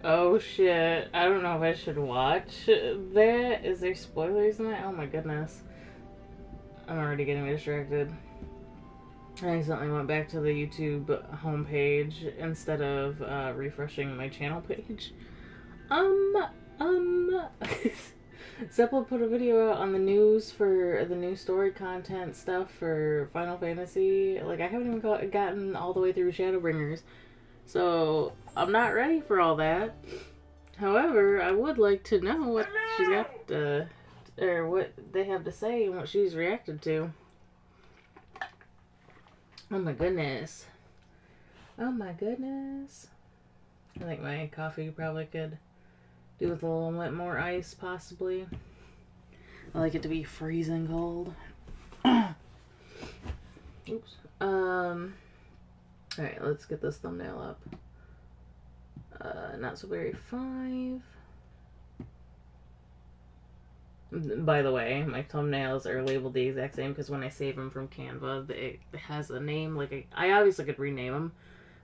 Oh shit. I don't know if I should watch that. Is there spoilers in that? Oh my goodness. I'm already getting distracted. I accidentally went back to the YouTube homepage instead of refreshing my channel page. Um, um. Zeppelin put a video out on the news for the new story content stuff for Final Fantasy. Like, I haven't even gotten all the way through Shadowbringers. So, I'm not ready for all that. However, I would like to know what she's got, or what they have to say and what she's reacted to. Oh my goodness. Oh my goodness. I think my coffee probably could do with a little bit more ice, possibly. I like it to be freezing cold. Oops. Alright, let's get this thumbnail up. Not so very 5. By the way, my thumbnails are labeled the exact same because when I save them from Canva, it has a name. Like, I obviously could rename them,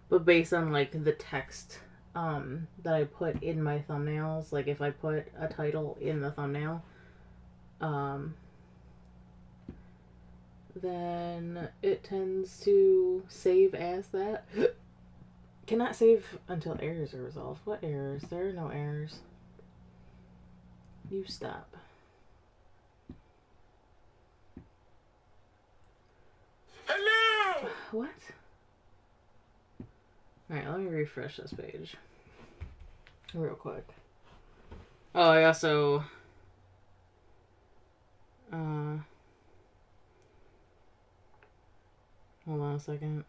but based on, like, the text that I put in my thumbnails, like, if I put a title in the thumbnail, then it tends to save as that. Cannot save until errors are resolved. What errors? There are no errors. You stop. Hello! What? Alright, let me refresh this page. Real quick. Oh, I also... hold on a second.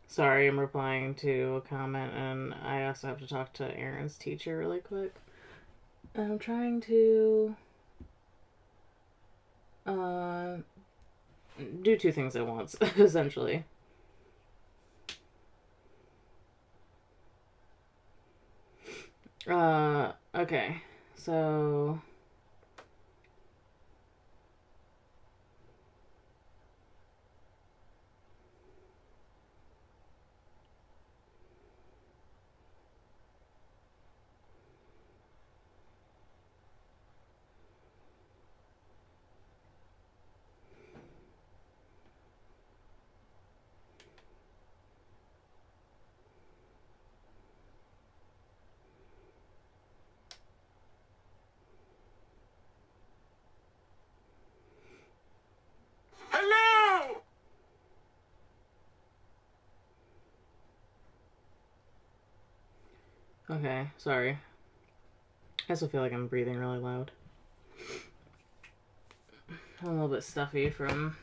Sorry, I'm replying to a comment, and I also have to talk to Aaron's teacher really quick. I'm trying to do 2 things at once, essentially. Okay, so... Hello! Okay, sorry. I also feel like I'm breathing really loud. I'm a little bit stuffy from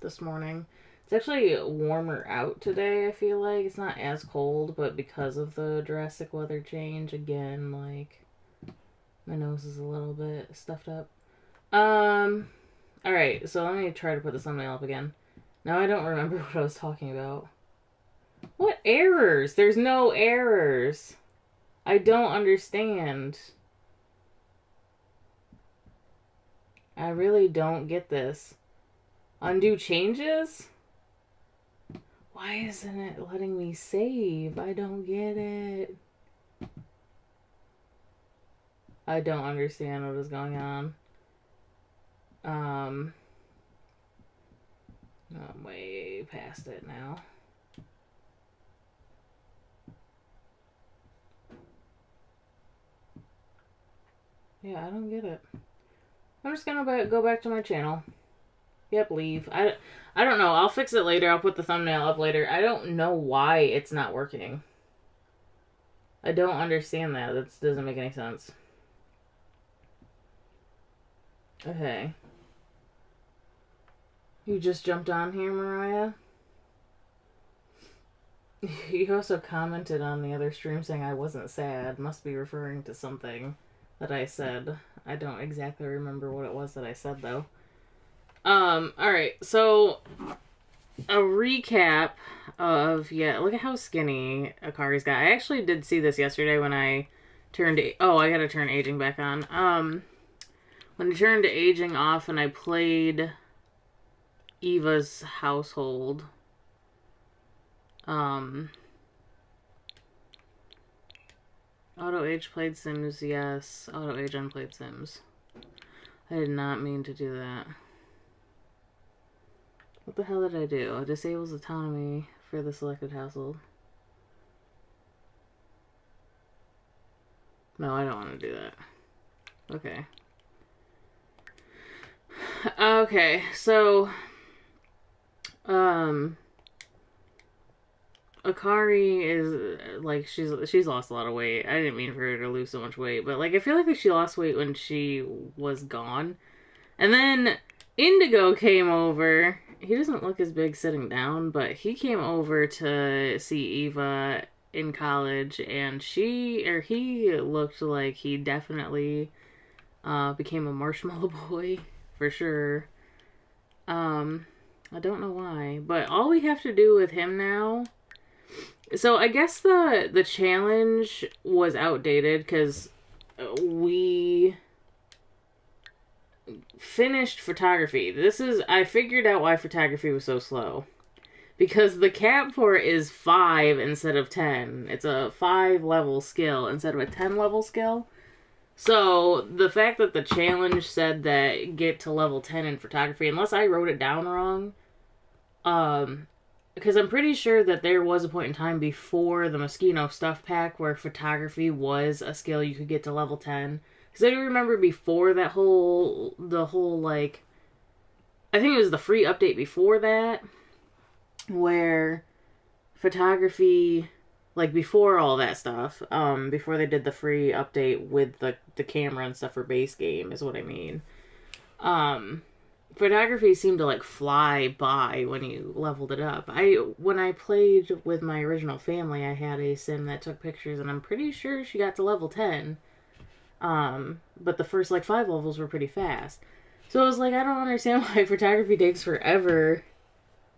this morning. It's actually warmer out today, I feel like. It's not as cold, but because of the drastic weather change, again, like, my nose is a little bit stuffed up. Alright, so let me try to put the thumbnail up again. Now I don't remember what I was talking about. What errors? There's no errors. I don't understand. I really don't get this. Undo changes? Why isn't it letting me save? I don't get it. I don't understand what is going on. I'm way past it now. Yeah, I don't get it. I'm just gonna go back to my channel. Yep, leave. I don't know. I'll fix it later. I'll put the thumbnail up later. I don't know why it's not working. I don't understand that. That doesn't make any sense. Okay. You just jumped on here, Mariah? You also commented on the other stream saying I wasn't sad. Must be referring to something that I said. I don't exactly remember what it was that I said, though. Alright, so a recap of, yeah, look at how skinny Akari's got. I actually did see this yesterday when I turned, oh, I gotta turn aging back on. When I turned aging off and I played Eva's household, auto age played Sims, yes. Auto age unplayed Sims. I did not mean to do that. What the hell did I do? Disables autonomy for the selected household. No, I don't want to do that. Okay. Okay, so Akari is like she's lost a lot of weight. I didn't mean for her to lose so much weight, but like I feel like she lost weight when she was gone. And then Indigo came over. He doesn't look as big sitting down, but he came over to see Eva in college, and he looked like he definitely became a marshmallow boy for sure. I don't know why, but all we have to do with him now. So I guess the challenge was outdated because we finished photography. I figured out why photography was so slow. Because the cap for it is 5 instead of 10. It's a 5 level skill instead of a 10 level skill. So the fact that the challenge said that get to level 10 in photography, unless I wrote it down wrong, because I'm pretty sure that there was a point in time before the Moschino stuff pack where photography was a skill you could get to level 10. Because I do remember before the whole, like, I think it was the free update before that, where photography, like, before all that stuff, before they did the free update with the camera and stuff for base game, is what I mean. Photography seemed to, like, fly by when you leveled it up. When I played with my original family, I had a sim that took pictures, and I'm pretty sure she got to level 10. But the first, like, 5 levels were pretty fast. So I was like, I don't understand why photography takes forever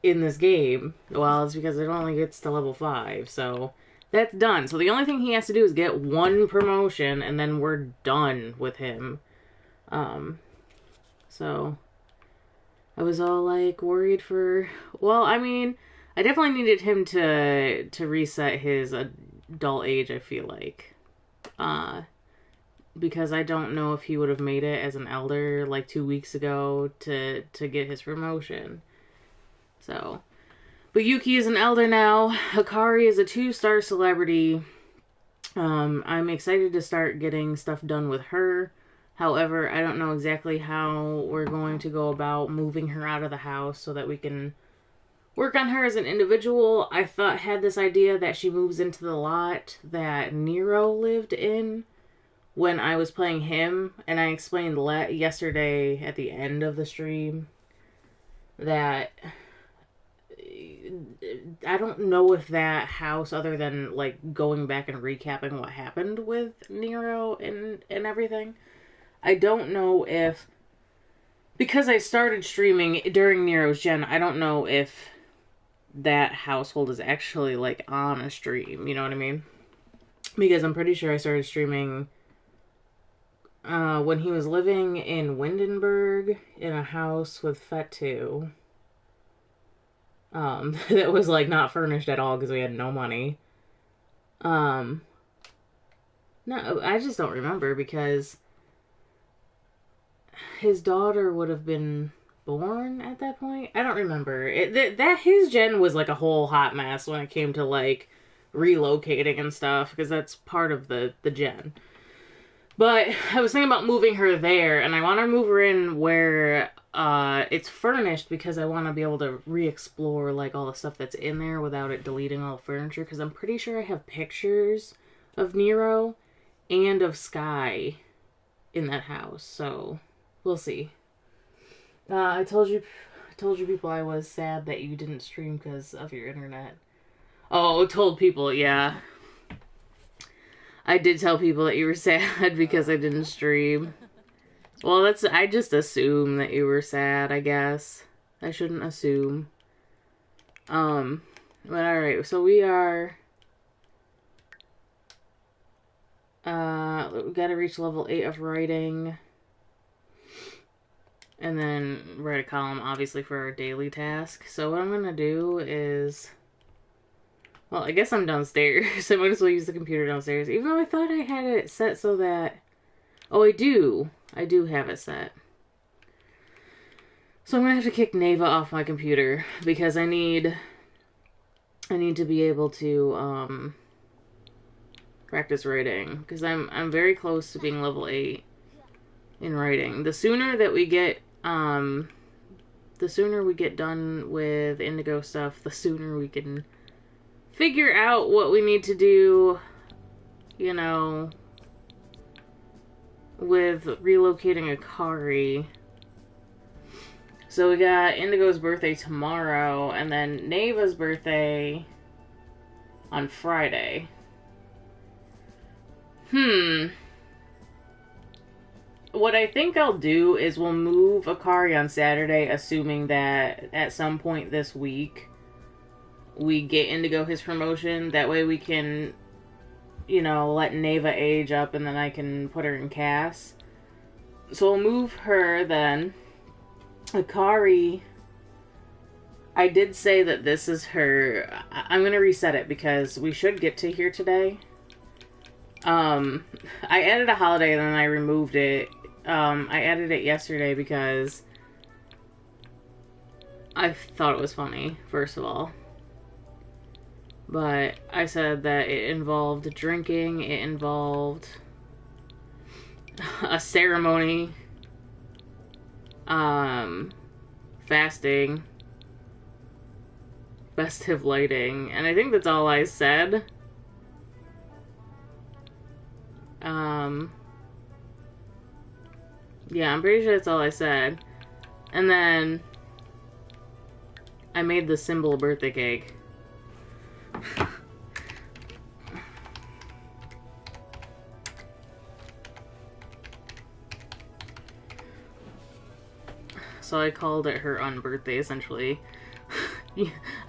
in this game. Well, it's because it only gets to level 5, so that's done. So the only thing he has to do is get 1 promotion, and then we're done with him. So I was all, like, worried for... Well, I mean, I definitely needed him to reset his adult age, I feel like. Because I don't know if he would have made it as an elder, like, 2 weeks ago to get his promotion. So, but Yuki is an elder now. Akari is a 2-star celebrity. I'm excited to start getting stuff done with her. However, I don't know exactly how we're going to go about moving her out of the house so that we can work on her as an individual. I had this idea that she moves into the lot that Nero lived in when I was playing him, and I explained yesterday at the end of the stream that I don't know if that house, other than, like, going back and recapping what happened with Nero and everything, I don't know if, because I started streaming during Nero's gen, I don't know if that household is actually, like, on a stream, you know what I mean? Because I'm pretty sure I started streaming when he was living in Windenburg in a house with Fetu. That was, like, not furnished at all because we had no money. No, I just don't remember because his daughter would have been born at that point. I don't remember. His gen was, like, a whole hot mess when it came to, like, relocating and stuff, because that's part of the gen. But I was thinking about moving her there, and I want to move her in where it's furnished, because I want to be able to re-explore, like, all the stuff that's in there without it deleting all the furniture, because I'm pretty sure I have pictures of Nero and of Sky in that house, so we'll see. I told you people I was sad that you didn't stream because of your internet. Oh, told people, yeah. I did tell people that you were sad because I didn't stream. Well, I just assume that you were sad, I guess. I shouldn't assume. But alright, so we are, we gotta reach level 8 of writing. And then write a column, obviously, for our daily task. So what I'm gonna do is, well, I guess I'm downstairs. I might as well use the computer downstairs. Even though I thought I had it set so that, oh, I do. I do have it set. So I'm gonna have to kick Neva off my computer because I need to be able to practice writing because I'm very close to being level 8 in writing. The sooner that we get the sooner we get done with Indigo stuff, the sooner we can figure out what we need to do, you know, with relocating Akari. So we got Indigo's birthday tomorrow, and then Neva's birthday on Friday. What I think I'll do is we'll move Akari on Saturday, assuming that at some point this week we get Indigo his promotion. That way we can, you know, let Neva age up and then I can put her in Cass. So we'll move her then. Akari, I did say that this is her. I'm going to reset it because we should get to here today. I added a holiday and then I removed it. I added it yesterday because I thought it was funny, first of all. But I said that it involved drinking, it involved a ceremony, fasting, festive lighting, and I think that's all I said. Yeah, I'm pretty sure that's all I said. And then I made the symbol birthday cake. So I called it her unbirthday, essentially.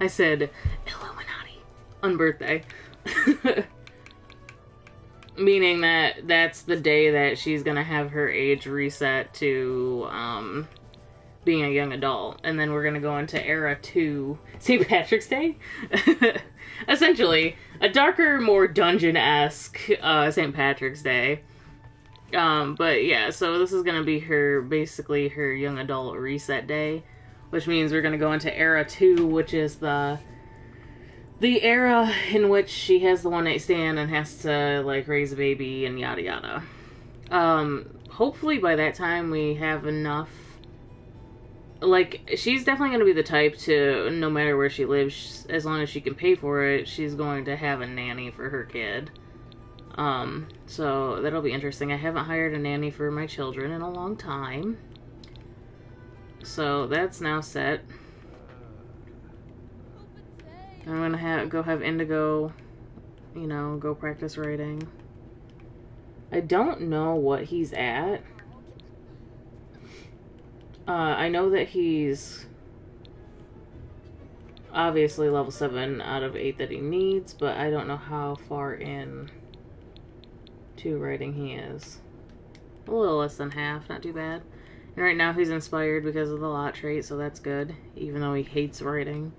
I said, Illuminati, unbirthday. Meaning that that's the day that she's gonna have her age reset to, being a young adult. And then we're gonna go into Era 2, St. Patrick's Day? Essentially, a darker, more dungeon-esque, St. Patrick's Day. But yeah, so this is gonna be basically her young adult reset day. Which means we're gonna go into Era 2, which is the era in which she has the one-night stand and has to, like, raise a baby and yada yada. Hopefully by that time we have enough. Like, she's definitely going to be the type to, no matter where she lives, as long as she can pay for it, she's going to have a nanny for her kid. So that'll be interesting. I haven't hired a nanny for my children in a long time. So that's now set. I'm gonna go have Indigo, you know, go practice writing. I don't know what he's at. I know that he's obviously level 7 out of 8 that he needs, but I don't know how far in to writing he is. A little less than half, not too bad. And right now he's inspired because of the lot trait, so that's good, even though he hates writing.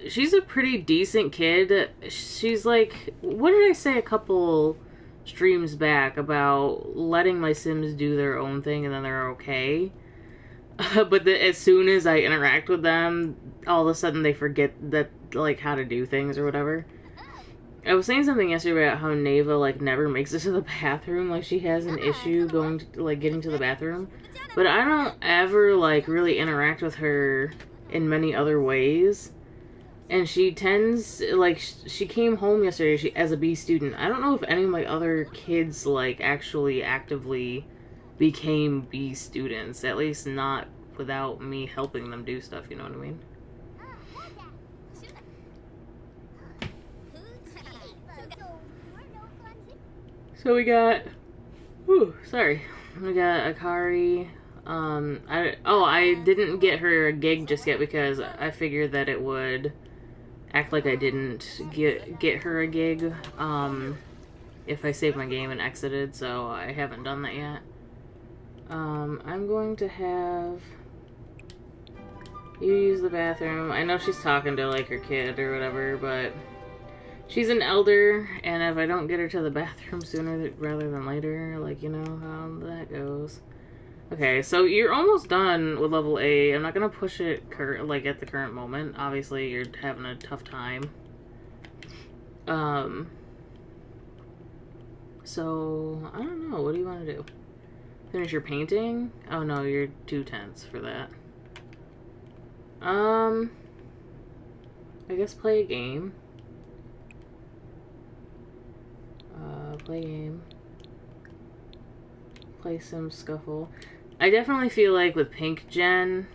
She's a pretty decent kid. She's like, what did I say a couple streams back about letting my Sims do their own thing and then they're okay? But as soon as I interact with them, all of a sudden they forget that, like, how to do things or whatever. I was saying something yesterday about how Neva, like, never makes it to the bathroom. Like, she has an issue going to, like, getting to the bathroom. But I don't ever, like, really interact with her in many other ways. And she tends, like, she came home yesterday as a B student. I don't know if any of my other kids, like, actually actively became B students. At least not without me helping them do stuff, you know what I mean? So we got, we got Akari, I didn't get her a gig just yet because I figured that it would act like I didn't get her a gig, if I saved my game and exited, so I haven't done that yet. I'm going to have you use the bathroom. I know she's talking to, like, her kid or whatever, but she's an elder, and if I don't get her to the bathroom sooner rather than later, like, you know how that goes. Okay, so you're almost done with level 8. I'm not gonna push it like at the current moment. Obviously, you're having a tough time. So I don't know. What do you want to do? Finish your painting? Oh no, you're too tense for that. I guess play a game. Play game. Play some Scuffle. I definitely feel like with Pink Gen,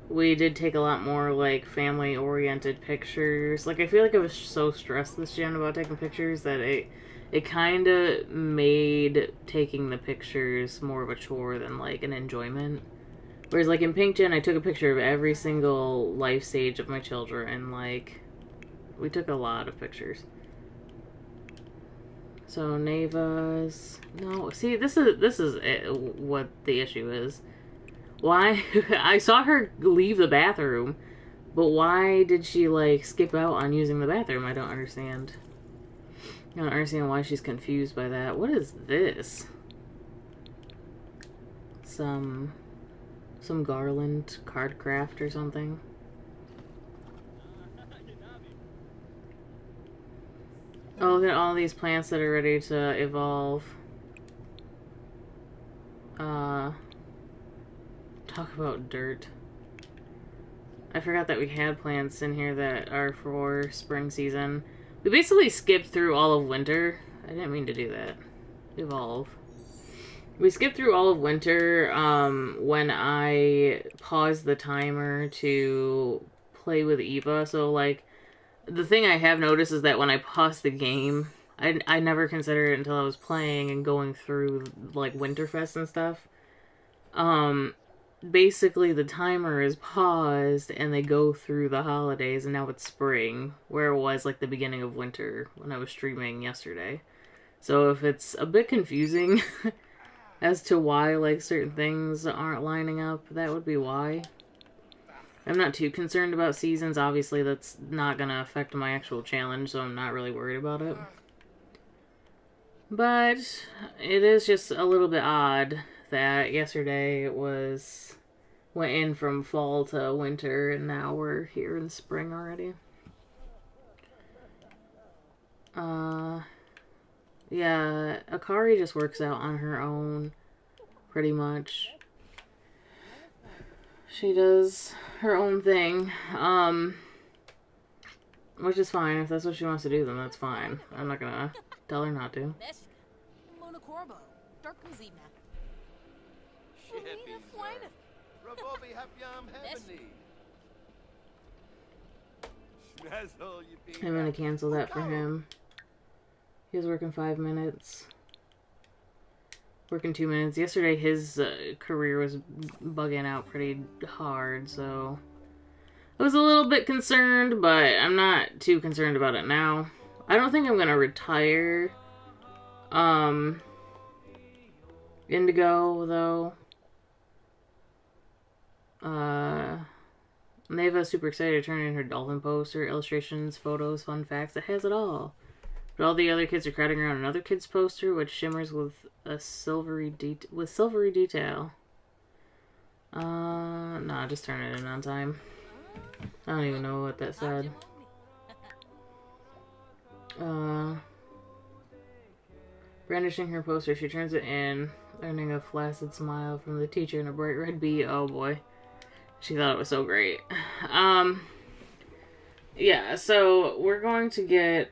we did take a lot more, like, family-oriented pictures. Like, I feel like I was so stressed this gen about taking pictures that it kind of made taking the pictures more of a chore than, like, an enjoyment. Whereas, like, in Pink Gen, I took a picture of every single life stage of my children, and, like, we took a lot of pictures. So Neva's no. See, this is what the issue is. Why I saw her leave the bathroom, but why did she like skip out on using the bathroom? I don't understand. I don't understand why she's confused by that. What is this? Some garland card craft or something. Oh, look at all these plants that are ready to evolve. Talk about dirt. I forgot that we had plants in here that are for spring season. We basically skipped through all of winter. I didn't mean to do that. Evolve. We skipped through all of winter when I paused the timer to play with Eva. So, like, the thing I have noticed is that when I pause the game, I never considered it until I was playing and going through, like, Winterfest and stuff. Basically the timer is paused and they go through the holidays and now it's spring, where it was, like, the beginning of winter when I was streaming yesterday. So if it's a bit confusing as to why, like, certain things aren't lining up, that would be why. I'm not too concerned about seasons. Obviously, that's not going to affect my actual challenge, so I'm not really worried about it. But it is just a little bit odd that yesterday it went in from fall to winter, and now we're here in spring already. Yeah, Akari just works out on her own, pretty much. She does her own thing, which is fine. If that's what she wants to do, then that's fine. I'm not gonna tell her not to. I'm gonna cancel that for him. He was working 5 minutes. Working 2 minutes. Yesterday his career was bugging out pretty hard, so I was a little bit concerned, but I'm not too concerned about it now. I don't think I'm gonna retire Indigo, though. Neva's super excited to turn in her dolphin poster, illustrations, photos, fun facts. It has it all. But all the other kids are crowding around another kid's poster, which shimmers with a silvery detail. Nah, just turn it in on time. I don't even know what that said. Brandishing her poster, she turns it in, earning a flaccid smile from the teacher and a bright red bee. Oh boy. She thought it was so great. Yeah, so we're going to get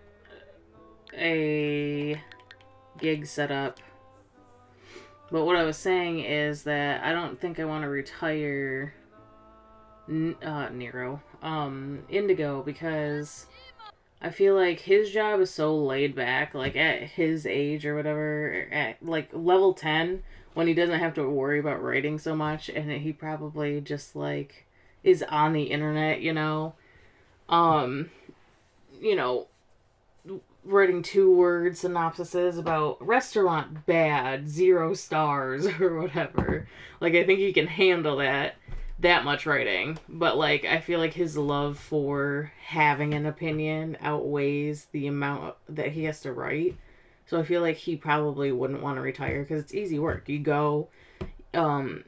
a gig set up. But what I was saying is that I don't think I want to retire Nero. Indigo, because I feel like his job is so laid back, like at his age or whatever, at like level 10, when he doesn't have to worry about writing so much, and he probably just like is on the internet, um, you know, writing 2-word synopsises about restaurant bad, 0 stars or whatever. Like I think he can handle that much writing, but like I feel like his love for having an opinion outweighs the amount that he has to write. So I feel like he probably wouldn't want to retire because it's easy work. You go, um,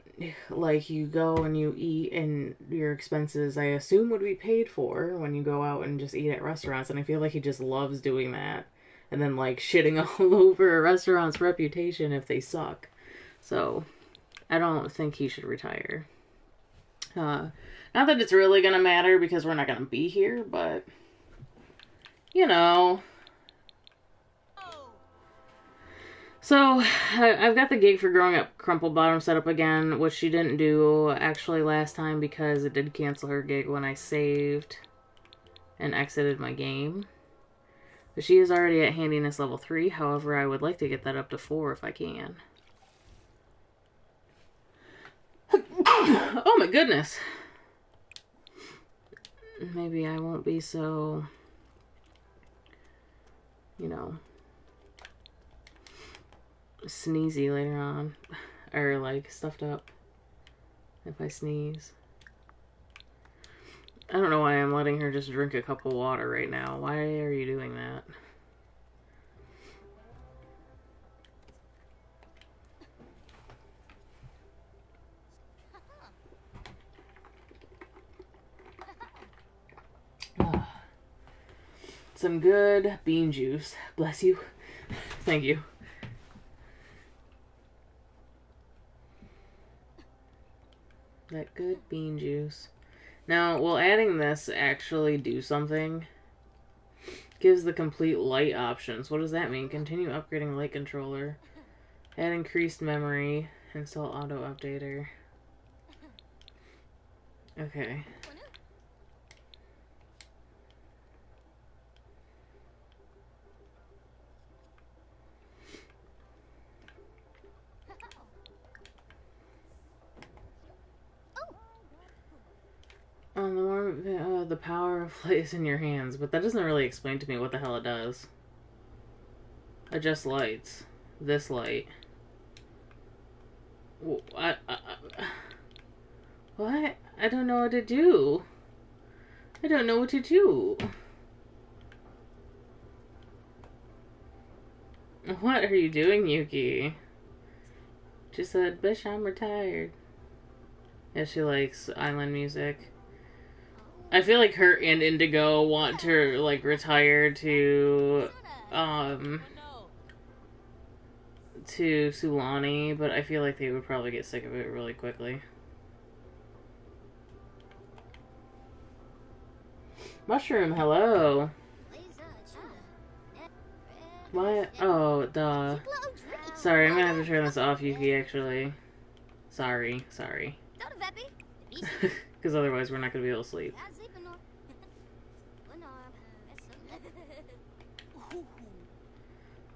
like you go and you eat, and your expenses, I assume, would be paid for when you go out and just eat at restaurants. And I feel like he just loves doing that, and then like shitting all over a restaurant's reputation if they suck. So I don't think he should retire. Not that it's really gonna matter because we're not gonna be here, but you know. So, I've got the gig for Growing Up Crumple Bottom set up again, which she didn't do actually last time because it did cancel her gig when I saved and exited my game. But she is already at Handiness level 3, however, I would like to get that up to 4 if I can. Oh my goodness! Maybe I won't be so, sneezy later on. Or, like, stuffed up if I sneeze. I don't know why I'm letting her just drink a cup of water right now. Why are you doing that? Some good bean juice. Bless you. Thank you. That good bean juice. Now, will adding this actually do something? Gives the complete light options. What does that mean? Continue upgrading light controller. Add increased memory. Install auto updater. Okay. The power of light is in your hands, but that doesn't really explain to me what the hell it does. Adjust lights. This light. What? I don't know what to do. I don't know what to do. What are you doing, Yuki? She said, "Bish, I'm retired." Yeah, she likes island music. I feel like her and Indigo want to, like, retire to Sulani, but I feel like they would probably get sick of it really quickly. Mushroom, hello. What? Oh, duh. Sorry, I'm gonna have to turn this off, Yuki, actually. Sorry. Because otherwise we're not gonna be able to sleep.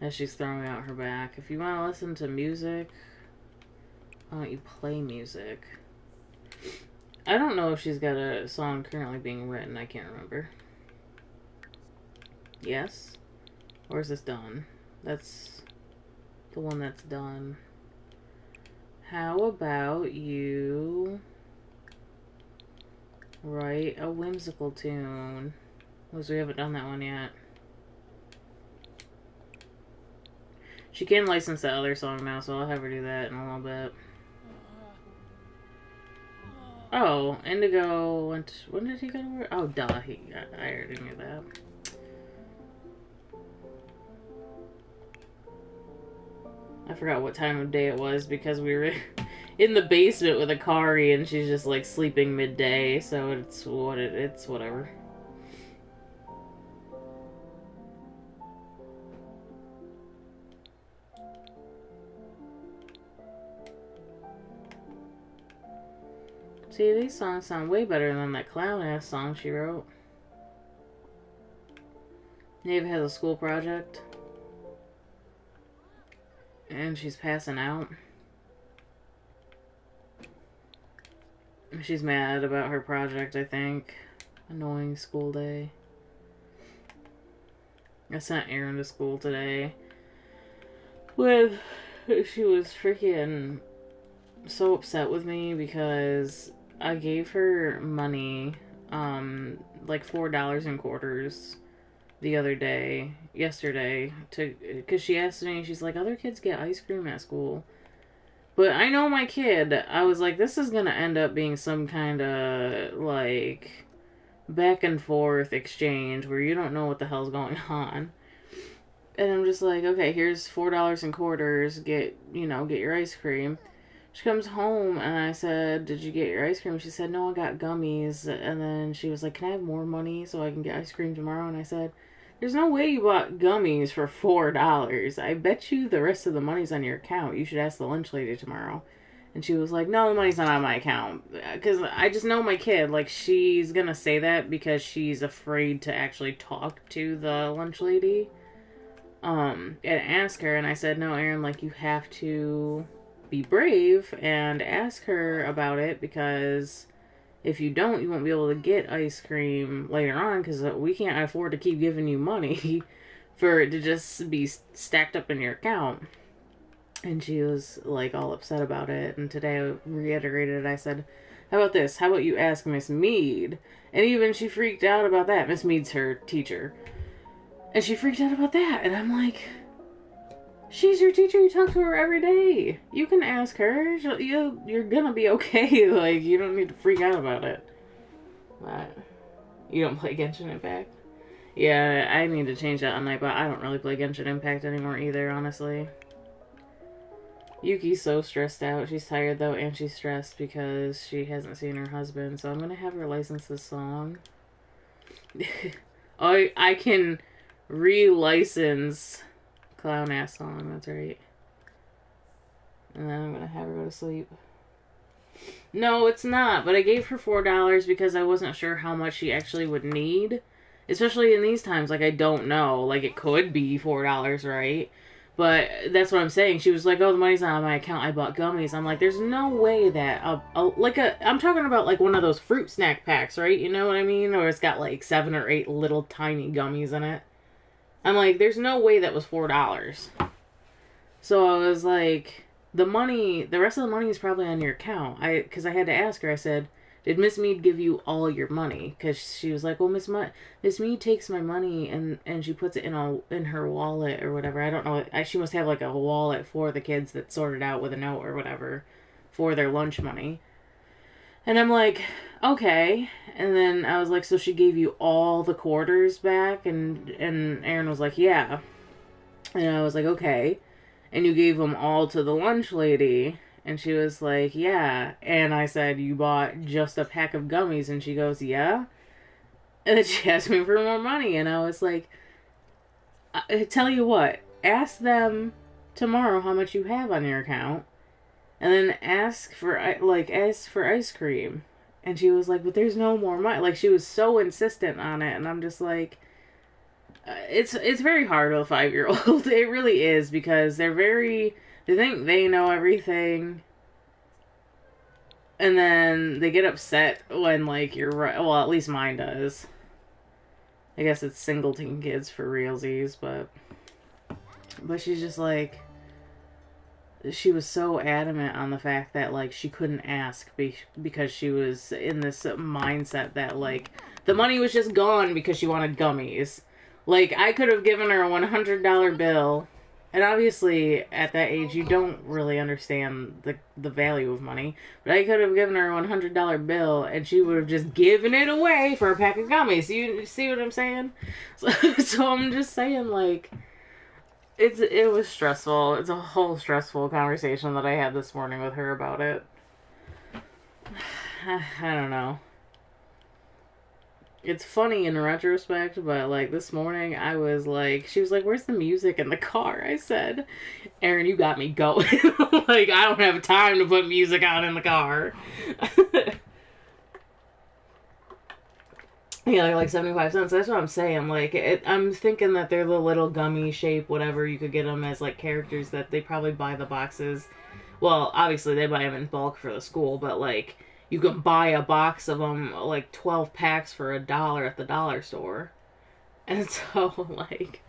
As she's throwing out her back. If you want to listen to music, why don't you play music? I don't know if she's got a song currently being written. I can't remember. Yes? Or is this done? That's the one that's done. How about you write a whimsical tune? Because we haven't done that one yet. She can license that other song now, so I'll have her do that in a little bit. Oh, Indigo went... When did he go to work? Oh, duh. I already knew that. I forgot what time of day it was because we were in the basement with Akari and she's just like sleeping midday, so it's whatever. See, these songs sound way better than that clown-ass song she wrote. Nave has a school project. And she's passing out. She's mad about her project, I think. Annoying school day. I sent Erin to school today with... She was freaking so upset with me because I gave her money, like $4 in quarters the other day, yesterday, because she asked me, she's like, other kids get ice cream at school. But I know my kid, I was like, this is gonna end up being some kind of, like, back and forth exchange where you don't know what the hell's going on. And I'm just like, okay, here's $4 in quarters, get your ice cream. She comes home and I said, did you get your ice cream? She said, no, I got gummies. And then she was like, can I have more money so I can get ice cream tomorrow? And I said, there's no way you bought gummies for $4. I bet you the rest of the money's on your account. You should ask the lunch lady tomorrow. And she was like, no, the money's not on my account. Because I just know my kid. Like, she's going to say that because she's afraid to actually talk to the lunch lady. And ask her. And I said, no, Erin, like, you have to be brave and ask her about it, because if you don't, you won't be able to get ice cream later on, because we can't afford to keep giving you money for it to just be stacked up in your account. And she was like all upset about it. And today I reiterated, I said, how about this? How about you ask Miss Mead? And even she freaked out about that. Miss Mead's her teacher. And she freaked out about that. And I'm like, she's your teacher. You talk to her every day. You can ask her. You're gonna be okay. Like, you don't need to freak out about it. But you don't play Genshin Impact? Yeah, I need to change that on Nightbot. I don't really play Genshin Impact anymore either, honestly. Yuki's so stressed out. She's tired, though, and she's stressed because she hasn't seen her husband. So I'm gonna have her license this song. I can re-license Clown Ass Song, that's right. And then I'm gonna have her go to sleep. No, it's not, but I gave her $4 because I wasn't sure how much she actually would need. Especially in these times, like, I don't know. Like, it could be $4, right? But that's what I'm saying. She was like, oh, the money's not on my account. I bought gummies. I'm like, there's no way that... I'm talking about, like, one of those fruit snack packs, right? You know what I mean? Or it's got, like, 7 or 8 little tiny gummies in it. I'm like, there's no way that was $4. So I was like, the rest of the money is probably on your account. Because I had to ask her, I said, did Miss Mead give you all your money? Because she was like, well, Miss Mead takes my money and she puts it in her wallet or whatever. I don't know. She must have like a wallet for the kids that sorted out with a note or whatever for their lunch money. And I'm like, okay. And then I was like, so she gave you all the quarters back? And Erin was like, yeah. And I was like, okay. And you gave them all to the lunch lady? And she was like, yeah. And I said, you bought just a pack of gummies? And she goes, yeah. And then she asked me for more money. And I was like, I tell you what, ask them tomorrow how much you have on your account. And then ask for ice cream. And she was like, but there's no more money. Like, she was so insistent on it. And I'm just like, it's very hard with a 5-year-old. It really is, because they think they know everything. And then they get upset when, like, you're right. Well, at least mine does. I guess it's singleton kids for realsies, but she's just like, she was so adamant on the fact that, like, she couldn't ask because she was in this mindset that, like, the money was just gone because she wanted gummies. Like, I could have given her a $100 bill, and obviously, at that age, you don't really understand the value of money, but I could have given her a $100 bill, and she would have just given it away for a pack of gummies. You see what I'm saying? So I'm just saying, like, it was stressful. It's a whole stressful conversation that I had this morning with her about it. I don't know. It's funny in retrospect, but, like, this morning I was like, she was like, where's the music in the car? I said, Erin, you got me going. Like, I don't have time to put music on in the car. Yeah, like 75 cents. That's what I'm saying. Like, I'm thinking that they're the little gummy shape, whatever. You could get them as, like, characters that they probably buy the boxes. Well, obviously they buy them in bulk for the school, but, like, you can buy a box of them, like 12 packs for $1 at the dollar store. And so, like,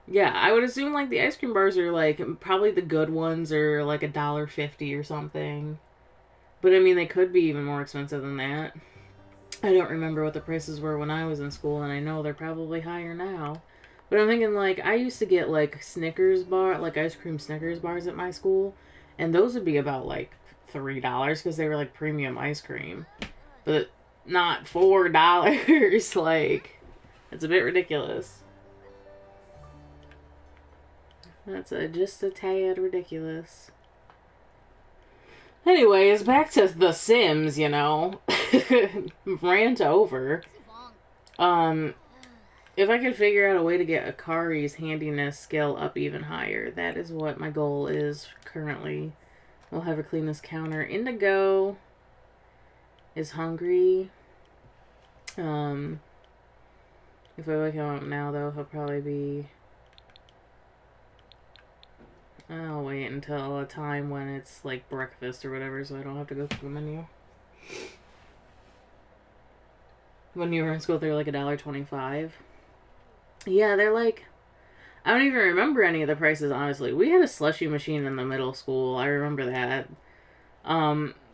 yeah, I would assume, like, the ice cream bars are, like, probably the good ones are, like, $1.50 or something. But, I mean, they could be even more expensive than that. I don't remember what the prices were when I was in school, and I know they're probably higher now. But I'm thinking, like, I used to get, like, Snickers bar, like, ice cream Snickers bars at my school, and those would be about, like, $3 because they were, like, premium ice cream. But not $4. Like, it's a bit ridiculous. That's just a tad ridiculous. Anyways, back to The Sims, you know. Rant over. If I could figure out a way to get Akari's handiness skill up even higher, that is what my goal is currently. We'll have her clean this counter. Indigo is hungry. If I wake him up now, though, he'll probably be... I'll wait until a time when it's, like, breakfast or whatever, so I don't have to go through the menu. When you were in school, they were, like, $1.25. Yeah, they're, like... I don't even remember any of the prices, honestly. We had a slushie machine in the middle school. I remember that.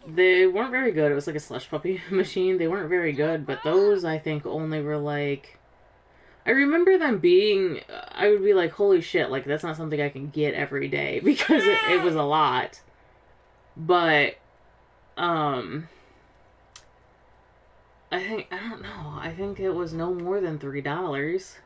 They weren't very good. It was, like, a slush puppy machine. They weren't very good, but those, I think, only were, like... I remember them being, I would be like, holy shit, like, that's not something I can get every day, because it was a lot. But, I don't know, I think it was no more than $3.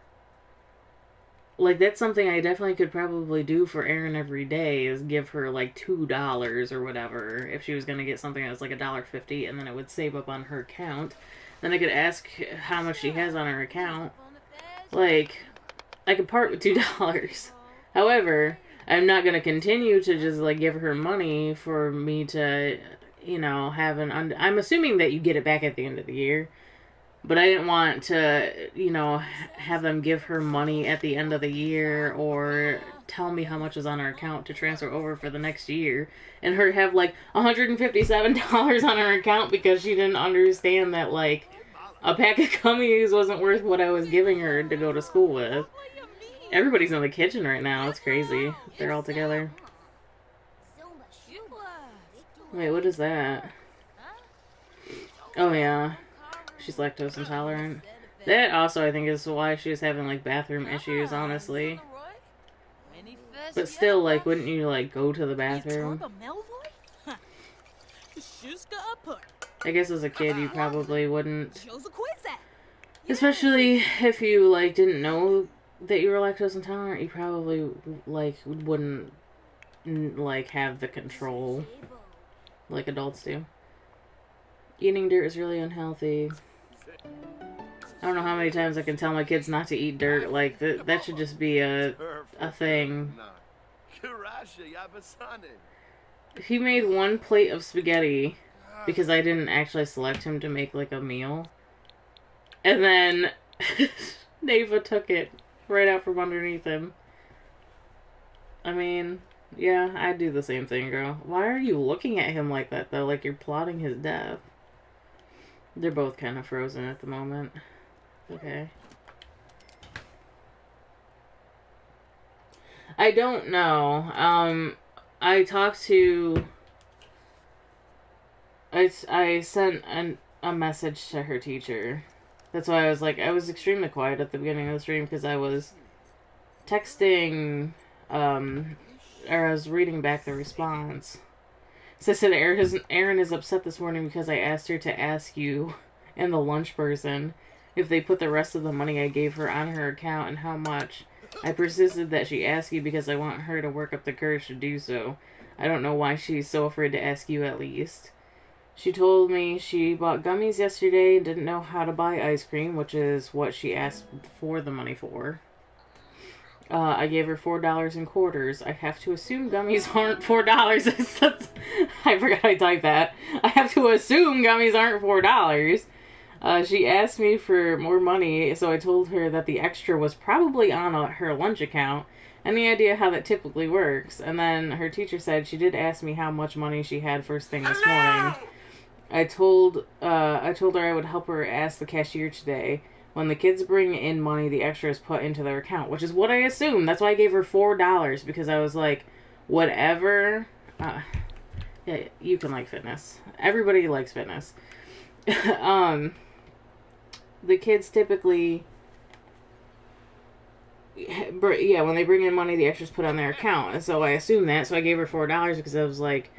Like, that's something I definitely could probably do for Erin every day, is give her, like, $2 or whatever, if she was going to get something that was, like, $1.50, and then it would save up on her account. Then I could ask how much she has on her account. Like, I could part with $2. However, I'm not going to continue to just, like, give her money for me to, you know, have an... I'm assuming that you get it back at the end of the year. But I didn't want to, you know, have them give her money at the end of the year or tell me how much is on her account to transfer over for the next year. And her have, like, $157 on her account because she didn't understand that, like... A pack of gummies wasn't worth what I was giving her to go to school with. Everybody's in the kitchen right now. It's crazy. They're all together. Wait, what is that? Oh, yeah. She's lactose intolerant. That also, I think, is why she was having, like, bathroom issues, honestly. But still, like, wouldn't you, like, go to the bathroom? I guess as a kid you probably wouldn't. Especially if you, like, didn't know that you were lactose intolerant, you probably, like, wouldn't, like, have the control like adults do. Eating dirt is really unhealthy. I don't know how many times I can tell my kids not to eat dirt. Like, that should just be a thing. He made one plate of spaghetti because I didn't actually select him to make, like, a meal. And then Neva took it right out from underneath him. I mean, yeah, I'd do the same thing, girl. Why are you looking at him like that, though? Like you're plotting his death. They're both kind of frozen at the moment. Okay. I don't know. I talked to... I sent a message to her teacher. That's why I was like, I was extremely quiet at the beginning of the stream because I was texting, or I was reading back the response. So I said, Erin is upset this morning because I asked her to ask you and the lunch person if they put the rest of the money I gave her on her account and how much. I persisted that she ask you because I want her to work up the courage to do so. I don't know why she's so afraid to ask you at least. She told me she bought gummies yesterday and didn't know how to buy ice cream, which is what she asked for the money for. I gave her $4 in quarters. I have to assume gummies aren't $4. I forgot I typed that. I have to assume gummies aren't $4. She asked me for more money, so I told her that the extra was probably on her lunch account. Any idea how that typically works? And then her teacher said she did ask me how much money she had first thing this morning. I told her I would help her ask the cashier today. When the kids bring in money, the extra is put into their account, which is what I assumed. That's why I gave her $4 because I was like, whatever. Yeah, you can like fitness. Everybody likes fitness. um, the kids typically, yeah, when they bring in money, the extras put on their account. And so I assumed that. So I gave her $4 because I was like,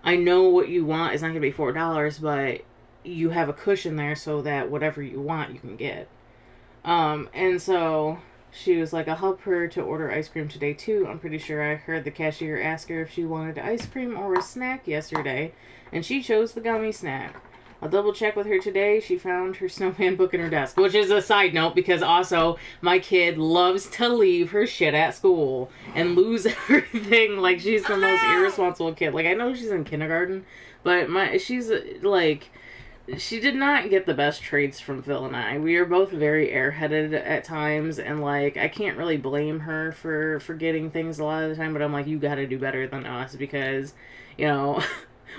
I know what you want is not going to be $4, but you have a cushion there so that whatever you want, you can get. And so she was like, I'll help her to order ice cream today too. I'm pretty sure I heard the cashier ask her if she wanted ice cream or a snack yesterday, and she chose the gummy snack. I'll double check with her today. She found her snowman book in her desk, which is a side note because also my kid loves to leave her shit at school and lose everything. Like, she's the most irresponsible kid. Like, I know she's in kindergarten, but she's like, she did not get the best traits from Phil and I. We are both very airheaded at times, and like, I can't really blame her for forgetting things a lot of the time, but I'm like, you gotta do better than us because, you know,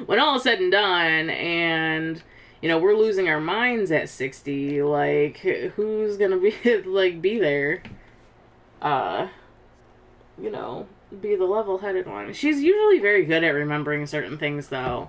when all is said and done, and you know, we're losing our minds at 60, like, who's gonna be like be there, you know, be the level-headed one. She's usually very good at remembering certain things though,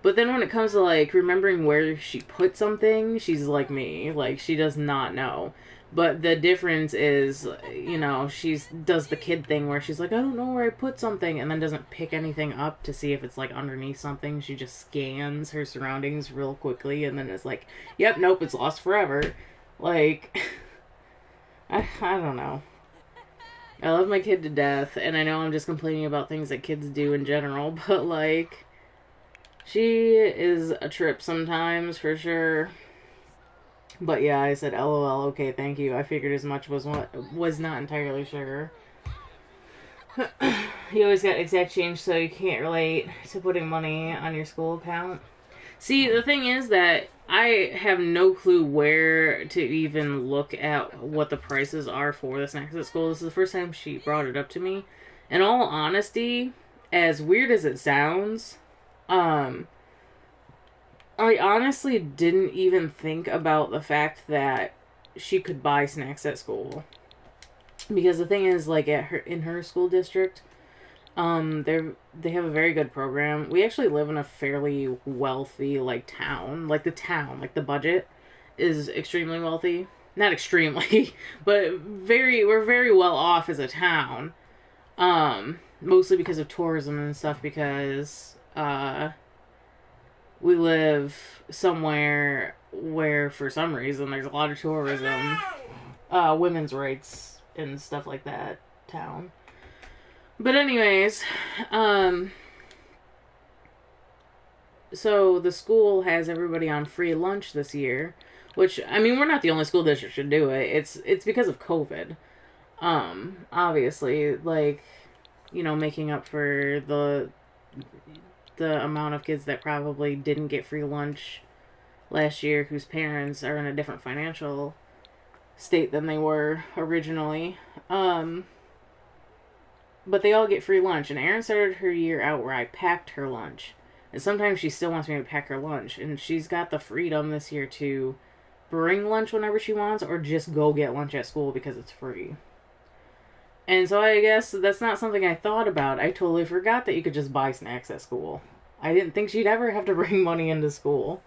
but then when it comes to like remembering where she put something, she's like me, like, she does not know. But the difference is, you know, she does the kid thing where she's like, I don't know where I put something, and then doesn't pick anything up to see if it's like underneath something. She just scans her surroundings real quickly, and then it's like, yep, nope, it's lost forever. Like, I don't know. I love my kid to death, and I know I'm just complaining about things that kids do in general, but like, she is a trip sometimes, for sure. But yeah, I said LOL, okay, thank you. I figured as much, was not entirely sure. You always got exact change, so you can't relate to putting money on your school account. See, the thing is that I have no clue where to even look at what the prices are for the snacks at school. This is the first time she brought it up to me. In all honesty, as weird as it sounds, I honestly didn't even think about the fact that she could buy snacks at school. Because the thing is, like, in her school district, they have a very good program. We actually live in a fairly wealthy, like, town. Like, the budget is extremely wealthy. Not extremely, but we're very well off as a town. Mostly because of tourism and stuff, because we live somewhere where, for some reason, there's a lot of tourism, women's rights and stuff like that town. But anyways, so the school has everybody on free lunch this year, which, I mean, we're not the only school district to do it. It's because of COVID. Obviously, like, you know, making up for the amount of kids that probably didn't get free lunch last year whose parents are in a different financial state than they were originally. But they all get free lunch, and Erin started her year out where I packed her lunch. And sometimes she still wants me to pack her lunch, and she's got the freedom this year to bring lunch whenever she wants or just go get lunch at school because it's free. And so I guess that's not something I thought about. I totally forgot that you could just buy snacks at school. I didn't think she'd ever have to bring money into school.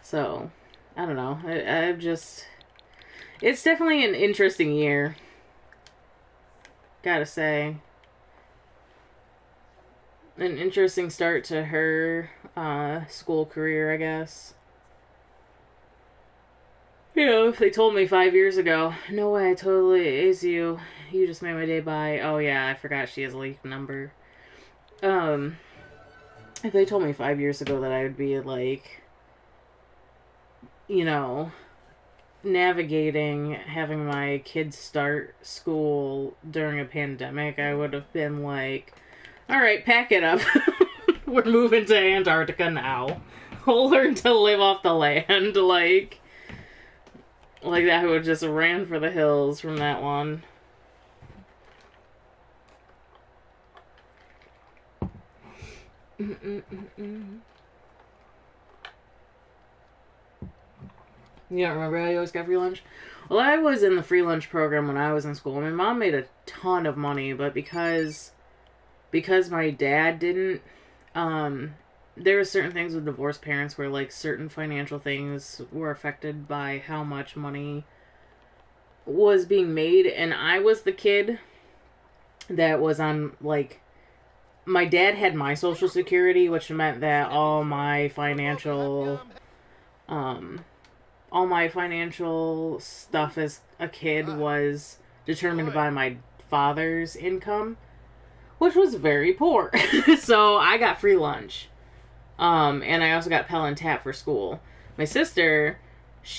So, I don't know. I've just... It's definitely an interesting year. Gotta say. An interesting start to her school career, I guess. You know, if they told me 5 years ago, no way, I totally ace you. You just made my day by, oh yeah, I forgot she has a leak number. If they told me 5 years ago that I would be, like, you know, navigating having my kids start school during a pandemic, I would have been like, alright, pack it up. We're moving to Antarctica now. We'll learn to live off the land, like that. I would just ran for the hills from that one. You don't remember how you always got free lunch? Well, I was in the free lunch program when I was in school. My mom made a ton of money, but because my dad didn't, there were certain things with divorced parents where like certain financial things were affected by how much money was being made, and I was the kid that was on like my dad had my social security, which meant that all my financial stuff as a kid was determined by my father's income, which was very poor. So I got free lunch. And I also got Pell and Tap for school. My sister,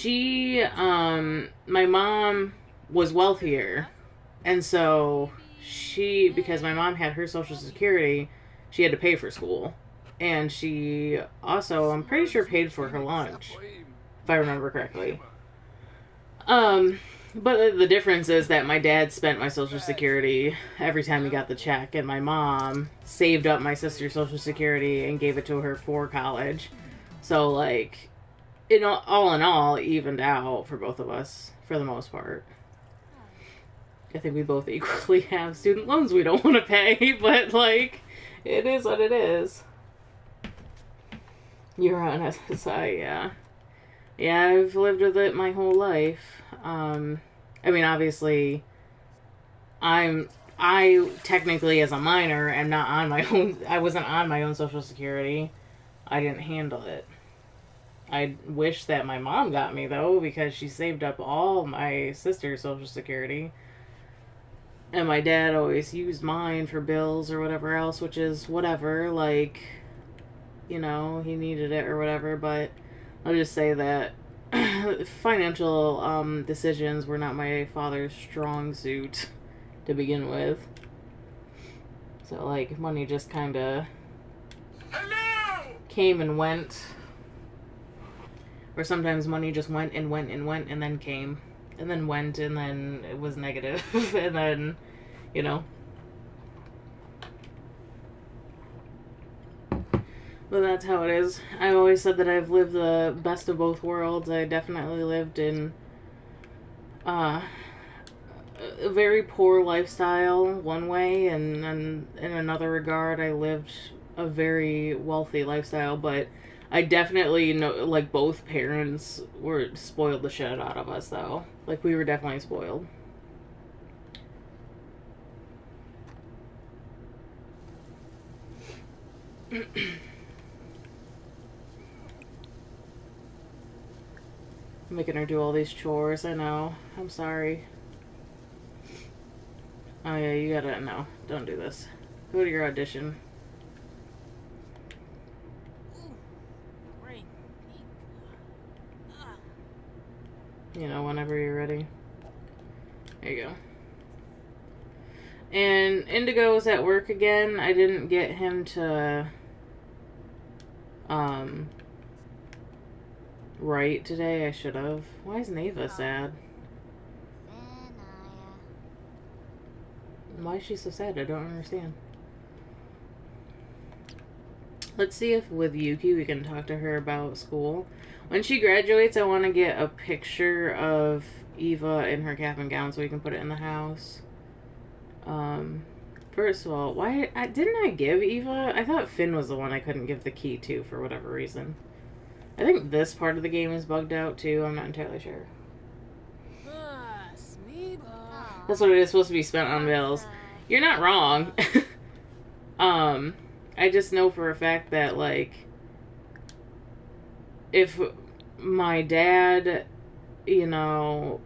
my mom was wealthier. And so because my mom had her social security, she had to pay for school. And she also, I'm pretty sure, paid for her lunch, if I remember correctly. But the difference is that my dad spent my social security every time he got the check, and my mom saved up my sister's social security and gave it to her for college. So, like, all in all, evened out for both of us, for the most part. I think we both equally have student loans we don't want to pay, but, like, it is what it is. You're on SSI, yeah. Yeah, I've lived with it my whole life. I mean, obviously, I technically, as a minor, am not on my own. I wasn't on my own social security. I didn't handle it. I wish that my mom got me, though, because she saved up all my sister's social security. And my dad always used mine for bills or whatever else, which is whatever, like, you know, he needed it or whatever, but I'll just say that financial decisions were not my father's strong suit to begin with. So, like, money just kind of came and went. Or sometimes money just went and went and went and then came. And then went and then it was negative. And then, you know. But that's how it is. I've always said that I've lived the best of both worlds. I definitely lived in a very poor lifestyle one way, and in another regard, I lived a very wealthy lifestyle. But I definitely know, like, both parents were spoiled the shit out of us, though. Like, we were definitely spoiled. Making her do all these chores, I know. I'm sorry. Oh yeah, you gotta, no, don't do this. Go to your audition. You know, whenever you're ready. There you go. And Indigo was at work again. I didn't get him to write today. I should have. Why is Neva sad? Why is she so sad? I don't understand. Let's see if with Yuki we can talk to her about school. When she graduates, I want to get a picture of Eva in her cap and gown so we can put it in the house. First of all, why didn't I give Eva? I thought Finn was the one I couldn't give the key to for whatever reason. I think this part of the game is bugged out too. I'm not entirely sure. That's what it is supposed to be spent on bills. You're not wrong. I just know for a fact that, like, if my dad, you know,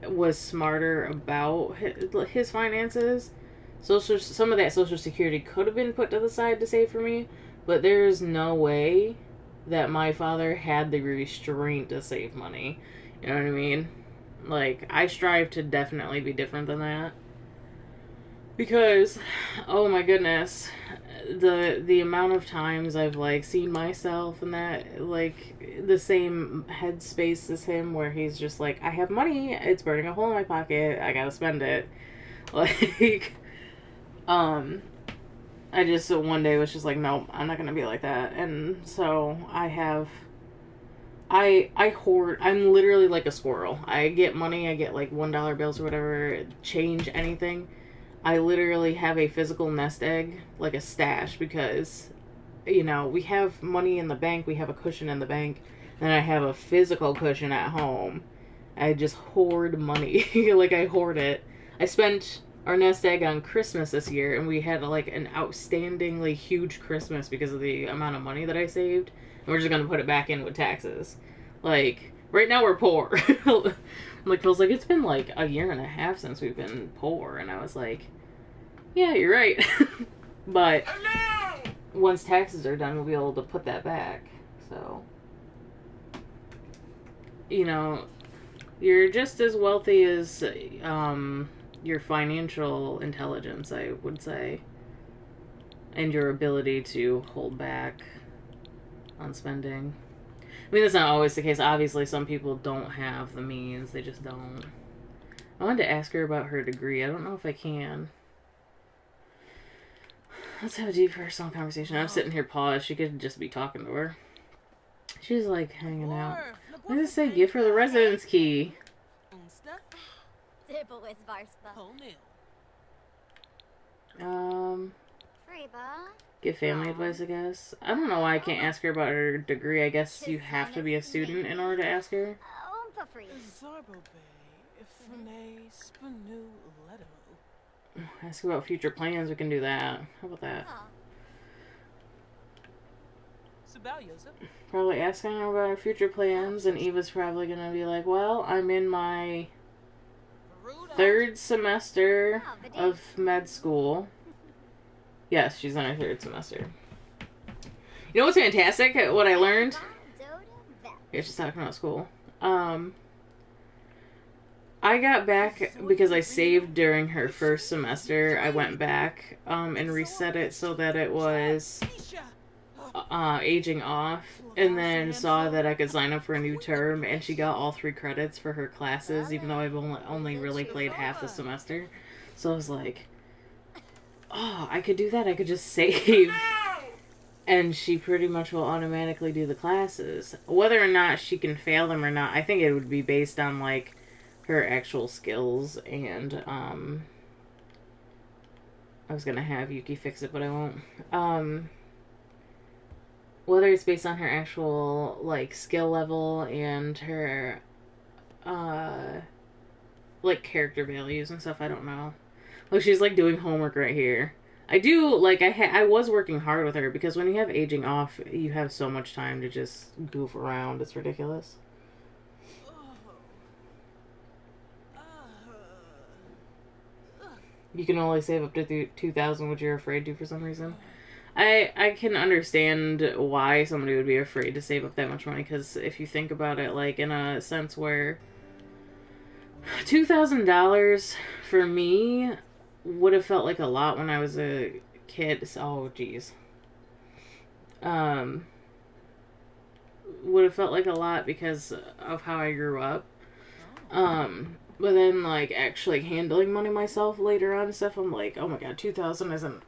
was smarter about his finances, some of that social security could have been put to the side to save for me, but there's no way that my father had the restraint to save money. You know what I mean? Like, I strive to definitely be different than that. Because, oh my goodness, the amount of times I've, like, seen myself in that, like, the same headspace as him, where he's just like, I have money, it's burning a hole in my pocket, I gotta spend it. Like, I just one day was just like, nope, I'm not gonna be like that. And so I I hoard. I'm literally like a squirrel. I get money. I get like $1 bills or whatever, change, anything. I literally have a physical nest egg, like a stash, because we have money in the bank. We have a cushion in the bank, and I have a physical cushion at home. I just hoard money. Like, I hoard it. I spent our nest egg on Christmas this year, and we had like an outstandingly huge Christmas because of the amount of money that I saved. And we're just gonna put it back in with taxes. Like, right now we're poor. Like, feels like it's been like a year and a half since we've been poor, and I was like, yeah, you're right. But Hello! once taxes are done, we'll be able to put that back. So, you're just as wealthy as your financial intelligence, I would say, and your ability to hold back on spending. I mean, that's not always the case. Obviously, some people don't have the means. They just don't. I wanted to ask her about her degree. I don't know if I can. Let's have a deep personal conversation. I'm sitting here paused. She could just be talking to her. She's like hanging out. What does it say? Give her the residence key. Give family advice, I guess. I don't know why I can't ask her about her degree. I guess you have to be a student in order to ask her. Ask about future plans. We can do that. How about that? Probably asking her about her future plans, and Eva's probably gonna be like, well, I'm in my 3rd semester of med school. Yes, she's in her 3rd semester. You know what's fantastic? What I learned? Yeah, she's talking about school. I got back because I saved during her 1st semester. I went back and reset it so that it was aging off, and then saw that I could sign up for a new term, and she got all 3 credits for her classes, even though I've only really played half the semester. So I was like, oh, I could do that. I could just save. And she pretty much will automatically do the classes. Whether or not she can fail them or not, I think it would be based on, like, her actual skills. And, I was gonna have Yuki fix it, but I won't. Whether it's based on her actual, like, skill level and her, like, character values and stuff, I don't know. Look, she's, like, doing homework right here. I do, like, I was working hard with her, because when you have aging off, you have so much time to just goof around. It's ridiculous. You can only save up to 2,000, which you're afraid to for some reason. I can understand why somebody would be afraid to save up that much money, because if you think about it, like, in a sense where $2,000 for me would have felt like a lot when I was a kid. Oh, jeez. Would have felt like a lot because of how I grew up. But then, like, actually handling money myself later on and stuff, I'm like, oh my god, 2,000 isn't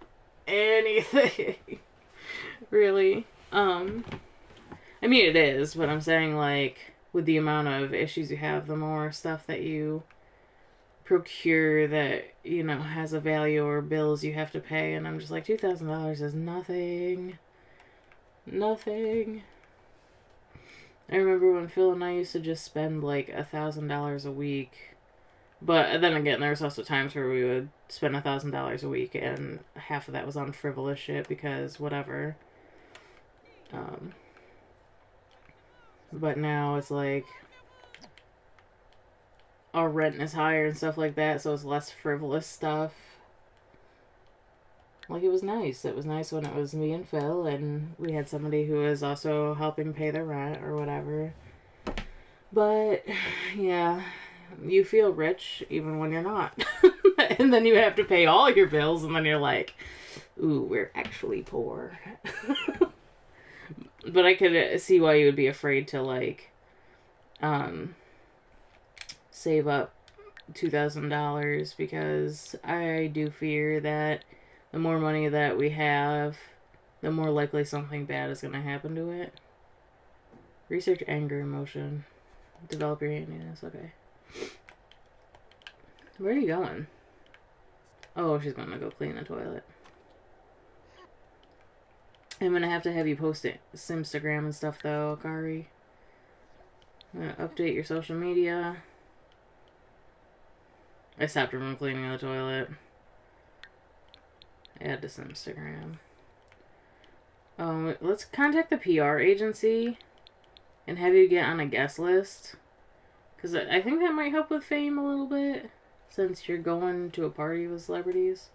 anything. Really. I mean, it is, but I'm saying, like, with the amount of issues you have, the more stuff that you procure that, has a value, or bills you have to pay, and I'm just like, $2,000 is nothing. Nothing. I remember when Phil and I used to just spend, like, $1,000 a week. But then again, there was also times where we would spend $1,000 a week, and half of that was on frivolous shit, because whatever. But now it's like, our rent is higher and stuff like that, so it's less frivolous stuff. Like, it was nice. It was nice when it was me and Phil, and we had somebody who was also helping pay the rent or whatever. But, yeah, you feel rich even when you're not. And then you have to pay all your bills, and then you're like, ooh, we're actually poor. But I could see why you would be afraid to, like, save up $2,000, because I do fear that the more money that we have, the more likely something bad is going to happen to it. Research anger emotion. Develop your handiness. Okay. Where are you going? Oh, she's gonna go clean the toilet. I'm gonna have to have you post it Simstagram and stuff though, Akari. I'm gonna update your social media. I stopped her from cleaning the toilet. Add to Simstagram. Let's contact the PR agency and have you get on a guest list. Because I think that might help with fame a little bit. Since you're going to a party with celebrities.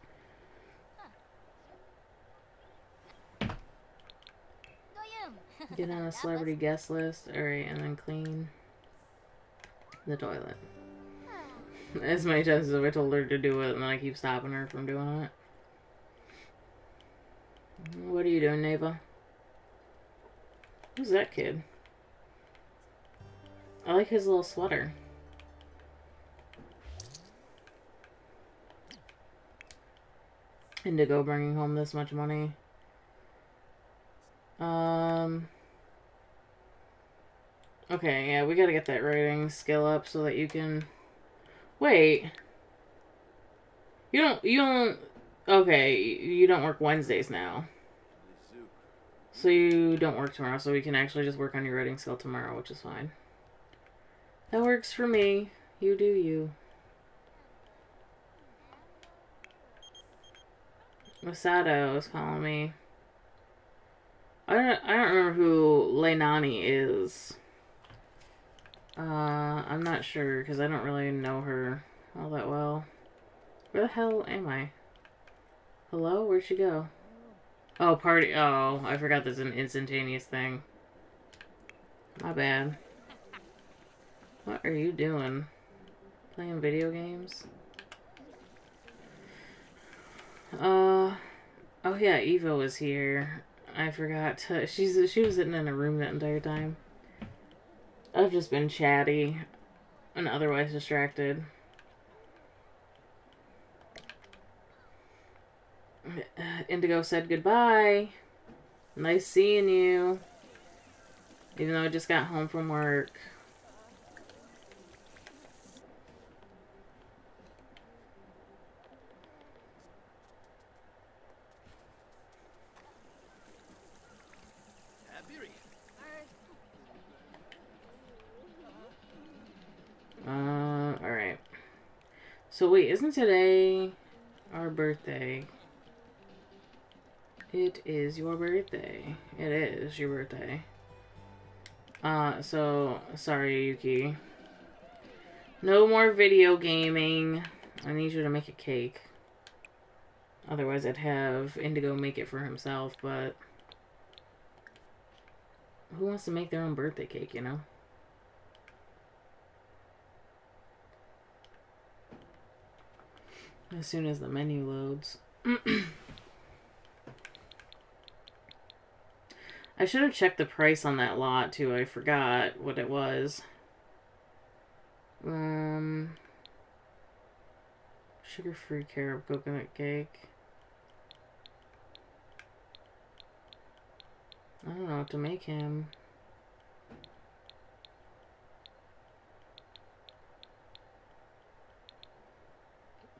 Get on a celebrity guest list. Alright, and then clean the toilet. As many times as I told her to do it, and then I keep stopping her from doing it. What are you doing, Neva? Who's that kid? I like his little sweater. Indigo bringing home this much money. Okay, yeah, we gotta get that writing skill up so that you can... Wait. Okay, you don't work Wednesdays now. So you don't work tomorrow, so we can actually just work on your writing skill tomorrow, which is fine. That works for me. You do you. Masato is calling me. I don't remember who Leinani is. I'm not sure because I don't really know her all that well. Where the hell am I? Hello? Where'd she go? Oh, party. Oh, I forgot there's an instantaneous thing. My bad. What are you doing? Playing video games? Oh yeah, Evo is here. I forgot to... She was sitting in a room that entire time. I've just been chatty and otherwise distracted. Indigo said goodbye. Nice seeing you. Even though I just got home from work. Alright. So wait, isn't today our birthday? It is your birthday. It is your birthday. So, sorry, Yuki. No more video gaming. I need you to make a cake. Otherwise, I'd have Indigo make it for himself, but... Who wants to make their own birthday cake, you know? As soon as the menu loads. I should have checked the price on that lot, too. I forgot what it was. Sugar-free carob coconut cake. I don't know what to make him.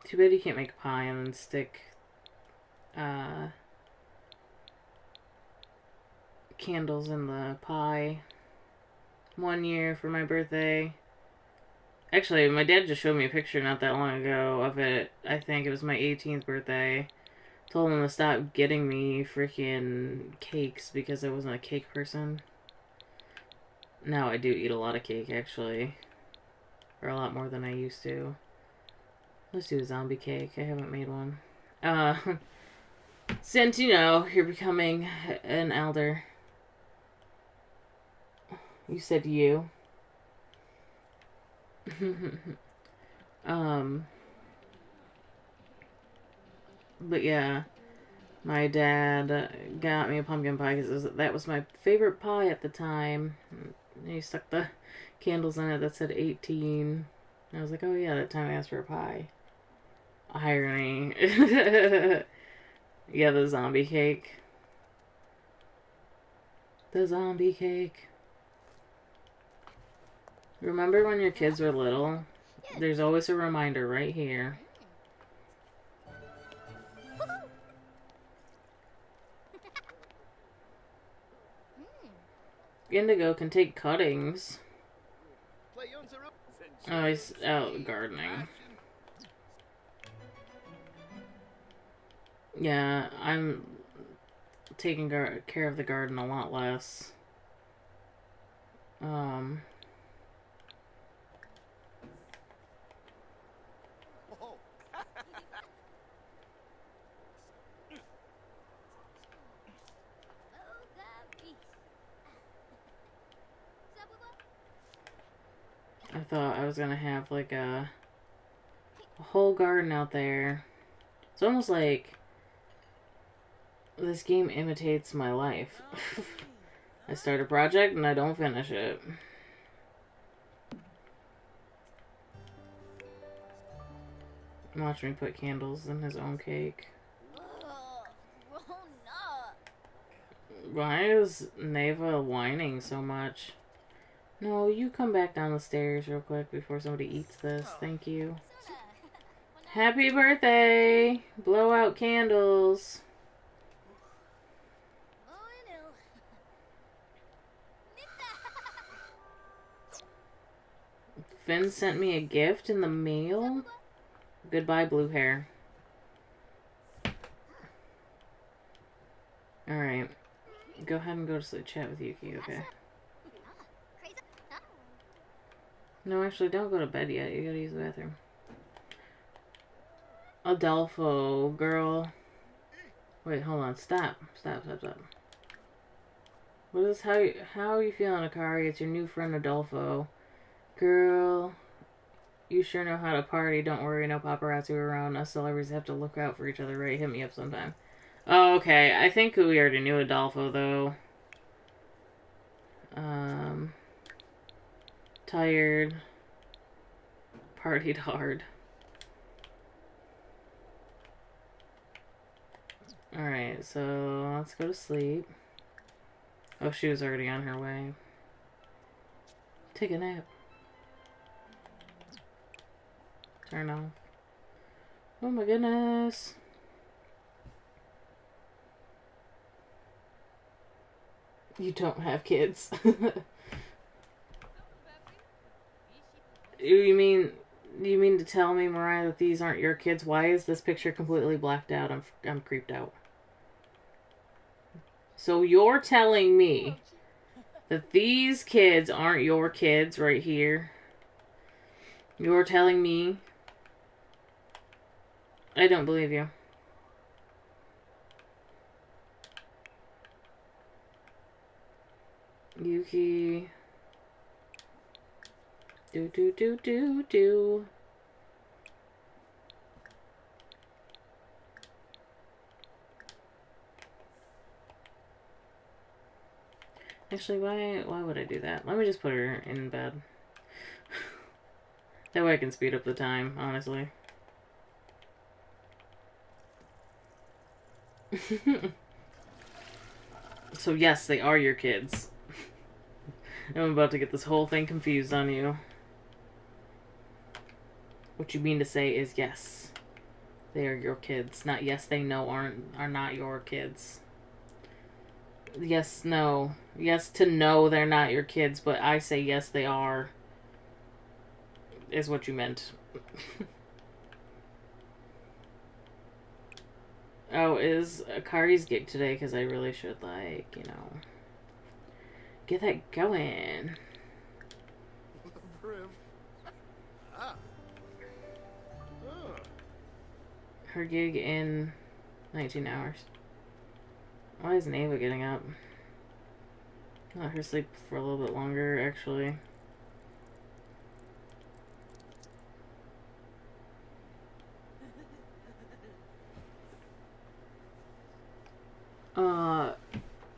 Too bad you can't make pie and then stick candles in the pie. 1 year for my birthday. Actually, my dad just showed me a picture not that long ago of it. I think it was my 18th birthday. Told him to stop getting me freaking cakes because I wasn't a cake person. Now I do eat a lot of cake, actually. Or a lot more than I used to. Let's do a zombie cake. I haven't made one. Since, you know, you're becoming an elder. You said you. But yeah, my dad got me a pumpkin pie because that was my favorite pie at the time. And he stuck the candles in it that said 18. And I was like, oh yeah, that time I asked for a pie. Irony. Yeah, the zombie cake. The zombie cake. Remember when your kids were little? There's always a reminder right here. Indigo can take cuttings. Oh, he's out gardening. Yeah, I'm taking care of the garden a lot less. I thought I was gonna have like a whole garden out there. It's almost like this game imitates my life. I start a project and I don't finish it. Watch me put candles in his own cake. Why is Neva whining so much? No, you come back down the stairs real quick before somebody eats this. Thank you. Happy birthday! Blow out candles. Finn sent me a gift in the mail. Goodbye, blue hair. Alright. Go ahead and go to sleep. Chat with Yuki, okay? No, actually, don't go to bed yet. You gotta use the bathroom. Adolfo, girl. Wait, hold on. Stop. Stop. What is, how are you feeling, Akari? It's your new friend, Adolfo. Girl, you sure know how to party. Don't worry, no paparazzi around. Us celebrities have to look out for each other, right? Hit me up sometime. Oh, okay. I think we already knew Adolfo, though. Tired. Partied hard. Alright, so let's go to sleep. Oh, she was already on her way. Take a nap. Turn off. Oh my goodness. You don't have kids. You mean to tell me, Mariah, that these aren't your kids? Why is this picture completely blacked out? I'm creeped out. So you're telling me that these kids aren't your kids right here? You're telling me? I don't believe you. Yuki. Do. Actually, why would I do that? Let me just put her in bed. That way I can speed up the time, honestly. So yes, they are your kids. I'm about to get this whole thing confused on you. What you mean to say is yes, they are your kids. Not yes, they know are not your kids. Yes, no. Yes to no, they're not your kids, but I say yes, they are. Is what you meant. Oh, is Akari's gig today? Because I really should, like, you know, get that going. Her gig in 19 hours. Why isn't Ava getting up? Let her sleep for a little bit longer, actually.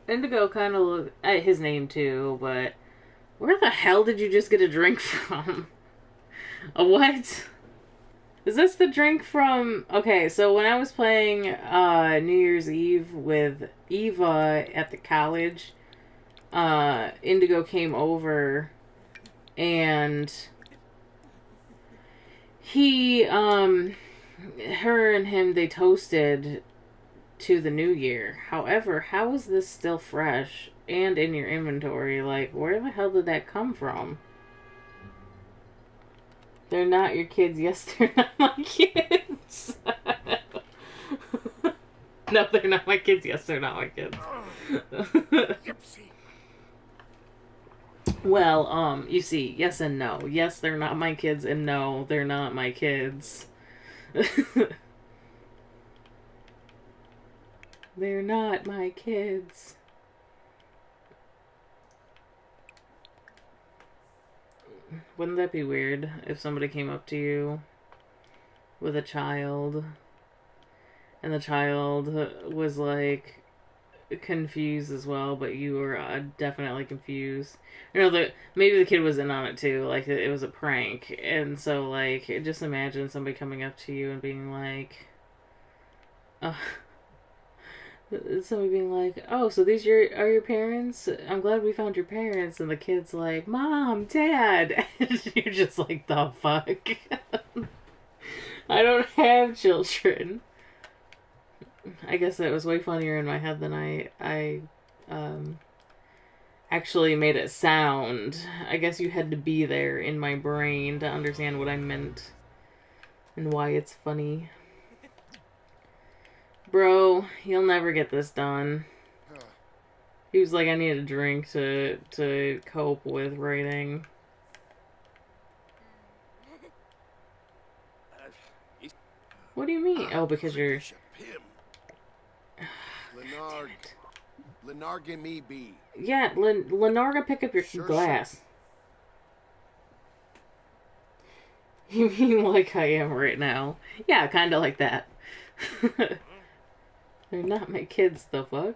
Indigo kind of looked at his name too, but where the hell did you just get a drink from? A what? Is this the drink from... Okay, so when I was playing New Year's Eve with Eva at the college, Indigo came over And he, her and him, they toasted to the new year. However, how is this still fresh and in your inventory? Like, where the hell did that come from? They're not your kids. Yes, they're not my kids. No, they're not my kids. Yes, they're not my kids. Well, you see, yes and no. Yes, they're not my kids, and no, they're not my kids. They're not my kids. Wouldn't that be weird if somebody came up to you with a child and the child was like confused as well, but you were definitely confused. You know, maybe the kid was in on it too, like it was a prank, and so like just imagine somebody coming up to you and being like, somebody being like, "Oh, so these are your parents? I'm glad we found your parents." And the kid's like, "Mom, Dad," and you're just like, "The fuck." I don't have children. I guess that was way funnier in my head than I actually made it sound. I guess you had to be there in my brain to understand what I meant and why it's funny. Bro, you'll never get this done. He was like, I need a drink to cope with writing. What do you mean? Oh, because you're... Lenarga me be. Yeah, Lenarga, pick up your glass. You mean like I am right now? Yeah, kind of like that. They're not my kids, the fuck?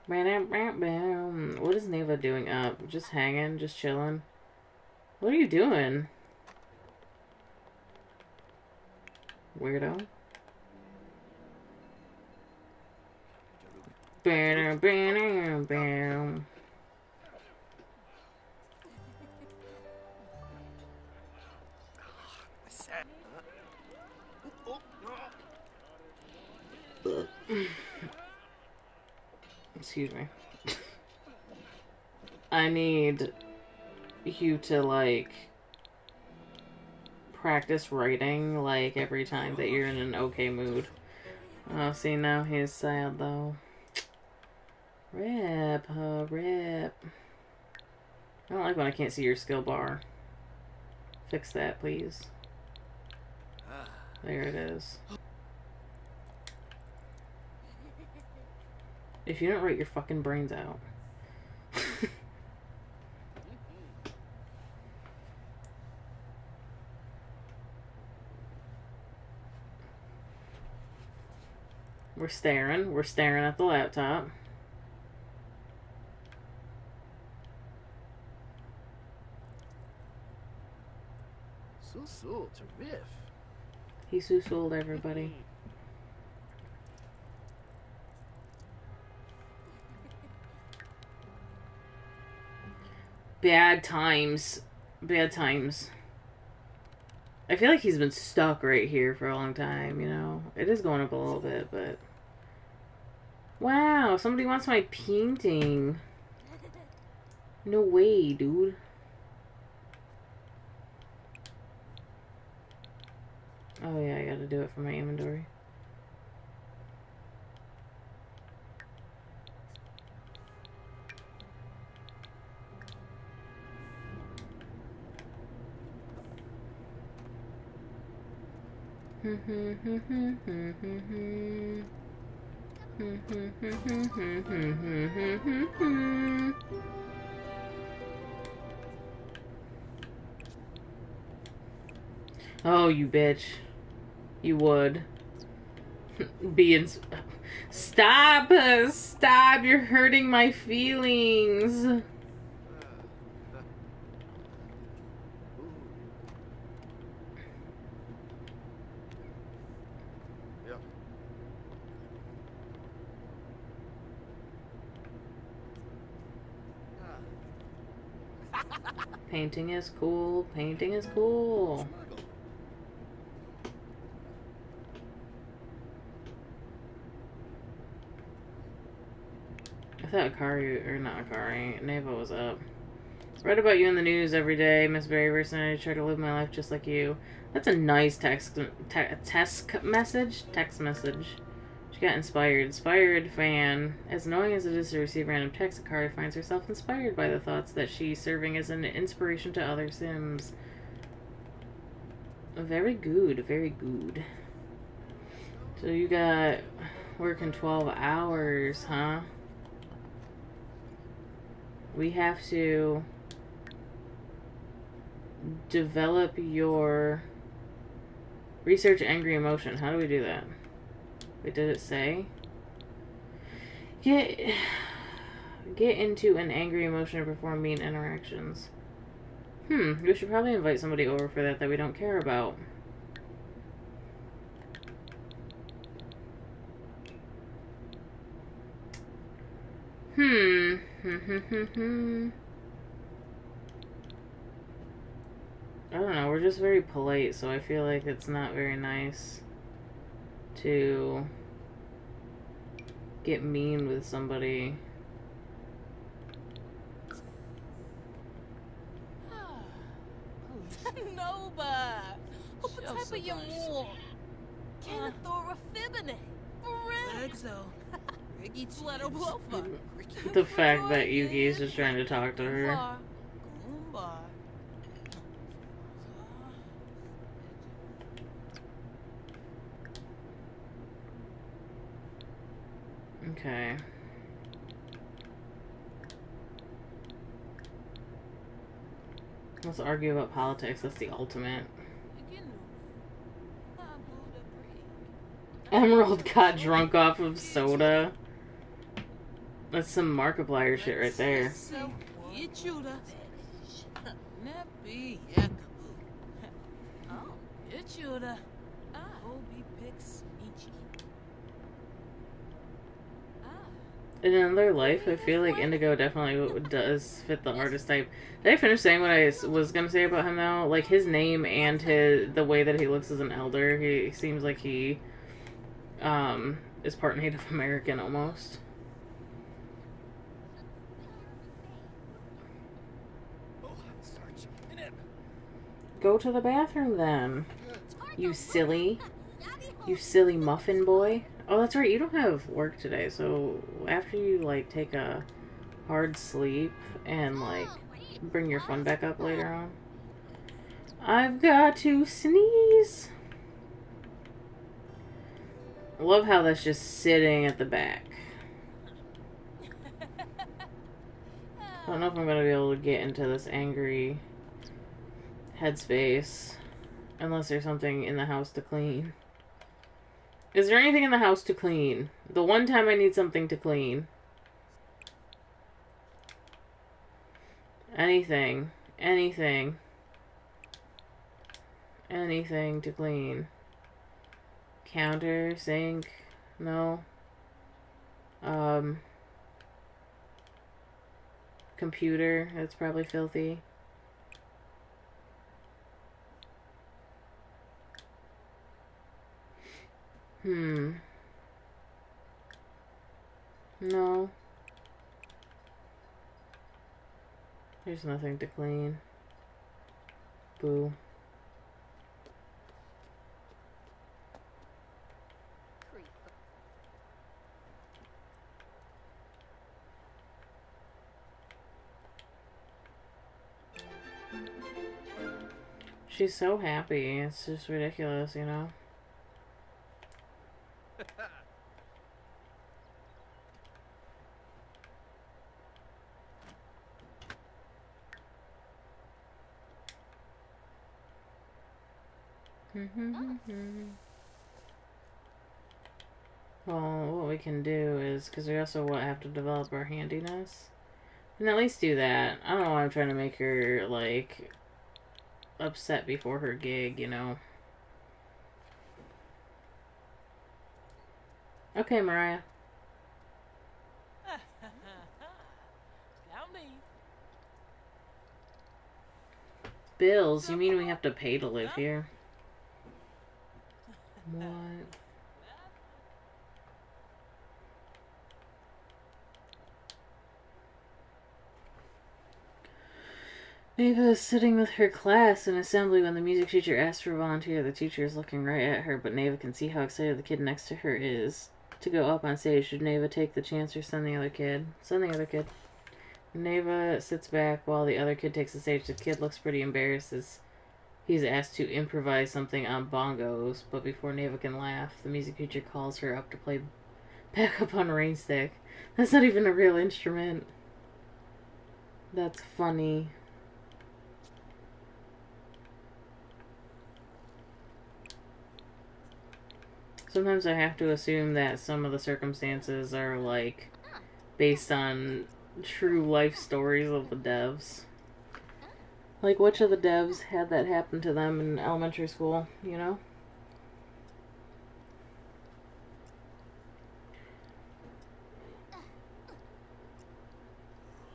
What is Neva doing up? Just hanging? Just chilling? What are you doing? Weirdo. Bam, bam, bam. Excuse me. I need you to, like, practice writing, like, every time that you're in an okay mood. Oh, see, now he's sad, though. Rip, rip. I don't like when I can't see your skill bar. Fix that, please. There it is. If you don't write your fucking brains out. We're staring at the laptop. So to riff. He susuled everybody. Bad times. Bad times. I feel like he's been stuck right here for a long time, you know? It is going up a little bit, but... Wow, somebody wants my painting. No way, dude. Oh yeah, I gotta do it for my inventory. Oh, you bitch. You would. Being... Stop! Stop! You're hurting my feelings. Painting is cool. Painting is cool. I thought Akari, or not Akari, Neva was up. Read about you in the news every day, Miss Berryverse, and I try to live my life just like you. That's a nice text message. Text message. She got inspired. Inspired fan. As annoying as it is to receive random text, Akari finds herself inspired by the thoughts that she's serving as an inspiration to other Sims. Very good, very good. So you got working 12 hours, huh? We have to develop your research angry emotion. How do we do that? Wait, did it say? Get into an angry emotion and perform mean interactions. We should probably invite somebody over for that we don't care about. I don't know, we're just very polite, so I feel like it's not very nice to get mean with somebody. Nova! The fact that Yuki's just trying to talk to her. Okay. Let's argue about politics. That's the ultimate. Emerald got drunk off of soda. That's some Markiplier shit right there. In another life, I feel like Indigo definitely does fit the artist type. Did I finish saying what I was gonna say about him though? Like his name and the way that he looks as an elder, he seems like he is part Native American almost. Go to the bathroom then, you silly muffin boy. Oh, that's right, you don't have work today, so after you, like, take a hard sleep and, like, bring your fun back up later on. I've got to sneeze. I love how that's just sitting at the back. I don't know if I'm gonna be able to get into this angry headspace unless there's something in the house to clean. Is there anything in the house to clean? The one time I need something to clean. Anything. Anything. Anything to clean. Counter, sink, no. Computer, that's probably filthy. No. There's nothing to clean. Boo. She's so happy. It's just ridiculous, you know? Well, what we can do is, because we also have to develop our handiness, and at least do that. I don't know why I'm trying to make her, like, upset before her gig, you know? Okay, Mariah. Bills? You mean we have to pay to live here? What? Neva is sitting with her class in assembly when the music teacher asks for a volunteer. The teacher is looking right at her, but Neva can see how excited the kid next to her is to go up on stage. Should Neva take the chance or send the other kid? Send the other kid. Neva sits back while the other kid takes the stage. The kid looks pretty embarrassed as he's asked to improvise something on bongos, but before Neva can laugh, the music teacher calls her up to play backup on Rainstick. That's not even a real instrument. That's funny. Sometimes I have to assume that some of the circumstances are, like, based on true life stories of the devs. Like, which of the devs had that happen to them in elementary school, you know?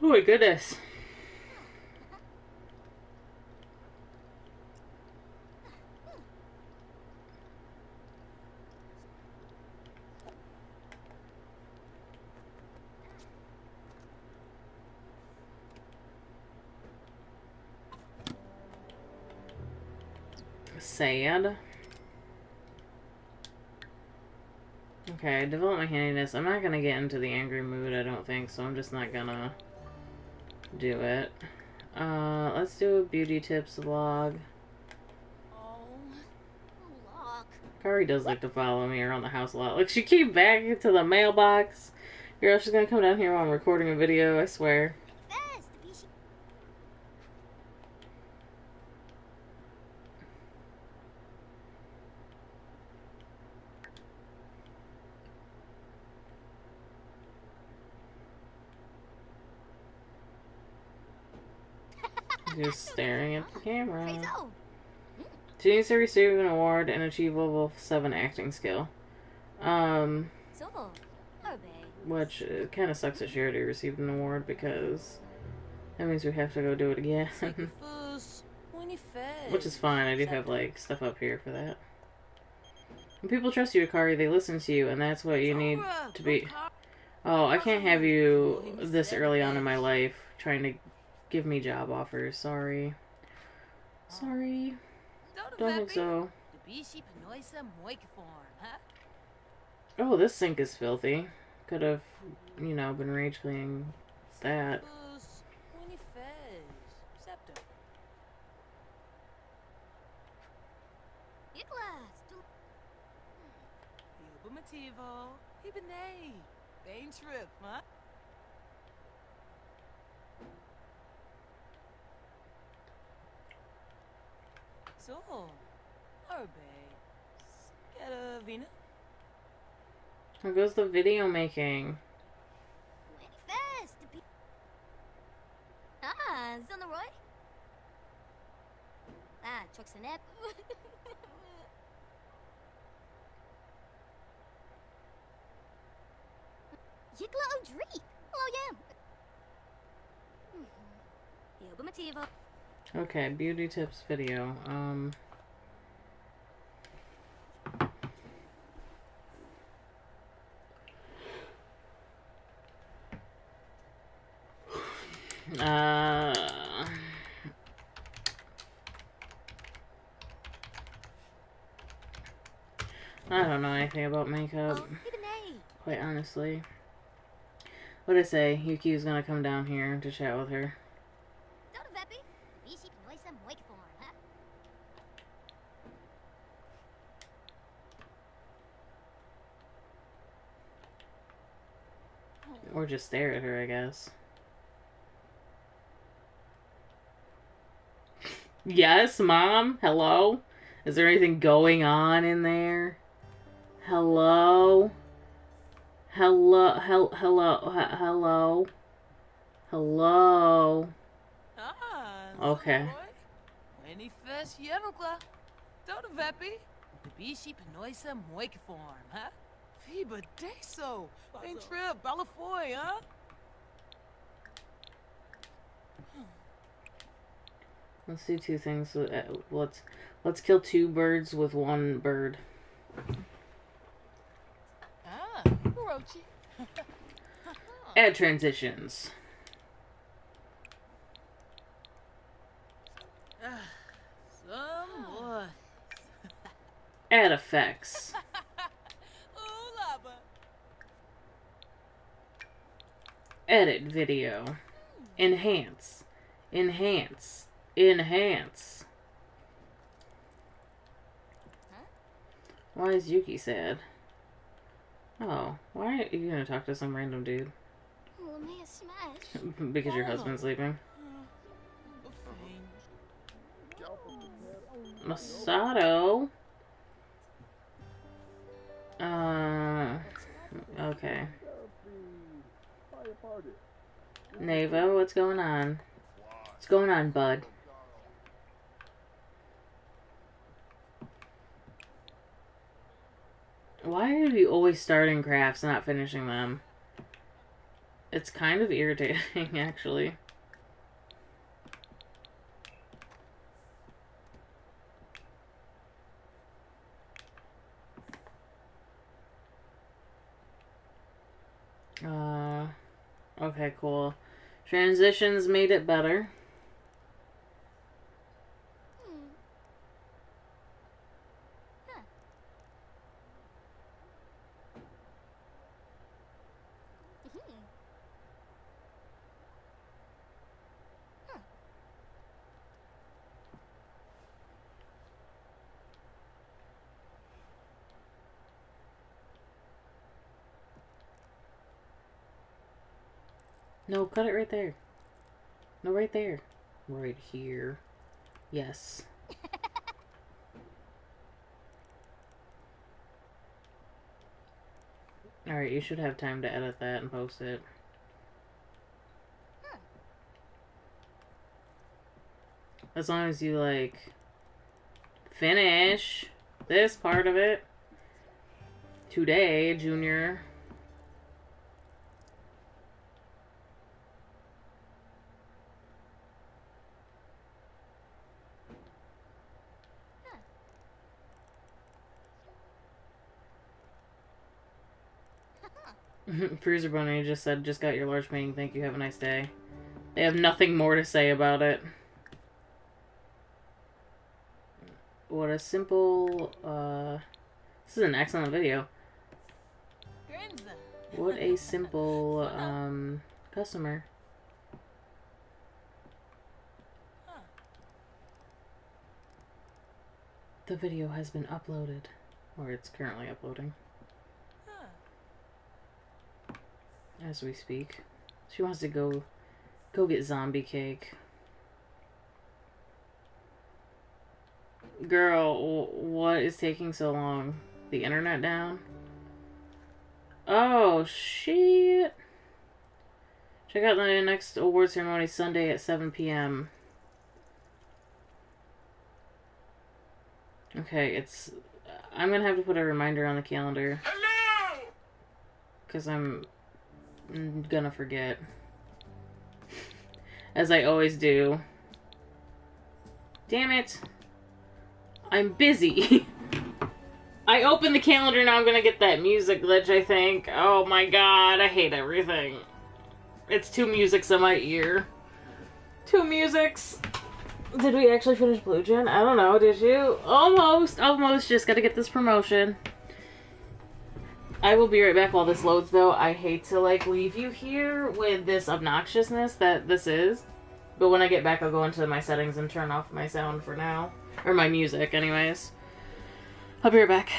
Oh my goodness. Sad. Okay, develop my handiness. I'm not gonna get into the angry mood, I don't think, so I'm just not gonna do it. Let's do a beauty tips vlog. Kari does like to follow me around the house a lot. Like, she came back into the mailbox. Girl, she's gonna come down here while I'm recording a video, I swear. Just staring at the camera. She needs to receive an award and achieve level 7 acting skill. Which kind of sucks that she already received an award because that means we have to go do it again. Which is fine, I do have, like, stuff up here for that. When people trust you, Akari, they listen to you, and that's what you need to be. Oh, I can't have you this early on in my life trying to give me job offers. Sorry. Sorry. Don't think so. Oh, this sink is filthy. Could have, you know, been rage cleaning that. Here goes the video making. Okay, beauty tips video. I don't know anything about makeup, quite honestly. What'd I say? Yuki's gonna come down here to chat with her. Or just stare at her, I guess. Yes, Mom? Hello? Is there anything going on in there? Hello? Hello? Hello? Hello? Okay. Let's do two things. Let's kill two birds with one bird. Orochi. Add transitions. Some boy. Add effects. Ooh, lava. Edit video. Enhance. Enhance. Enhance. Why is Yuki sad? Oh, why are you gonna talk to some random dude? Oh, may I smash? Because your husband's leaving. Masato? Okay. Neva, what's going on? What's going on, bud? Why are you always starting crafts and not finishing them? It's kind of irritating, actually. Okay, cool. Transitions made it better. No, cut it right there. No, right there. Right here. Yes. Alright, you should have time to edit that and post it. As long as you, like, finish this part of it today, Junior. Freezer Bunny just said, just got your large painting, thank you, have a nice day. They have nothing more to say about it. What a simple, this is an excellent video. What a simple, customer. The video has been uploaded. Or it's currently uploading. As we speak. She wants to go get zombie cake. Girl, what is taking so long? The internet down? Oh, shit. Check out the next award ceremony Sunday at 7 p.m. Okay, I'm gonna have to put a reminder on the calendar. Hello! Because I'm gonna forget. As I always do. Damn it. I'm busy. I opened the calendar, now I'm gonna get that music glitch, I think. Oh my god, I hate everything. It's two musics in my ear. Two musics. Did we actually finish Blue Gen? I don't know, did you? Almost, almost. Just gotta get this promotion. I will be right back while this loads, though. I hate to, like, leave you here with this obnoxiousness that this is. But when I get back, I'll go into my settings and turn off my sound for now. Or my music, anyways. I'll be right back.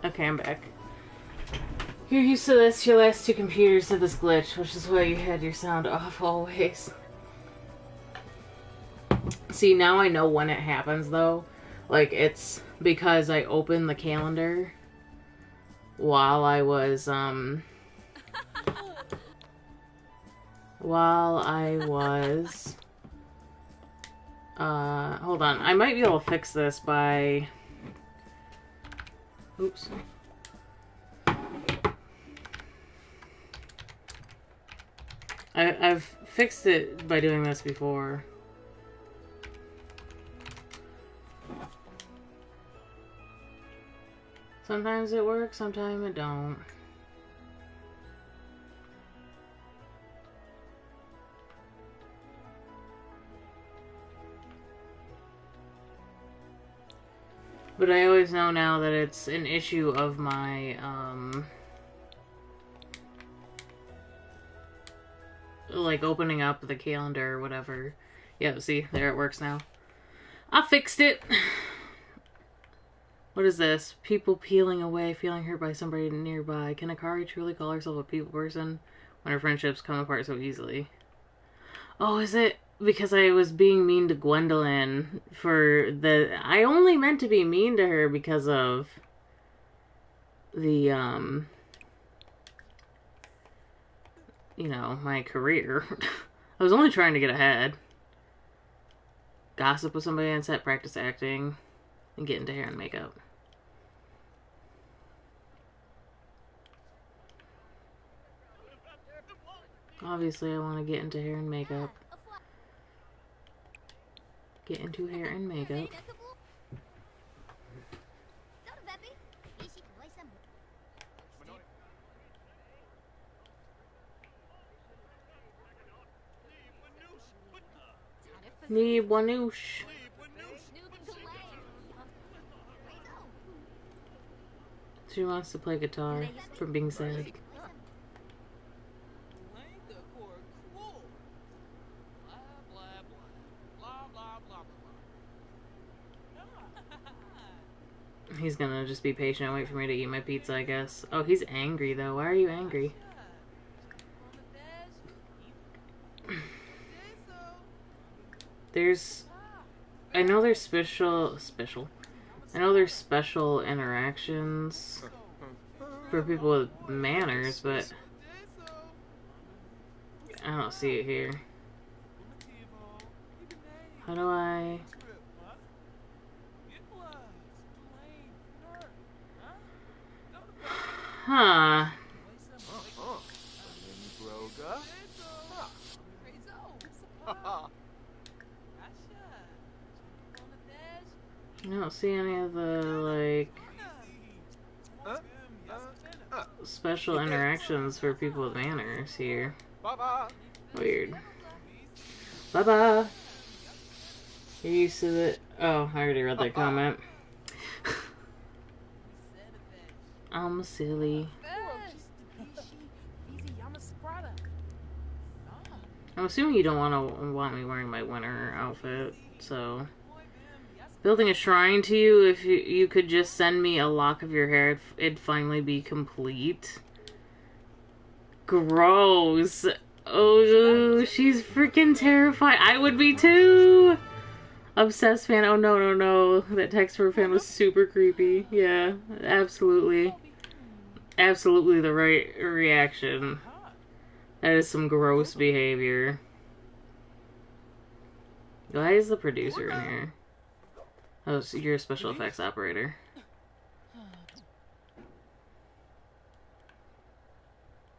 Okay, I'm back. You're used to this. Your last two computers did this glitch, which is why you had your sound off always. See, now I know when it happens, though. Like, it's because I opened the calendar while I was, hold on. I might be able to fix this by... Oops. I've fixed it by doing this before. Sometimes it works, sometimes it don't. But I always know now that it's an issue of my, like opening up the calendar or whatever. Yeah, see, there it works now. I fixed it! What is this? People peeling away, feeling hurt by somebody nearby. Can Akari truly call herself a people person when her friendships come apart so easily? Oh, is it because I was being mean to Gwendolyn for the... I only meant to be mean to her because of the, you know, my career. I was only trying to get ahead. Gossip with somebody on set, practice acting, and get into hair and makeup. Obviously, I want to get into hair and makeup. Get into hair and makeup. Need Wanoosh. She wants to play guitar from being sad. He's gonna just be patient and wait for me to eat my pizza, I guess. Oh, he's angry, though. Why are you angry? I know there's special interactions for people with manners, but I don't see it here. How do I... Huh. I don't see any of the, like, special interactions for people with manners here. Weird. Bye-bye. You're used to it. Oh, I already read that comment. I'm silly. I'm assuming you don't want me wearing my winter outfit, so... Building a shrine to you, if you could just send me a lock of your hair, it'd finally be complete. Gross. Oh, she's freaking terrified. I would be too! Obsessed fan. Oh, no, no, no. That text for fan was super creepy. Yeah, absolutely. Absolutely the right reaction. That is some gross behavior. Why is the producer in here? Oh, so you're a special effects operator.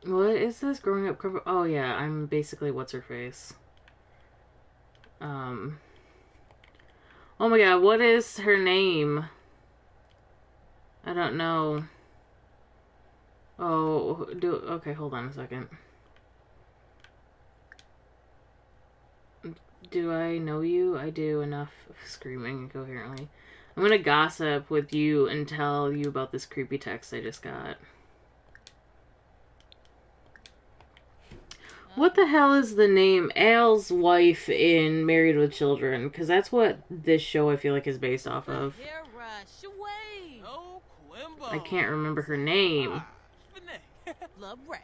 What is this? Growing up... Oh, yeah, I'm basically what's-her-face. Oh my god, what is her name? I don't know. Oh, okay, hold on a second. Do I know you? I do. Enough screaming incoherently. I'm gonna gossip with you and tell you about this creepy text I just got. What the hell is the name Al's wife in Married with Children? Because that's what this show I feel like is based off of. I can't remember her name. Love Ray.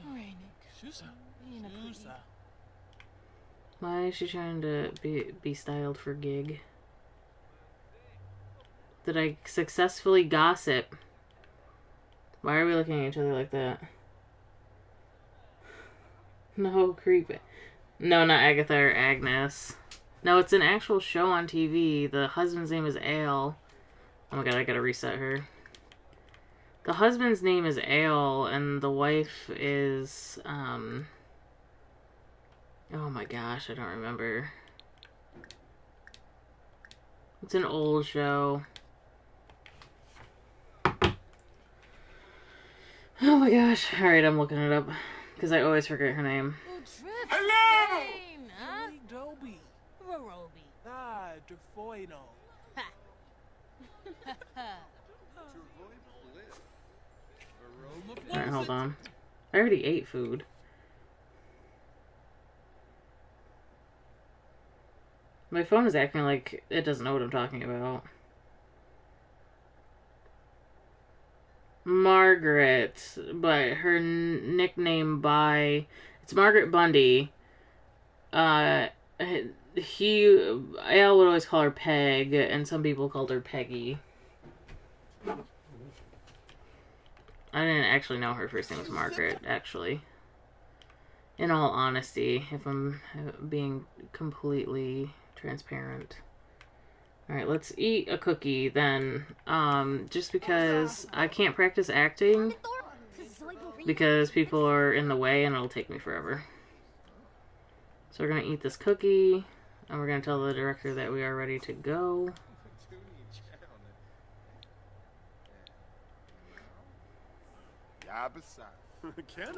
Rainik. Shusa. Shusa. Why is she trying to be styled for gig? Did I successfully gossip? Why are we looking at each other like that? No, creepy. No, not Agatha or Agnes. No, it's an actual show on TV. The husband's name is Al. Oh my god, I gotta reset her. The husband's name is Al, and the wife is, oh my gosh, I don't remember. It's an old show. Oh my gosh. Alright, I'm looking it up. Because I always forget her name. Hello! Huh? Doby. Roby. Ah, Defoino. Alright, hold on. I already ate food. My phone is acting like it doesn't know what I'm talking about. Margaret, but her nickname it's Margaret Bundy. Al would always call her Peg, and some people called her Peggy. I didn't actually know her first name was Margaret, actually. In all honesty, if I'm being completely transparent. Alright, let's eat a cookie then. Just because I can't practice acting because people are in the way and it'll take me forever. So we're gonna eat this cookie and we're gonna tell the director that we are ready to go.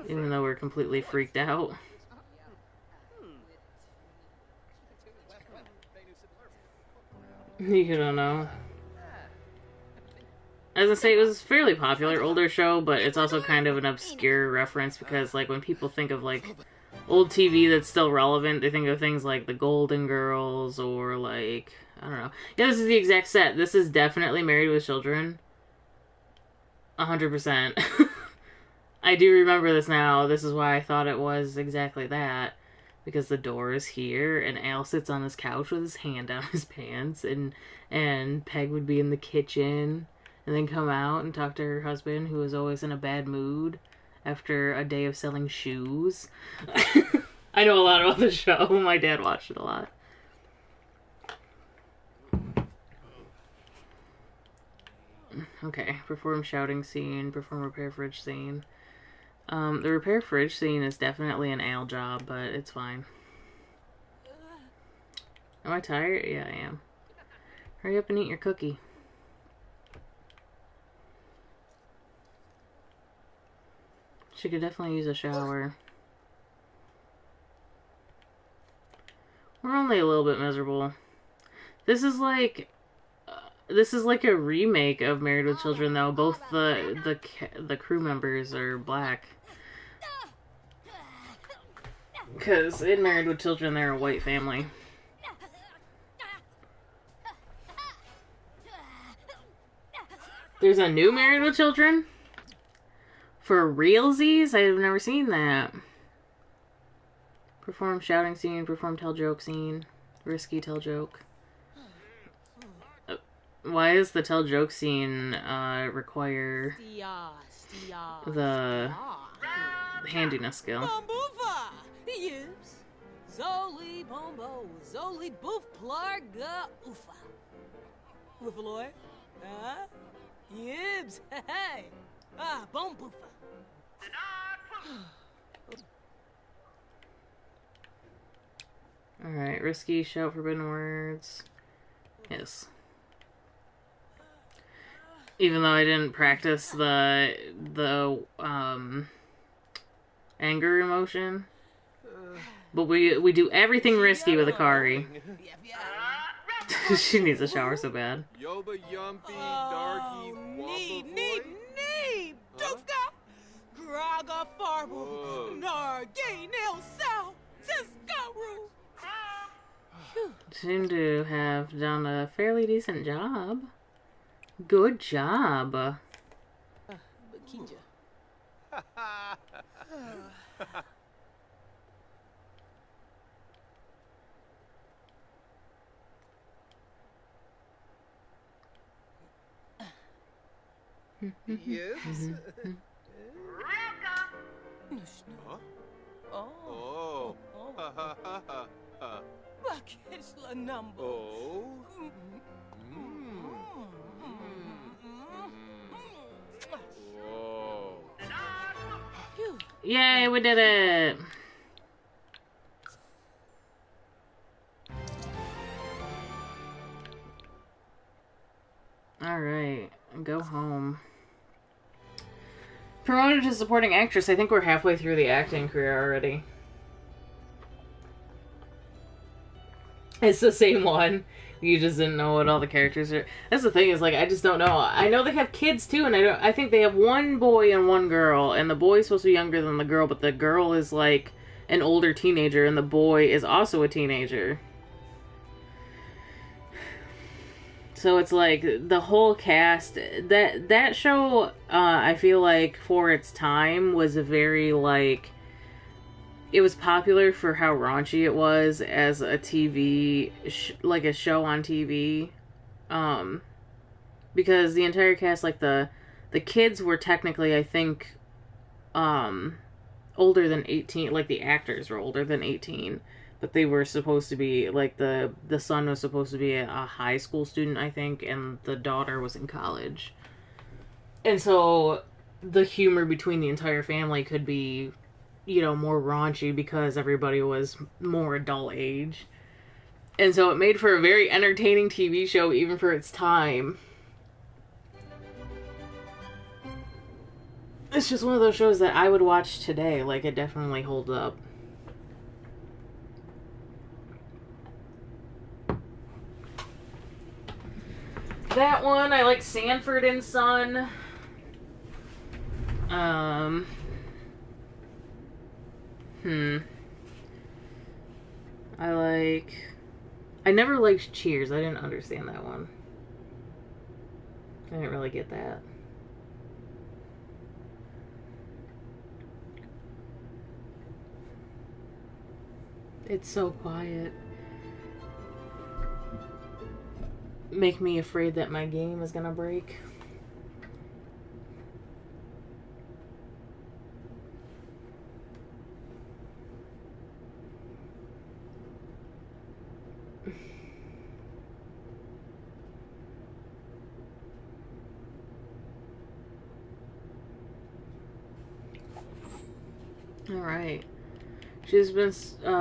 Even though we're completely freaked out. You don't know. As I say, it was a fairly popular older show, but it's also kind of an obscure reference because, like, when people think of, like, old TV that's still relevant, they think of things like The Golden Girls or, like, I don't know. Yeah, this is the exact set. This is definitely Married with Children. 100%. I do remember this now. This is why I thought it was exactly that. Because the door is here, and Al sits on his couch with his hand down his pants, and Peg would be in the kitchen, and then come out and talk to her husband, who is always in a bad mood after a day of selling shoes. I know a lot about the show. My dad watched it a lot. Okay, perform shouting scene, perform repair fridge scene. The repair fridge scene is definitely an Al job, but it's fine. Am I tired? Yeah, I am. Hurry up and eat your cookie. She could definitely use a shower. We're only a little bit miserable. This is like a remake of Married with Children, though. Both the crew members are black. Because in Married with Children, they're a white family. There's a new Married with Children? For realsies? I've never seen that. Perform shouting scene, perform tell joke scene. Risky tell joke. Why does the tell joke scene require the handiness skill? Yibs. Zoli bombo. Zoli boof plarga ufa. Riffaloy. Yibs. Hey. Bom boofa. Alright, risky, shout forbidden words. Yes. Even though I didn't practice the anger emotion. But we do everything risky with Akari. She needs a shower so bad. Yoba yumpy darky Need Duka Graga Farble Nargay Nail Sal Siskaru. Seem to have done a fairly decent job. Good job. Bakinja. Yes? Nushnu. Huh? Oh. Oh. Ha ha ha ha ha. Bakishla number. Oh. Whoa. Phew. Yay, we did it. Alright, go home. Promoted to supporting actress. I think we're halfway through the acting career already. It's the same one. You just didn't know what all the characters are. That's the thing, is like I just don't know. I know they have kids too, and I think they have one boy and one girl, and the boy's supposed to be younger than the girl, but the girl is like an older teenager, and the boy is also a teenager. So it's like the whole cast. That show, I feel like for its time was a very like. It was popular for how raunchy it was as a TV, like a show on TV, because the entire cast, like the kids were technically, I think, older than 18. Like the actors were older than 18, but they were supposed to be like the son was supposed to be a high school student, I think, and the daughter was in college, and so the humor between the entire family could be, you know, more raunchy because everybody was more adult age. And so it made for a very entertaining TV show even for its time. It's just one of those shows that I would watch today. Like, it definitely holds up. That one, I like Sanford and Son. I never liked Cheers. I didn't understand that one. I didn't really get that. It's so quiet. Make me afraid that my game is gonna break. Alright. She's been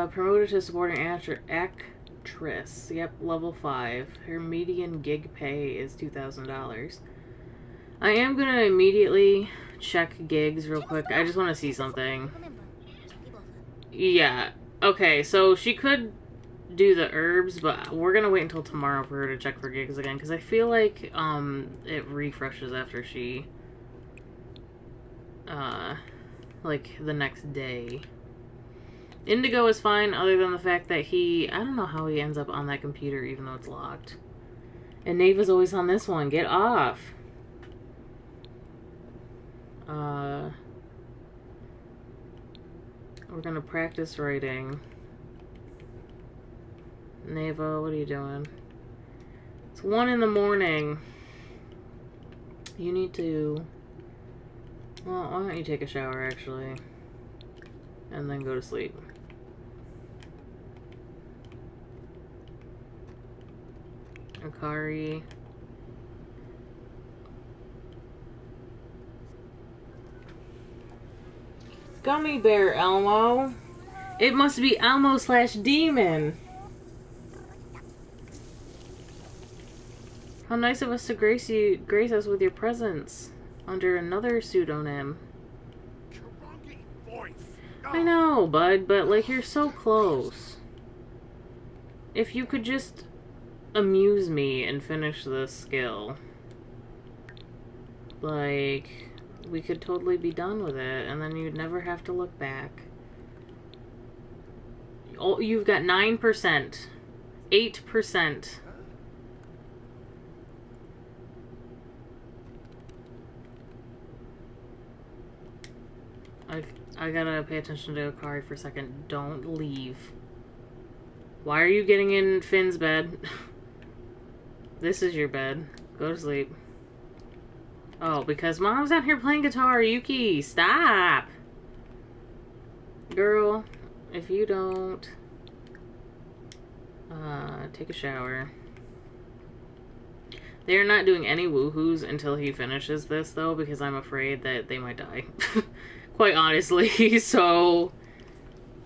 promoted to supporting actress. Yep, level 5. Her median gig pay is $2,000. I am going to immediately check gigs real quick. I just want to see something. Yeah. Okay, so she could do the herbs, but we're going to wait until tomorrow for her to check for gigs again, because I feel like it refreshes after she... like, the next day. Indigo is fine, other than the fact that I don't know how he ends up on that computer, even though it's locked. And Neva's always on this one. Get off! We're gonna practice writing. Neva, what are you doing? It's 1 in the morning. You need to... Well, why don't you take a shower, actually? And then go to sleep. Akari. Gummy Bear, Elmo. It must be Elmo/Demon. How nice of us to grace us with your presence under another pseudonym. I know, bud, but like you're so close. If you could just amuse me and finish this skill, like, we could totally be done with it, and then you'd never have to look back. Oh, you've got 9%. 8%. I gotta pay attention to Akari for a second. Don't leave. Why are you getting in Finn's bed? This is your bed. Go to sleep. Oh, because Mom's out here playing guitar. Yuki, stop! Girl, if you don't... take a shower. They're not doing any woohoos until he finishes this, though, because I'm afraid that they might die. Quite honestly, so...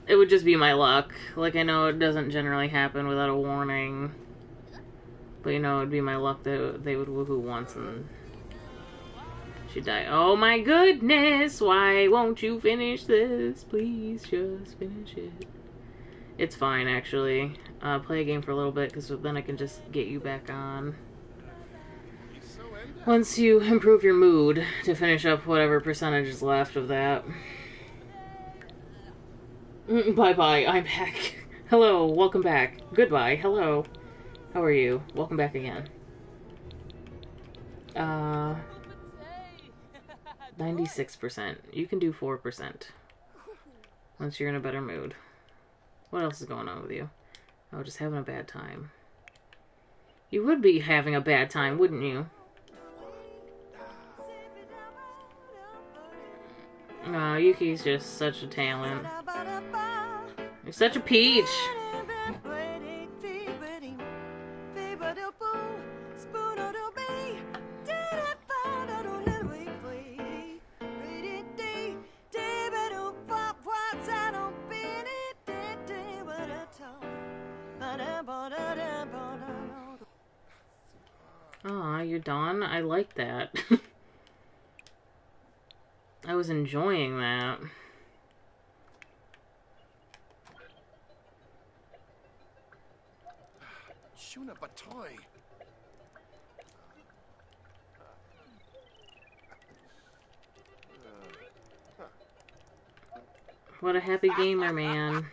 It would just be my luck. Like, I know it doesn't generally happen without a warning. But, you know, it'd be my luck that they would woohoo once and... she'd die. Oh my goodness! Why won't you finish this? Please just finish it. It's fine, actually. Play a game for a little bit, because then I can just get you back on. Once you improve your mood to finish up whatever percentage is left of that. Bye-bye, I'm back. Hello, welcome back. Goodbye, hello. How are you? Welcome back again. 96%. You can do 4%. Once you're in a better mood. What else is going on with you? Oh, just having a bad time. You would be having a bad time, wouldn't you? Oh, Yuki's just such a talent. You're such a peach. Aw, you're done? I like that. I was enjoying that. Shuna Batoy. What a happy gamer man.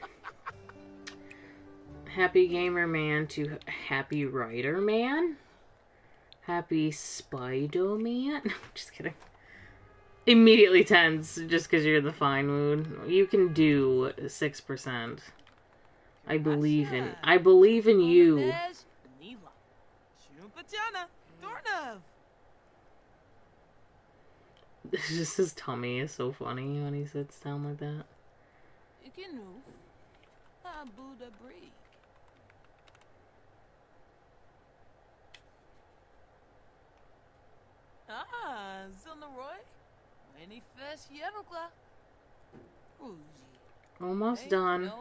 Happy gamer man to happy writer man? Happy Spider man? Just kidding. Immediately tense just because you're in the fine mood. You can do 6%. I believe in you. Just his tummy is so funny when he sits down like that. Ah, Zilnaroy. Any first Yerokla. Almost done.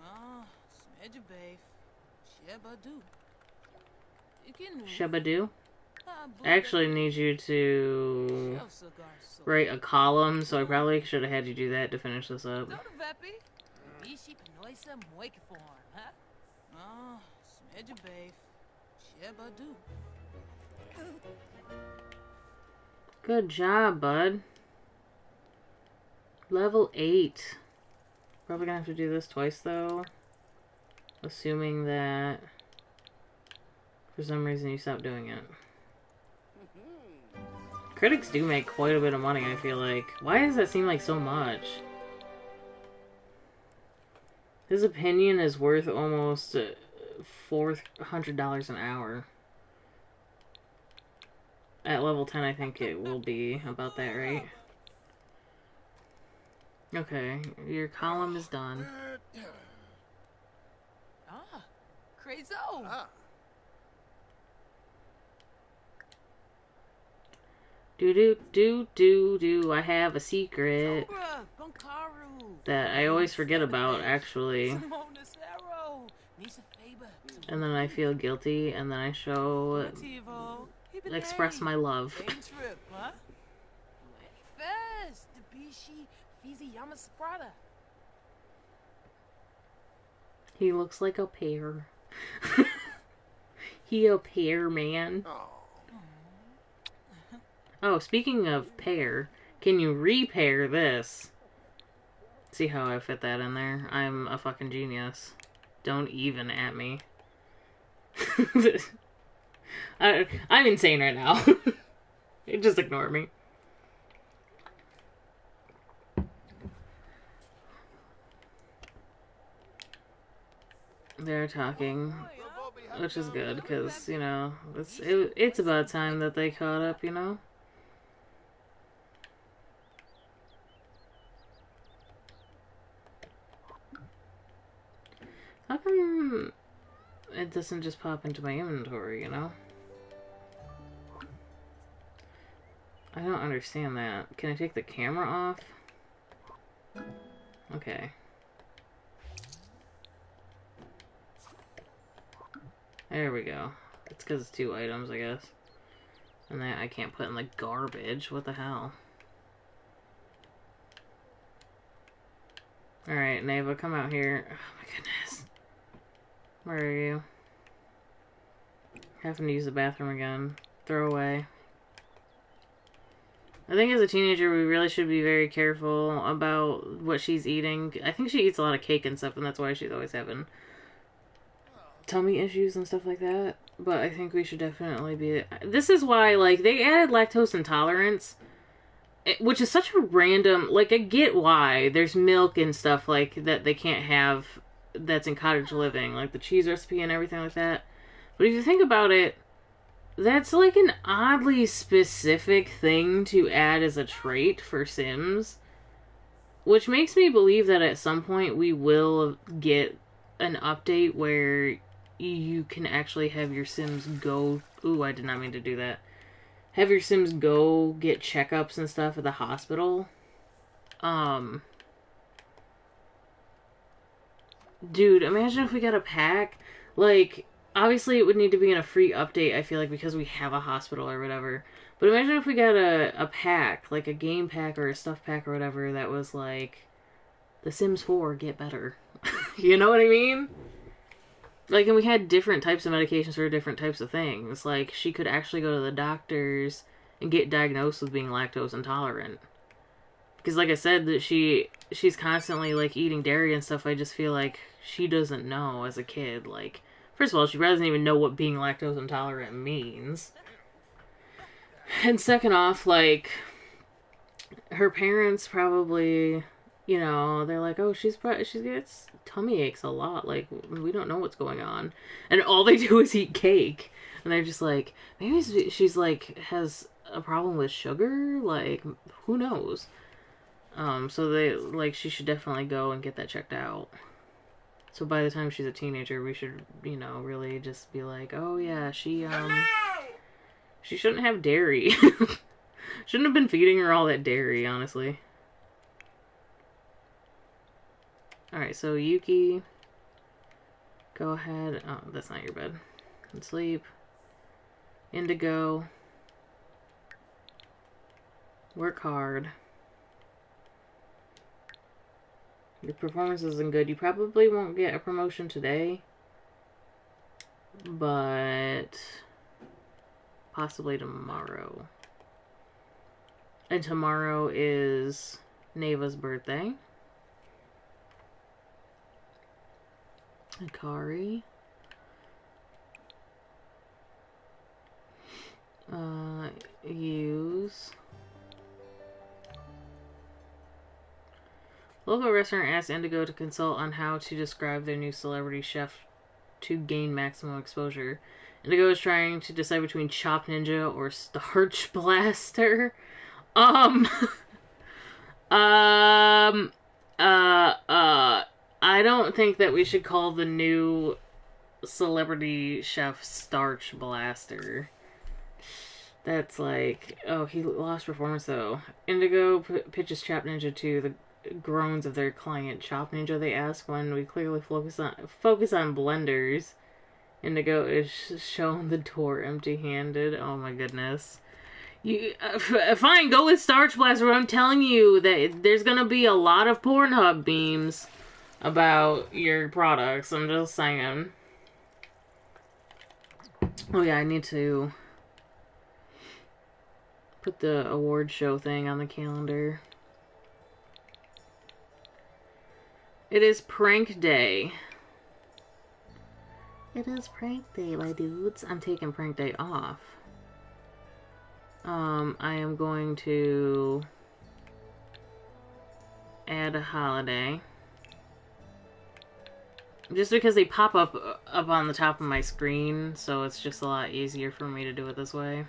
Ah, Smedja Babe. Shebadu. Shebadu? I actually need you to write a column, so I probably should have had you do that to finish this up. Good job, bud. Level 8. Probably gonna have to do this twice, though. Assuming that for some reason you stopped doing it. Critics do make quite a bit of money, I feel like. Why does that seem like so much? His opinion is worth almost $400 an hour. At level 10, I think it will be about that, right? Okay, your column is done. Ah, crazy. Do. I have a secret that I always forget about, actually. And then I feel guilty, and then I express my love. He looks like a pear. He a pear man. Oh, speaking of pear, can you repair this? See how I fit that in there? I'm a fucking genius. Don't even at me. I'm insane right now. Just ignore me. They're talking, which is good, because, you know, it's about time that they caught up, you know? How come it doesn't just pop into my inventory, you know? I don't understand that. Can I take the camera off? Okay. There we go. It's because it's 2 items, I guess. And that I can't put in the garbage. What the hell? Alright, Neva, come out here. Oh my goodness. Where are you? Having to use the bathroom again. Throw away. I think as a teenager, we really should be very careful about what she's eating. I think she eats a lot of cake and stuff, and that's why she's always having tummy issues and stuff like that. But I think we should definitely be... This is why, like, they added lactose intolerance, which is such a random... Like, I get why. There's milk and stuff, like, that they can't have that's in cottage living. Like, the cheese recipe and everything like that. But if you think about it, that's, like, an oddly specific thing to add as a trait for Sims. Which makes me believe that at some point we will get an update where you can actually have your Sims go... Ooh, I did not mean to do that. Have your Sims go get checkups and stuff at the hospital. Dude, imagine if we got a pack. Like, obviously it would need to be in a free update, I feel like, because we have a hospital or whatever. But imagine if we got a pack, like a game pack or a stuff pack or whatever, that was like, The Sims 4 get better. You know what I mean? Like, and we had different types of medications for different types of things. Like, she could actually go to the doctors and get diagnosed with being lactose intolerant. Because, like I said, that she's constantly, like, eating dairy and stuff. I just feel like she doesn't know as a kid. Like, first of all, she doesn't even know what being lactose intolerant means. And second off, like, her parents probably... You know, they're like, oh, she gets tummy aches a lot. Like, we don't know what's going on. And all they do is eat cake. And they're just like, maybe she's like, has a problem with sugar? Like, who knows? So they, like, she should definitely go and get that checked out. So by the time she's a teenager, we should, you know, really just be like, oh yeah, she shouldn't have dairy. Shouldn't have been feeding her all that dairy, honestly. Alright, so Yuki, go ahead. Oh, that's not your bed. And sleep. Indigo. Work hard. Your performance isn't good. You probably won't get a promotion today. But possibly tomorrow. And tomorrow is Neva's birthday. Akari. Use. Local restaurant asked Indigo to consult on how to describe their new celebrity chef to gain maximum exposure. Indigo is trying to decide between Chop Ninja or Starch Blaster. I don't think that we should call the new celebrity chef Starch Blaster. That's like... Oh, he lost performance, though. Indigo pitches Chop Ninja to the groans of their client. Chop Ninja, they ask, when we clearly focus on blenders. Indigo is shown the door empty-handed. Oh my goodness. You fine, go with Starch Blaster. I'm telling you that there's gonna be a lot of Pornhub memes about your products. I'm just saying. Oh yeah, I need to put the award show thing on the calendar. It is prank day. It is prank day, my dudes. I'm taking prank day off. I am going to add a holiday. Just because they pop up on the top of my screen, so it's just a lot easier for me to do it this way.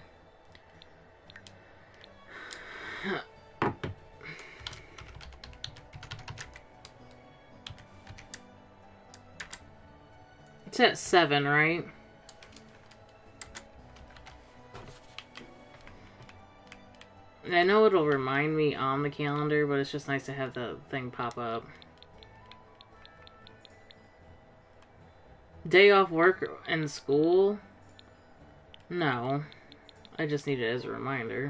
It's at 7, right? And I know it'll remind me on the calendar, but it's just nice to have the thing pop up. Day off work and school? No. I just need it as a reminder.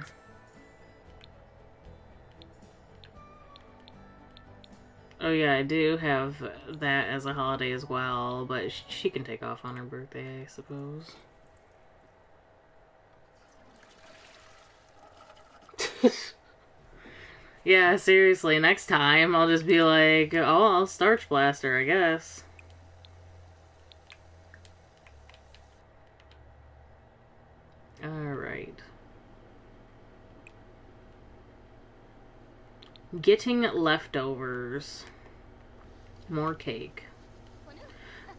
Oh yeah, I do have that as a holiday as well, but she can take off on her birthday, I suppose. Yeah, seriously, next time I'll just be like, oh, I'll Starch Blaster, I guess. Alright. Getting leftovers. More cake.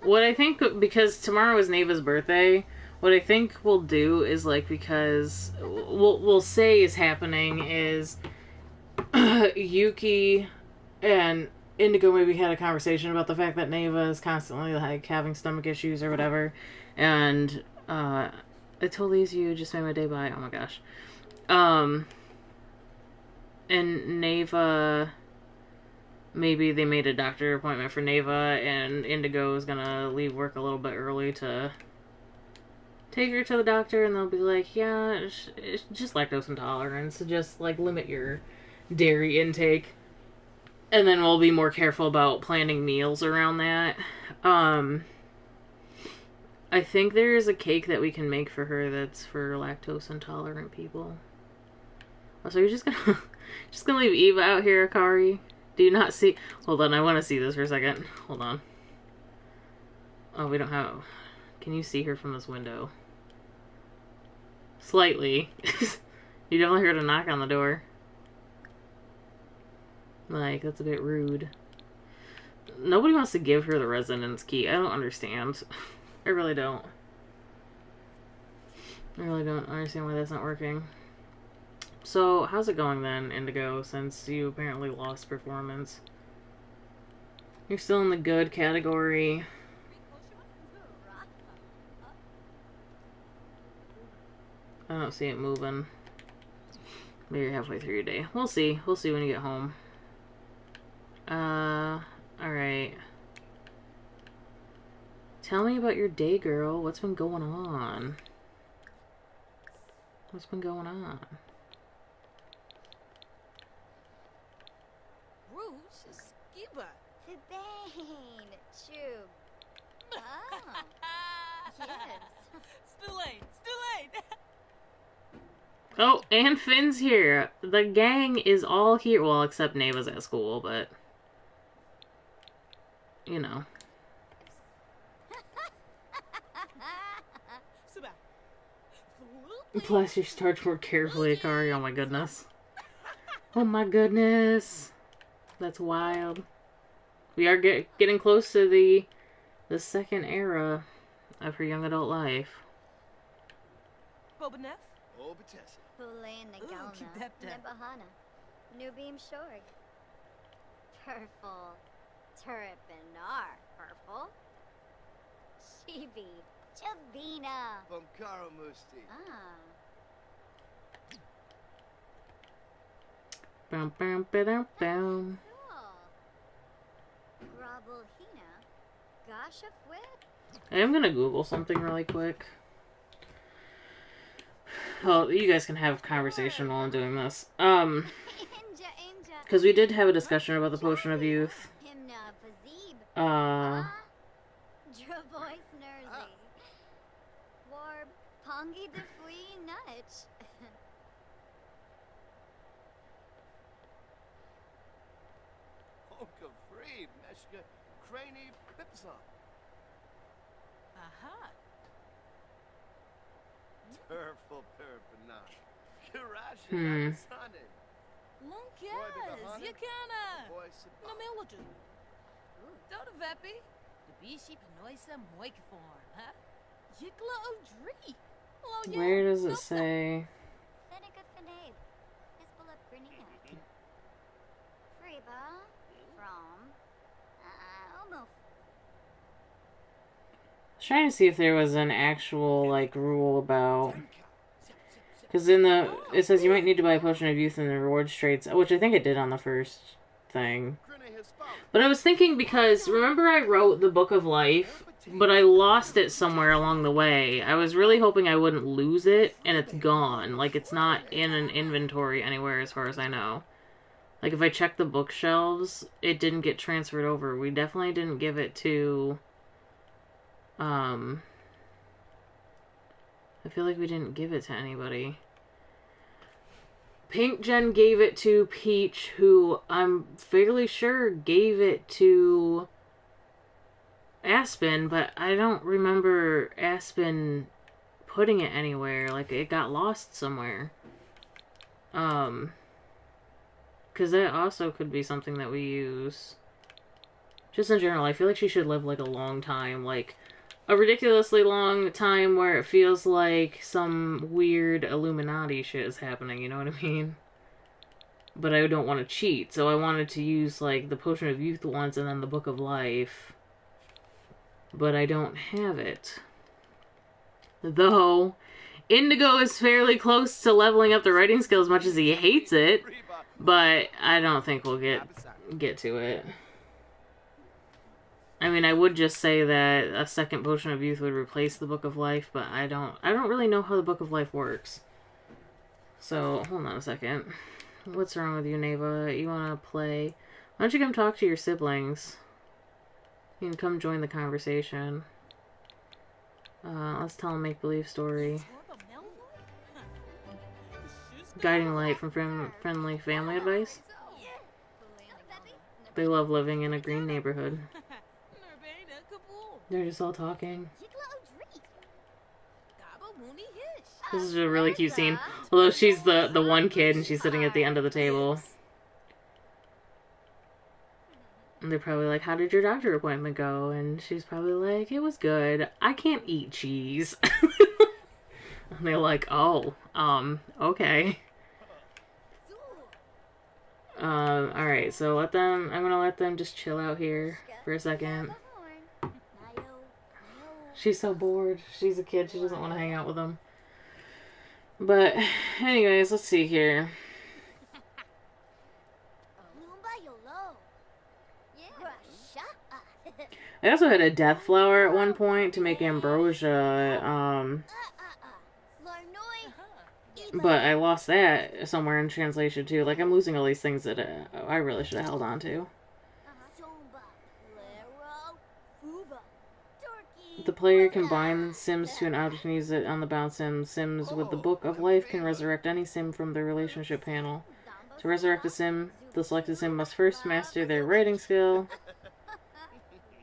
What I think, because tomorrow is Neva's birthday, what I think we'll do is, like, because we'll say is happening is Yuki and Indigo maybe had a conversation about the fact that Neva is constantly, like, having stomach issues or whatever, and it totally is you, just made my day by, oh my gosh. And Neva, maybe they made a doctor appointment for Neva, and Indigo is gonna leave work a little bit early to take her to the doctor, and they'll be like, yeah, it's just lactose intolerance, so just, like, limit your dairy intake. And then we'll be more careful about planning meals around that. I think there is a cake that we can make for her that's for lactose intolerant people. Oh, so you're just gonna leave Eva out here, Akari? Do you not see? Hold on, I want to see this for a second. Hold on. Oh, we don't have. Can you see her from this window? Slightly. You definitely heard a knock on the door. Like, that's a bit rude. Nobody wants to give her the residence key. I don't understand. I really don't. I really don't understand why that's not working. So, how's it going then, Indigo, since you apparently lost performance? You're still in the good category. I don't see it moving. Maybe you're halfway through your day. We'll see. We'll see when you get home. Alright. Tell me about your day, girl. What's been going on? What's been going on? Rouge is Skiba. Fibane, Chub. Oh, yes. Still late. Still late. Oh, and Finn's here. The gang is all here. Well, except Neva's at school, but... You know. Plus, you start more carefully, Akari. Oh my goodness. Oh my goodness. That's wild. We are getting close to the second era of her young adult life. Bobanef? Oh, Batessa. Pule Ooh, Nagalna, keep that down. Nebahana, Nubim Shorg. Purple, Turripinar, purple. Shibi, Chabina. Bumkara Musti. Ah, Bum, bum, ba-dum, bum. cool. Grabulhina, Gashafwit. I am gonna Google something really quick. Oh, you guys can have a conversation while I'm doing this. Inja, Inja. Because we did have a discussion about the Potion of Youth. Himna Fazib. Dravois Nerzi. Warb, Pongi Defui Nutch. Honka Free, Meshka, Craney, Pipsa. Aha. Turful Perpana. Kirash, Hmm. Sane. Lunkas, Yakana. Voice of Namiladu. Doda Vepi. Bishi Panoisa Moikform, huh? Yikla O'Dree. Hello, Where does it say? Seneca Fenabe. Hisbala Grinia. Freba. From. Almost. I was trying to see if there was an actual, like, rule about... Because in the... It says you might need to buy a potion of youth in the rewards traits, which I think it did on the first thing. But I was thinking because, remember I wrote the Book of Life, but I lost it somewhere along the way. I was really hoping I wouldn't lose it, and it's gone. Like, it's not in an inventory anywhere as far as I know. Like, if I check the bookshelves, it didn't get transferred over. We definitely didn't give it to... I feel like we didn't give it to anybody. Pink Jen gave it to Peach, who I'm fairly sure gave it to Aspen, but I don't remember Aspen putting it anywhere. Like, it got lost somewhere. Because that also could be something that we use. Just in general, I feel like she should live, like, a long time. Like, a ridiculously long time where it feels like some weird Illuminati shit is happening, you know what I mean? But I don't want to cheat, so I wanted to use, like, the Potion of Youth once and then the Book of Life. But I don't have it. Though, Indigo is fairly close to leveling up the writing skill as much as he hates it, but I don't think we'll get to it. I mean, I would just say that a second Potion of Youth would replace the Book of Life, but I don't really know how the Book of Life works. So, hold on a second. What's wrong with you, Neva? You want to play? Why don't you come talk to your siblings? You can come join the conversation. Let's tell a make-believe story. Guiding Light from Friendly Family Advice. They love living in a green neighborhood. They're just all talking. This is a really cute scene. Although she's the one kid and she's sitting at the end of the table. And they're probably like, how did your doctor appointment go? And she's probably like, it was good. I can't eat cheese. And they're like, oh, okay. Alright, so I'm gonna let them just chill out here for a second. She's so bored. She's a kid. She doesn't want to hang out with them. But, anyways, let's see here. I also had a death flower at one point to make ambrosia, but I lost that somewhere in translation too. Like, I'm losing all these things that I really should have held on to. The player can bind Sims to an object and use it on the bound sim. Sims with the Book of Life can resurrect any sim from the relationship panel. To resurrect a sim, the selected sim must first master their writing skill.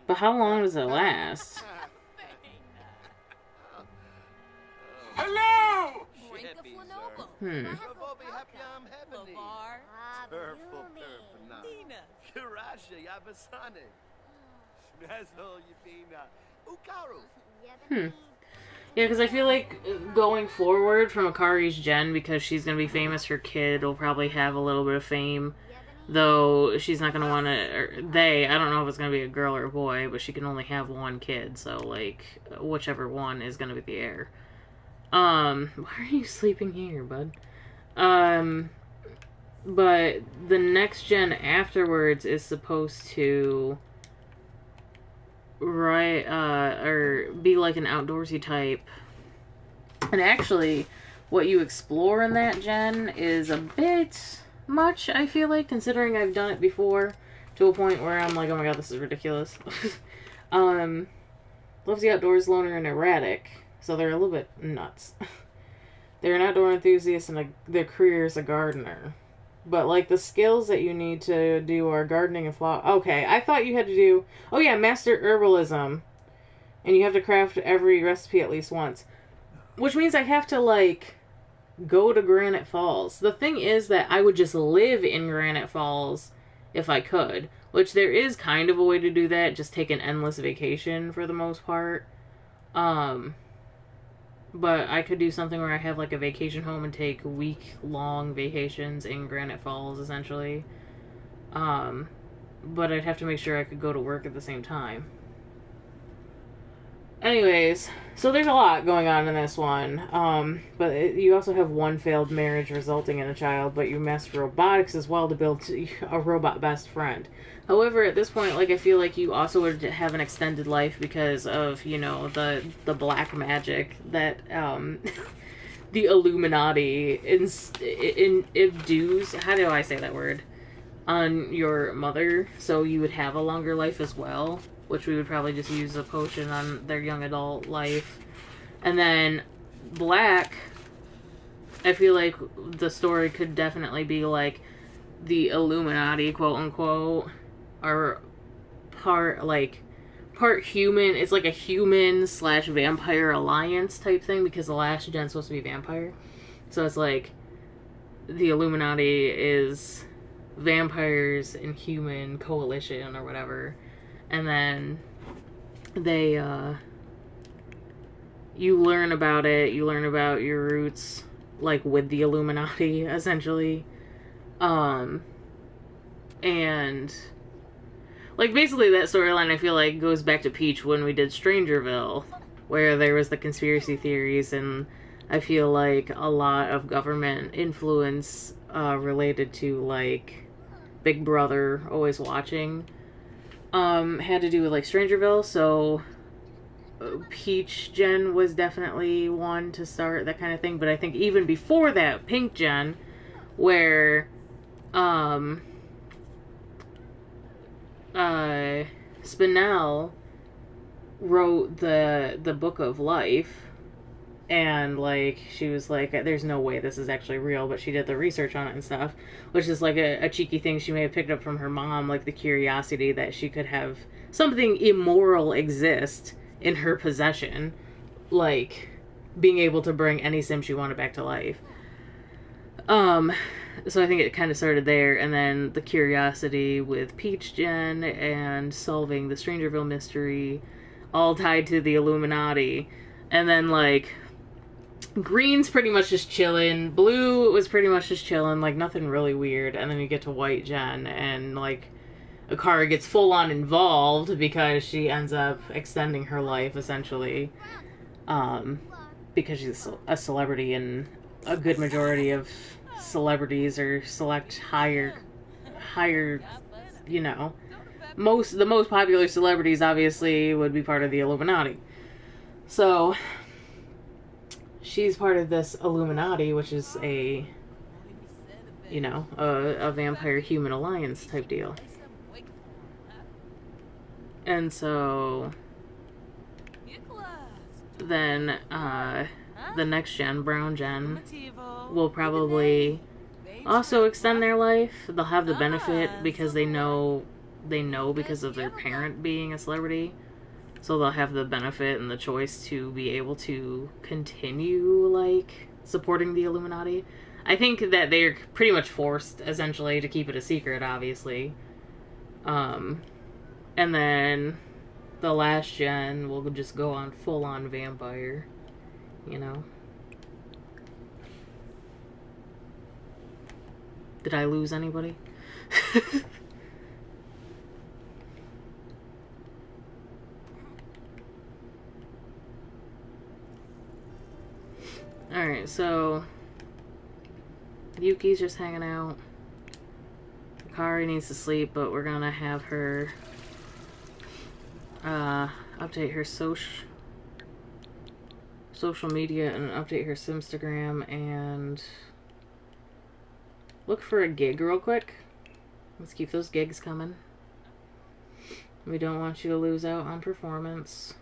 But how long does it last? Hello! Yeah, because I feel like going forward from Akari's gen, because she's going to be famous, her kid will probably have a little bit of fame. Though she's not going to want to... I don't know if it's going to be a girl or a boy, but she can only have one kid. So, like, whichever one is going to be the heir. Why are you sleeping here, bud? But the next gen afterwards is supposed to... or be like an outdoorsy type. And actually, what you explore in that gen is a bit much, I feel like, considering I've done it before to a point where I'm like, oh my god, this is ridiculous. Loves the outdoors, loner, and erratic, so they're a little bit nuts. They're an outdoor enthusiast and their career is a gardener. But, like, the skills that you need to do are gardening and flower. Okay, I thought you had to do... Oh, yeah, master herbalism. And you have to craft every recipe at least once. Which means I have to, like, go to Granite Falls. The thing is that I would just live in Granite Falls if I could. which there is kind of a way to do that, just take an endless vacation for the most part. But I could do something where I have like a vacation home and take week-long vacations in Granite Falls, essentially. But I'd have to make sure I could go to work at the same time. Anyways, so there's a lot going on in this one. You also have one failed marriage resulting in a child, but you mess robotics as well to build a robot best friend. However, at this point, like, I feel like you also would have an extended life because of, you know, the black magic that, the Illuminati induce, how do I say that word, on your mother, so you would have a longer life as well, which we would probably just use a potion on their young adult life. And then black, I feel like the story could definitely be like the Illuminati, quote unquote, are part human. It's like a human/vampire alliance type thing, because the last gen's supposed to be vampire. So it's like the Illuminati is vampires and human coalition or whatever. And then they, you learn about it, you learn about your roots, like, with the Illuminati, essentially. And, like, basically that storyline, I feel like, goes back to Peach when we did Strangerville, where there was the conspiracy theories, and I feel like a lot of government influence, related to, like, Big Brother always watching, had to do with, like, Strangerville, so Peach Gen was definitely one to start that kind of thing, but I think even before that, Pink Gen, where, Spinel wrote the Book of Life, and, like, she was like, there's no way this is actually real, but she did the research on it and stuff, which is, like, a cheeky thing she may have picked up from her mom, like, the curiosity that she could have something immoral exist in her possession, like, being able to bring any sim she wanted back to life. So I think it kind of started there, and then the curiosity with Peach Gen and solving the Strangerville mystery, all tied to the Illuminati, and then, like, Green's pretty much just chilling. Blue was pretty much just chilling, like, nothing really weird. And then you get to White Gen, and, like, Akari gets full-on involved because she ends up extending her life, essentially. Because she's a celebrity, and a good majority of celebrities or select higher, you know. The most popular celebrities, obviously, would be part of the Illuminati. So she's part of this Illuminati, which is a, you know, a vampire-human alliance type deal. And so then the next gen, Brown Gen, will probably also extend their life. They'll have the benefit because they know because of their parent being a celebrity. So they'll have the benefit and the choice to be able to continue, like, supporting the Illuminati. I think that they're pretty much forced, essentially, to keep it a secret, obviously. And then the last gen will just go on full-on vampire, you know. Did I lose anybody? Alright, so Yuki's just hanging out. Akari needs to sleep, but we're gonna have her update her social media and update her Simstagram and look for a gig real quick. Let's keep those gigs coming. We don't want you to lose out on performance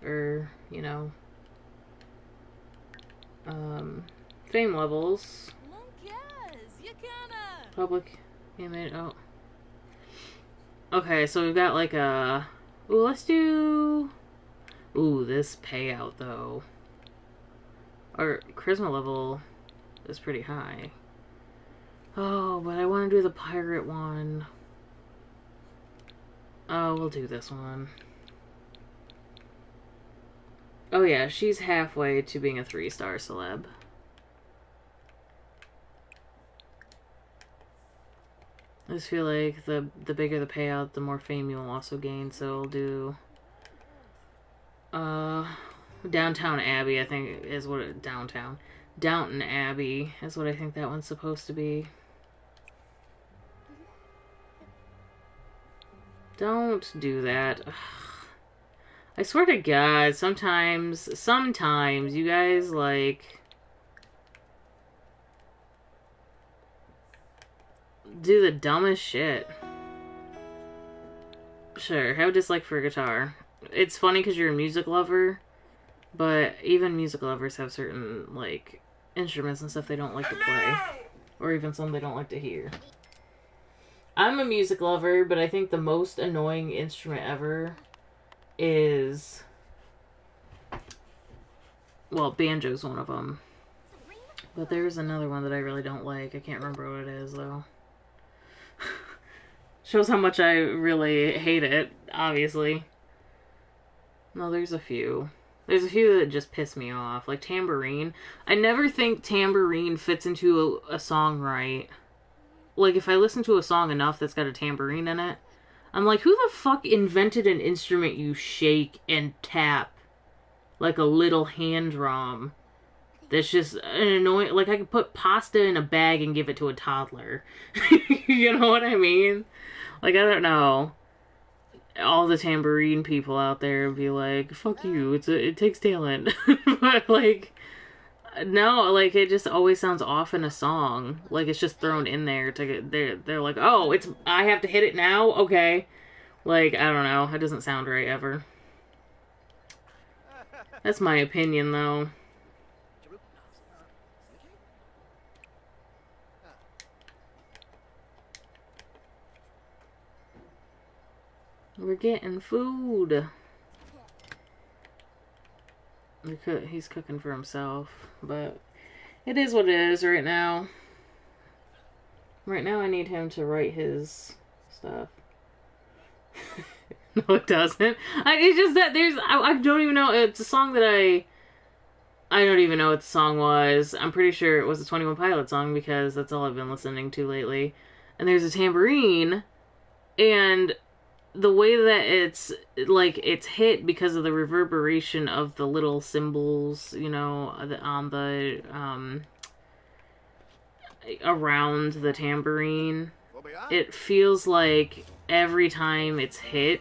or, you know, fame levels. Public image. Oh. Okay, so we've got like a. Ooh, let's do. Ooh, this payout though. Our charisma level is pretty high. Oh, but I want to do the pirate one. Oh, we'll do this one. Oh yeah, she's halfway to being a 3-star celeb. I just feel like the bigger the payout, the more fame you'll also gain, so we'll do... Downtown Abbey, I think, is what it... Downton Abbey is what I think that one's supposed to be. Don't do that. Ugh. I swear to God, sometimes you guys, like, do the dumbest shit. Sure, have a dislike for guitar. It's funny because you're a music lover, but even music lovers have certain, like, instruments and stuff they don't like to play. Or even some they don't like to hear. I'm a music lover, but I think the most annoying instrument ever is... Well, banjo's one of them. But there's another one that I really don't like. I can't remember what it is, though. Shows how much I really hate it, obviously. No, there's a few. There's a few that just piss me off. Like tambourine. I never think tambourine fits into a song right. Like, if I listen to a song enough that's got a tambourine in it, I'm like, who the fuck invented an instrument you shake and tap like a little hand drum? That's just an annoying... Like, I could put pasta in a bag and give it to a toddler. You know what I mean? Like, I don't know. All the tambourine people out there would be like, fuck you, it takes talent. But, like... No, like, it just always sounds off in a song. Like, it's just thrown in there to get... They're like, oh, I have to hit it now? Okay. Like, I don't know. It doesn't sound right, ever. That's my opinion, though. We're getting food. He's cooking for himself, but it is what it is right now. Right now I need him to write his stuff. No, it doesn't. It's just that I don't even know. It's a song that I don't even know what the song was. I'm pretty sure it was a 21 Pilots song because that's all I've been listening to lately. And there's a tambourine, and the way that it's hit because of the reverberation of the little cymbals, you know, on the around the tambourine, it feels like every time it's hit,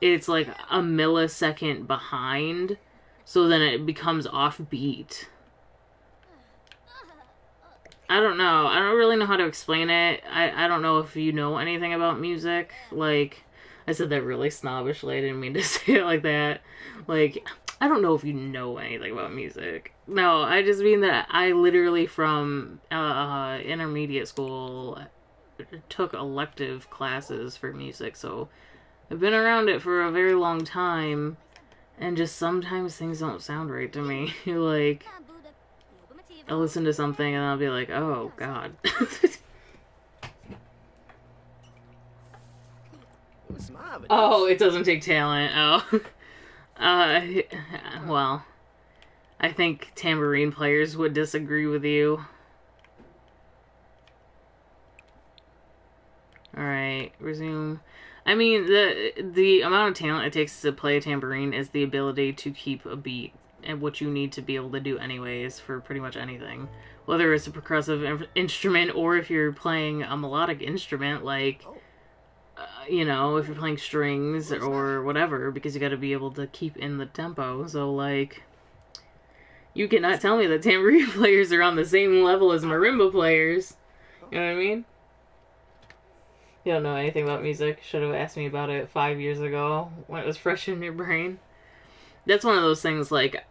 it's like a millisecond behind, so then it becomes offbeat. I don't know. I don't really know how to explain it. I don't know if you know anything about music. Like, I said that really snobbishly. I didn't mean to say it like that. Like, I don't know if you know anything about music. No, I just mean that I literally from intermediate school took elective classes for music, so I've been around it for a very long time, and just sometimes things don't sound right to me. Like, I'll listen to something and I'll be like, oh god. Oh, it doesn't take talent. Oh. Well, I think tambourine players would disagree with you. Alright, resume. I mean, the amount of talent it takes to play a tambourine is the ability to keep a beat, and what you need to be able to do anyways for pretty much anything. Whether it's a percussive instrument or if you're playing a melodic instrument, like... you know, if you're playing strings or whatever, because you gotta be able to keep in the tempo. So, like, you cannot tell me that tambourine players are on the same level as marimba players. You know what I mean? You don't know anything about music. Should have asked me about it 5 years ago when it was fresh in your brain. That's one of those things, like,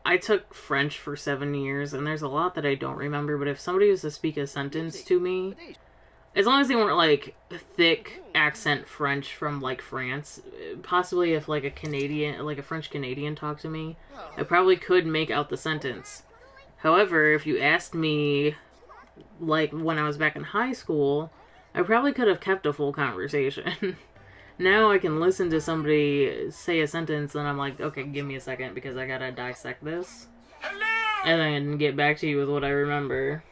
I took French for 7 years, and there's a lot that I don't remember, but if somebody was to speak a sentence to me, as long as they weren't, like, thick accent French from, like, France, possibly if, like, a French Canadian talked to me, I probably could make out the sentence. However, if you asked me, like, when I was back in high school, I probably could have kept a full conversation. Now I can listen to somebody say a sentence and I'm like, okay, give me a second because I gotta dissect this. And then get back to you with what I remember.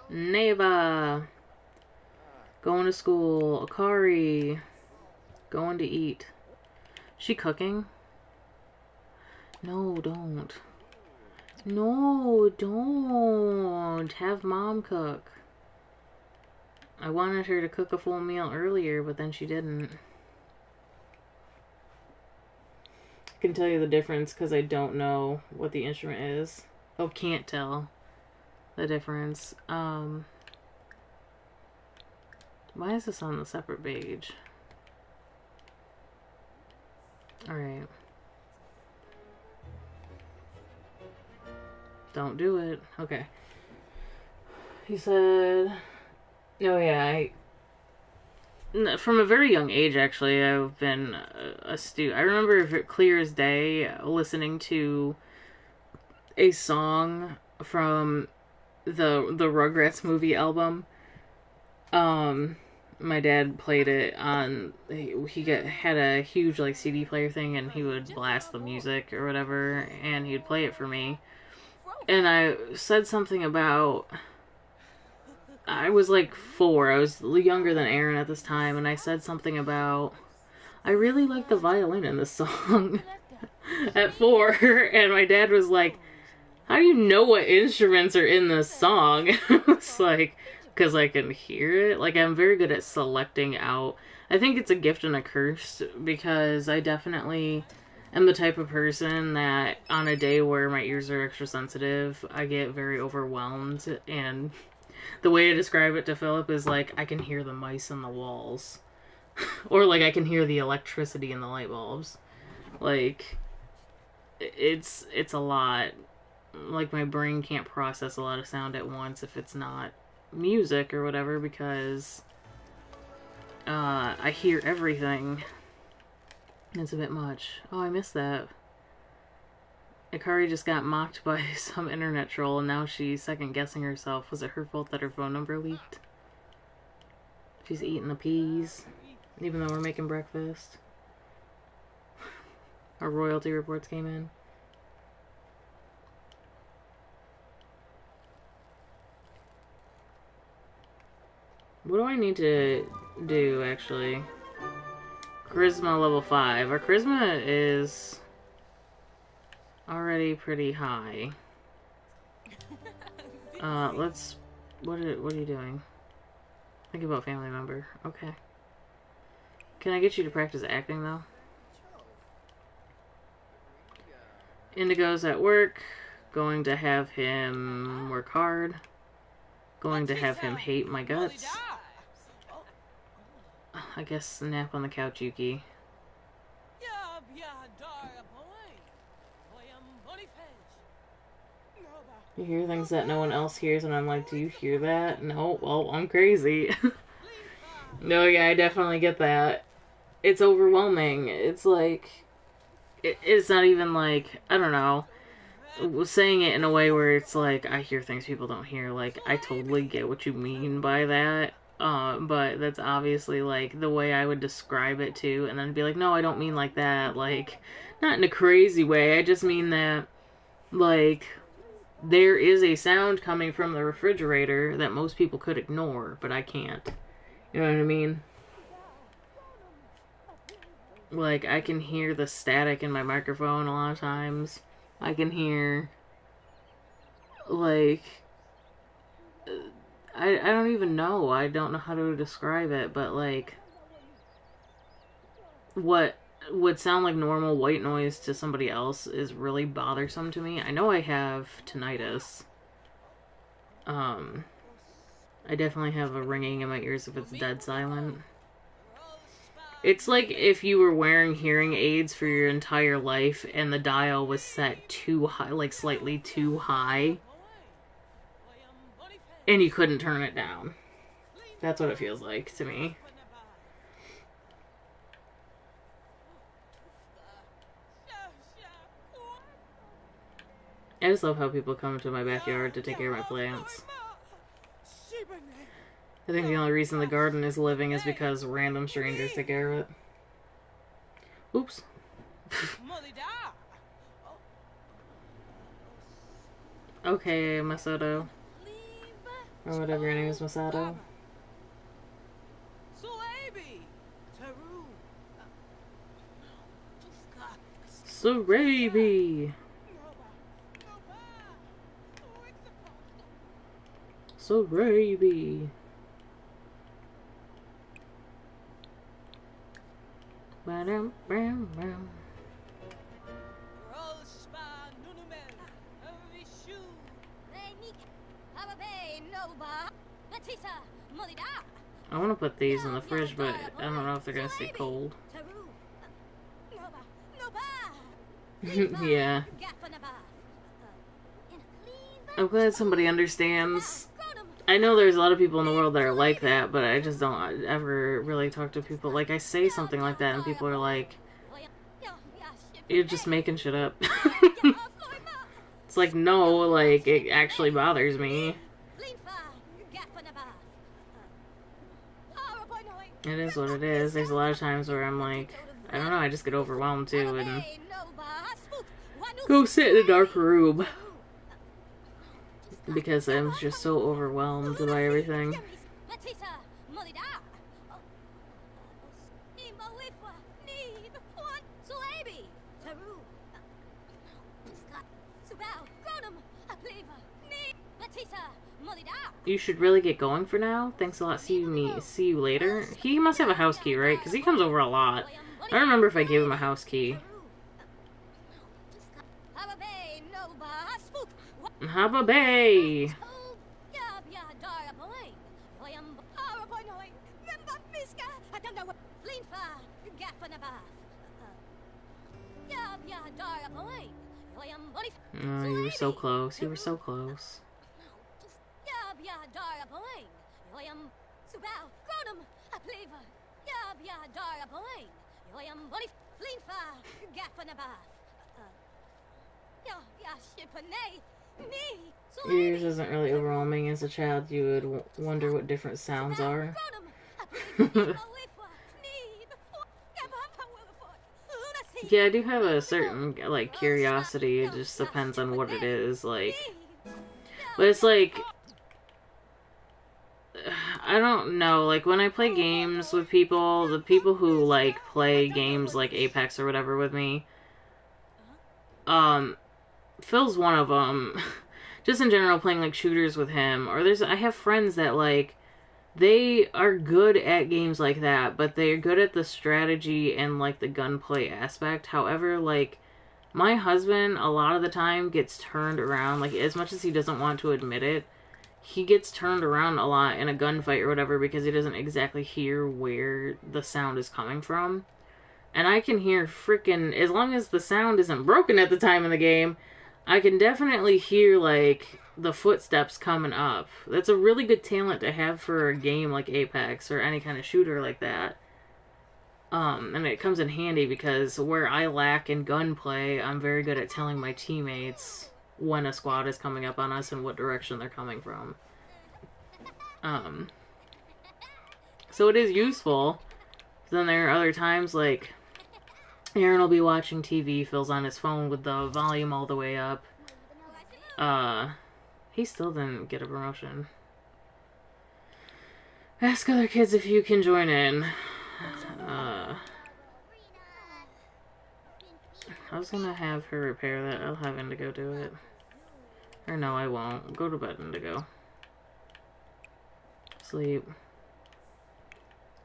Neva. Going to school. Akari. Going to eat. She cooking? No, don't. No, don't. Have mom cook. I wanted her to cook a full meal earlier, but then she didn't. I can tell you the difference because I don't know what the instrument is. Oh, can't tell the difference. Why is this on the separate page? Alright. Don't do it. Okay. He said... Oh yeah, from a very young age, actually, I've been a student. I remember clear as day listening to a song from the Rugrats movie album. My dad played it on... He had a huge, like, CD player thing, and he would blast the music or whatever, and he'd play it for me. And I said something about... I was like 4. I was younger than Aaron at this time, and I said something about... I really like the violin in this song at 4, and my dad was like, how do you know what instruments are in this song? It's like, because I can hear it. Like, I'm very good at selecting out. I think it's a gift and a curse, because I definitely am the type of person that on a day where my ears are extra sensitive, I get very overwhelmed, and the way I describe it to Philip is like, I can hear the mice in the walls. Or like, I can hear the electricity in the light bulbs. Like, it's a lot. Like, my brain can't process a lot of sound at once if it's not music or whatever, because I hear everything. It's a bit much. Oh, I missed that. Akari just got mocked by some internet troll, and now she's second-guessing herself. Was it her fault that her phone number leaked? She's eating the peas, even though we're making breakfast. Our royalty reports came in. What do I need to do, actually? Charisma level 5. Our charisma is already pretty high. Let's... What are you doing? Think about family member. Okay. Can I get you to practice acting, though? Indigo's at work. Going to have him work hard. Going to have him hate my guts. I guess nap on the couch, Yuki. You hear things that no one else hears, and I'm like, do you hear that? No, well, I'm crazy. No, yeah, I definitely get that. It's overwhelming. It's like, it's not even like, I don't know, saying it in a way where it's like, I hear things people don't hear. Like, I totally get what you mean by that. But that's obviously, like, the way I would describe it, too. And then be like, no, I don't mean like that. Like, not in a crazy way. I just mean that, like, there is a sound coming from the refrigerator that most people could ignore, but I can't. You know what I mean? Like, I can hear the static in my microphone a lot of times. I can hear, like, I don't even know. I don't know how to describe it, but, like, what would sound like normal white noise to somebody else is really bothersome to me. I know I have tinnitus. I definitely have a ringing in my ears if it's dead silent. It's like if you were wearing hearing aids for your entire life and the dial was set too high, like slightly too high, and you couldn't turn it down. That's what it feels like to me. I just love how people come to my backyard to take care of my plants. I think the only reason the garden is living is because random strangers take care of it. Oops. Okay, Masato. Or whatever your name is, Masato. Sarabi! Sarabi! Bam, bam, bam. I want to put these in the fridge, but I don't know if they're gonna stay cold. Yeah. I'm glad somebody understands. I know there's a lot of people in the world that are like that, but I just don't ever really talk to people. Like, I say something like that and people are like, you're just making shit up. It's like, no, like, it actually bothers me. It is what it is. There's a lot of times where I'm like, I don't know, I just get overwhelmed too and go sit in a dark room because I'm just so overwhelmed by everything. You should really get going for now. Thanks a lot. See you later. He must have a house key, right? Because he comes over a lot. I don't remember if I gave him a house key. Haba Bay! Oh, you were so close. You were so close. Yours isn't really overwhelming. As a child, you would wonder what different sounds are. Yeah, I do have a certain, like, curiosity. It just depends on what it is, like. But it's like, I don't know, like, when I play games with people, the people who, like, play games like Apex or whatever with me, Phil's one of them. Just in general, playing, like, shooters with him. Or I have friends that, like, they are good at games like that, but they're good at the strategy and, like, the gunplay aspect. However, like, my husband, a lot of the time, gets turned around. Like, as much as he doesn't want to admit it, he gets turned around a lot in a gunfight or whatever because he doesn't exactly hear where the sound is coming from. And I can hear freaking, as long as the sound isn't broken at the time in the game, I can definitely hear, like, the footsteps coming up. That's a really good talent to have for a game like Apex or any kind of shooter like that. And it comes in handy because where I lack in gunplay, I'm very good at telling my teammates when a squad is coming up on us and what direction they're coming from. So it is useful. Then there are other times, like, Aaron will be watching TV, Phil's on his phone with the volume all the way up. He still didn't get a promotion. Ask other kids if you can join in. I was gonna have her repair that. I'll have Indigo do it. Or no, I won't. Go to bed, Indigo. Sleep.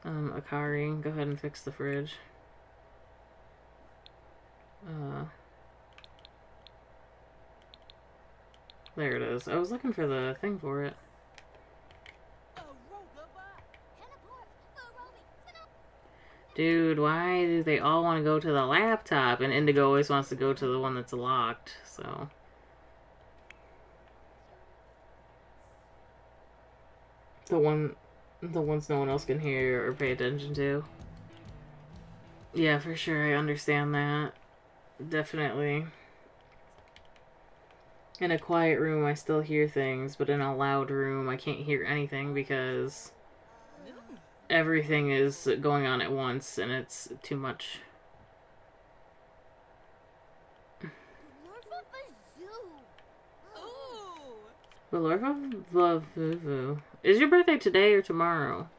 Akari, go ahead and fix the fridge. There it is. I was looking for the thing for it. Dude, why do they all want to go to the laptop? And Indigo always wants to go to the one that's locked, so. The ones no one else can hear or pay attention to. Yeah, for sure, I understand that. Definitely. In a quiet room, I still hear things, but in a loud room, I can't hear anything because everything is going on at once, and it's too much. Valorva. Is your birthday today or tomorrow?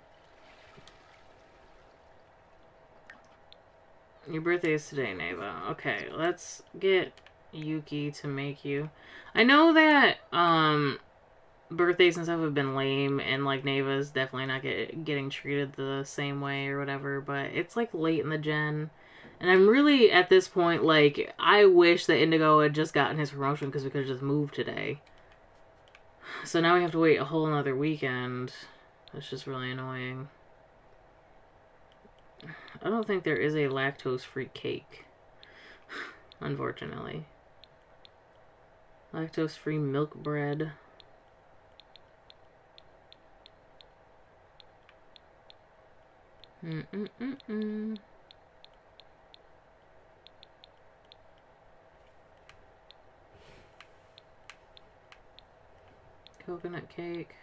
Your birthday is today, Neva. Okay, let's get Yuki to make you. I know that, birthdays and stuff have been lame, and, like, Neva's definitely not getting treated the same way or whatever, but it's, like, late in the gen. And I'm really, at this point, like, I wish that Indigo had just gotten his promotion because we could have just moved today. So now we have to wait a whole another weekend. That's just really annoying. I don't think there is a lactose-free cake. Unfortunately. Lactose-free milk bread. Coconut cake.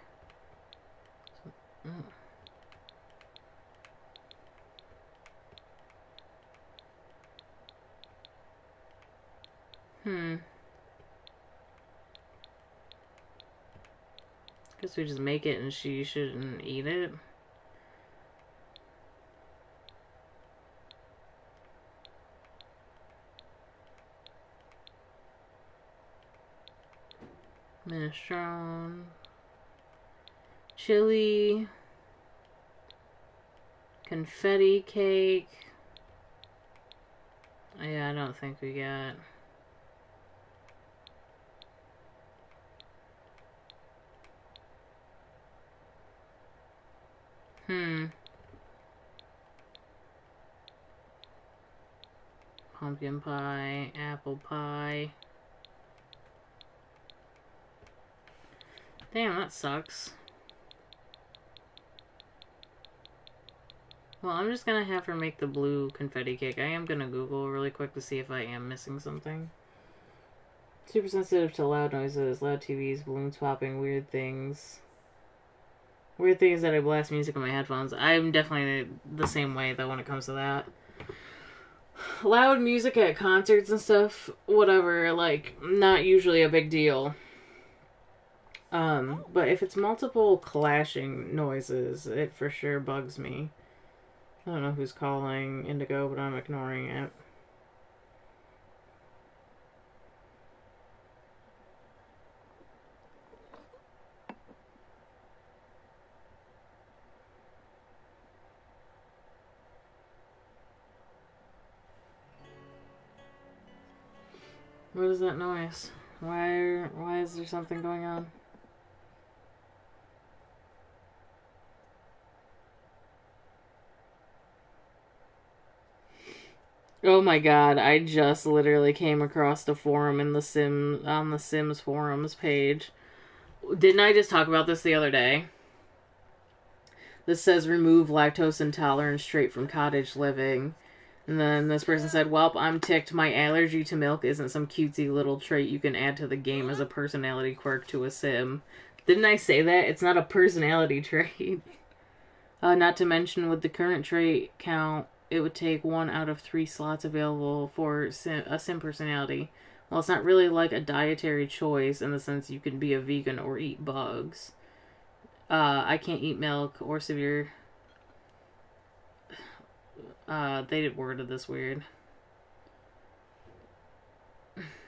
Guess we just make it and she shouldn't eat it. Minestrone. Chili. Confetti cake. Yeah, I don't think we got. Pumpkin pie, apple pie. Damn, that sucks. Well, I'm just gonna have her make the blue confetti cake. I am gonna Google really quick to see if I am missing something. Super sensitive to loud noises, loud TVs, balloons popping, weird things. Weird things that I blast music on my headphones. I'm definitely the same way, though, when it comes to that. Loud music at concerts and stuff, whatever, like, not usually a big deal. But if it's multiple clashing noises, it for sure bugs me. I don't know who's calling Indigo, but I'm ignoring it. What is that noise? Why is there something going on? Oh my god, I just literally came across the forum in the Sims forums page. Didn't I just talk about this the other day? This says remove lactose intolerance trait from cottage living. And then this person said, "Welp, I'm ticked. My allergy to milk isn't some cutesy little trait you can add to the game as a personality quirk to a sim." Didn't I say that? It's not a personality trait. Not to mention, with the current trait count, it would take 1 out of 3 slots available for a sim personality. Well, it's not really like a dietary choice in the sense you can be a vegan or eat bugs. I can't eat milk or severe... they worded this weird.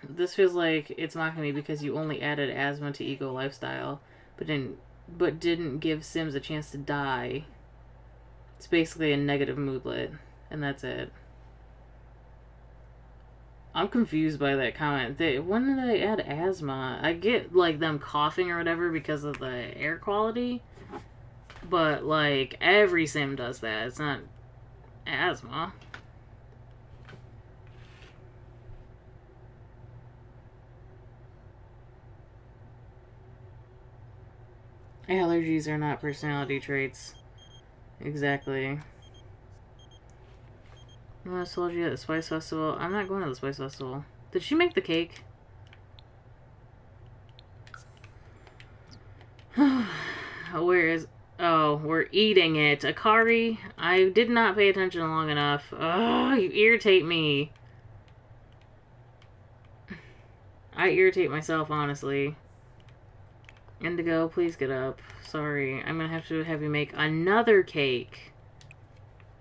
This feels like it's mocking me because you only added asthma to Ego Lifestyle, but didn't give Sims a chance to die. It's basically a negative moodlet, and that's it. I'm confused by that comment. When did they add asthma? I get, like, them coughing or whatever because of the air quality, but, like, every sim does that. It's not asthma. Allergies are not personality traits. Exactly. I told you at the Spice Festival. I'm not going to the Spice Festival. Did she make the cake? Where is... Oh, we're eating it. Akari, I did not pay attention long enough. Oh, you irritate me. I irritate myself, honestly. Indigo, please get up. Sorry, I'm gonna have to have you make another cake.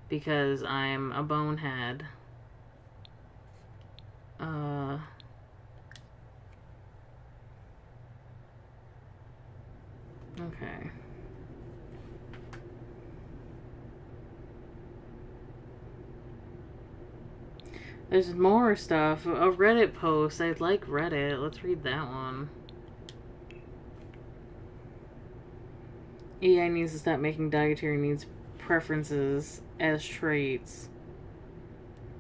Because I'm a bonehead. Okay. There's more stuff. A Reddit post. I like Reddit. Let's read that one. EA needs to stop making dietary needs preferences as traits.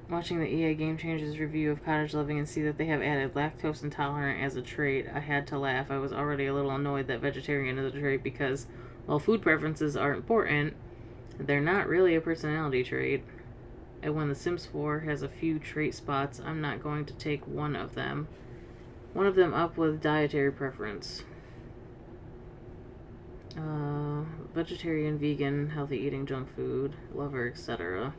Watching the EA Game Changers review of cottage living and see that they have added lactose intolerant as a trait, I had to laugh. I was already a little annoyed that vegetarian is a trait because, while food preferences are important, they're not really a personality trait. And when The Sims 4 has a few trait spots, I'm not going to take one of them up with dietary preference. Vegetarian, vegan, healthy eating, junk food, lover, etc.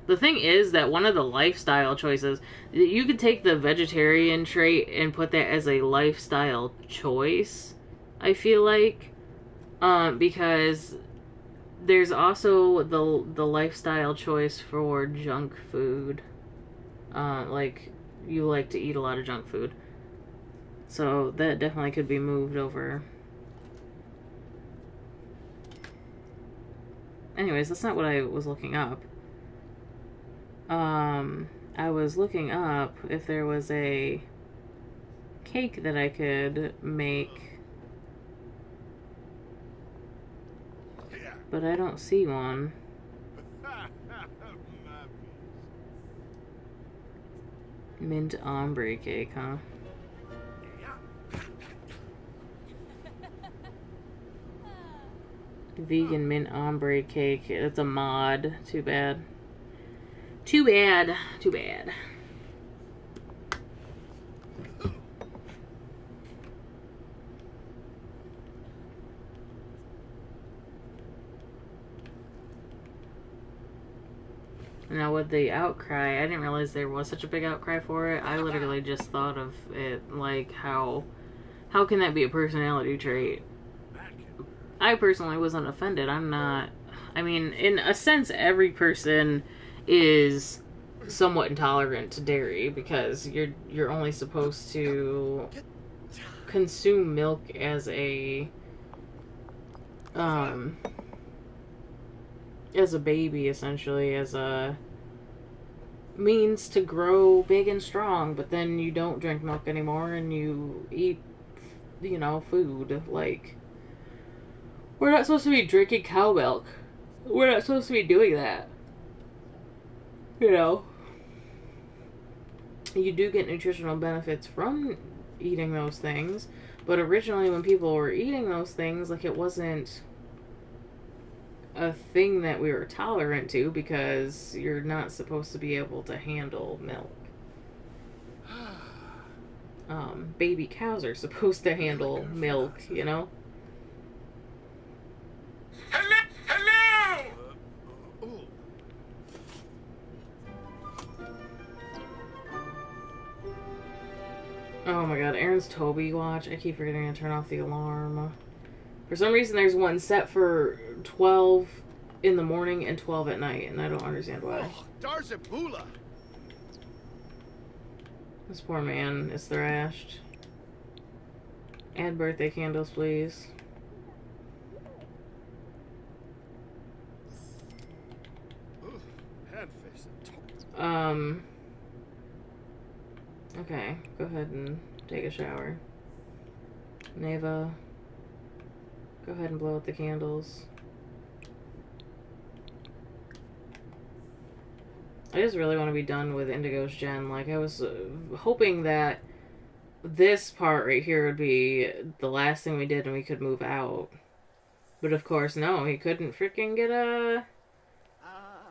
The thing is that one of the lifestyle choices, you could take the vegetarian trait and put that as a lifestyle choice, I feel like. Because there's also the lifestyle choice for junk food. Like, you like to eat a lot of junk food. So that definitely could be moved over. Anyways, that's not what I was looking up. I was looking up if there was a cake that I could make, but I don't see one. Mint ombre cake, huh? Vegan mint ombre cake. It's a mod. Too bad. Too bad. Too bad. Now with the outcry, I didn't realize there was such a big outcry for it. I literally just thought of it like how can that be a personality trait? I personally wasn't offended. I'm not. I mean, in a sense, every person is somewhat intolerant to dairy because you're only supposed to consume milk as a baby, essentially, as a means to grow big and strong, but then you don't drink milk anymore and you eat, food. Like, we're not supposed to be drinking cow milk. We're not supposed to be doing that. You do get nutritional benefits from eating those things, but originally when people were eating those things, like, it wasn't a thing that we were tolerant to because you're not supposed to be able to handle milk. Baby cows are supposed to handle milk, Hello? Oh my god, Aaron's Toby watch. I keep forgetting to turn off the alarm. For some reason, there's one set for 12 in the morning and 12 at night, and I don't understand why. Oh, Darzabula. This poor man is thrashed. Add birthday candles, please. Okay, go ahead and take a shower. Neva, go ahead and blow out the candles. I just really want to be done with Indigo's Gen. Like, I was hoping that this part right here would be the last thing we did and we could move out. But of course, no, he couldn't freaking get a...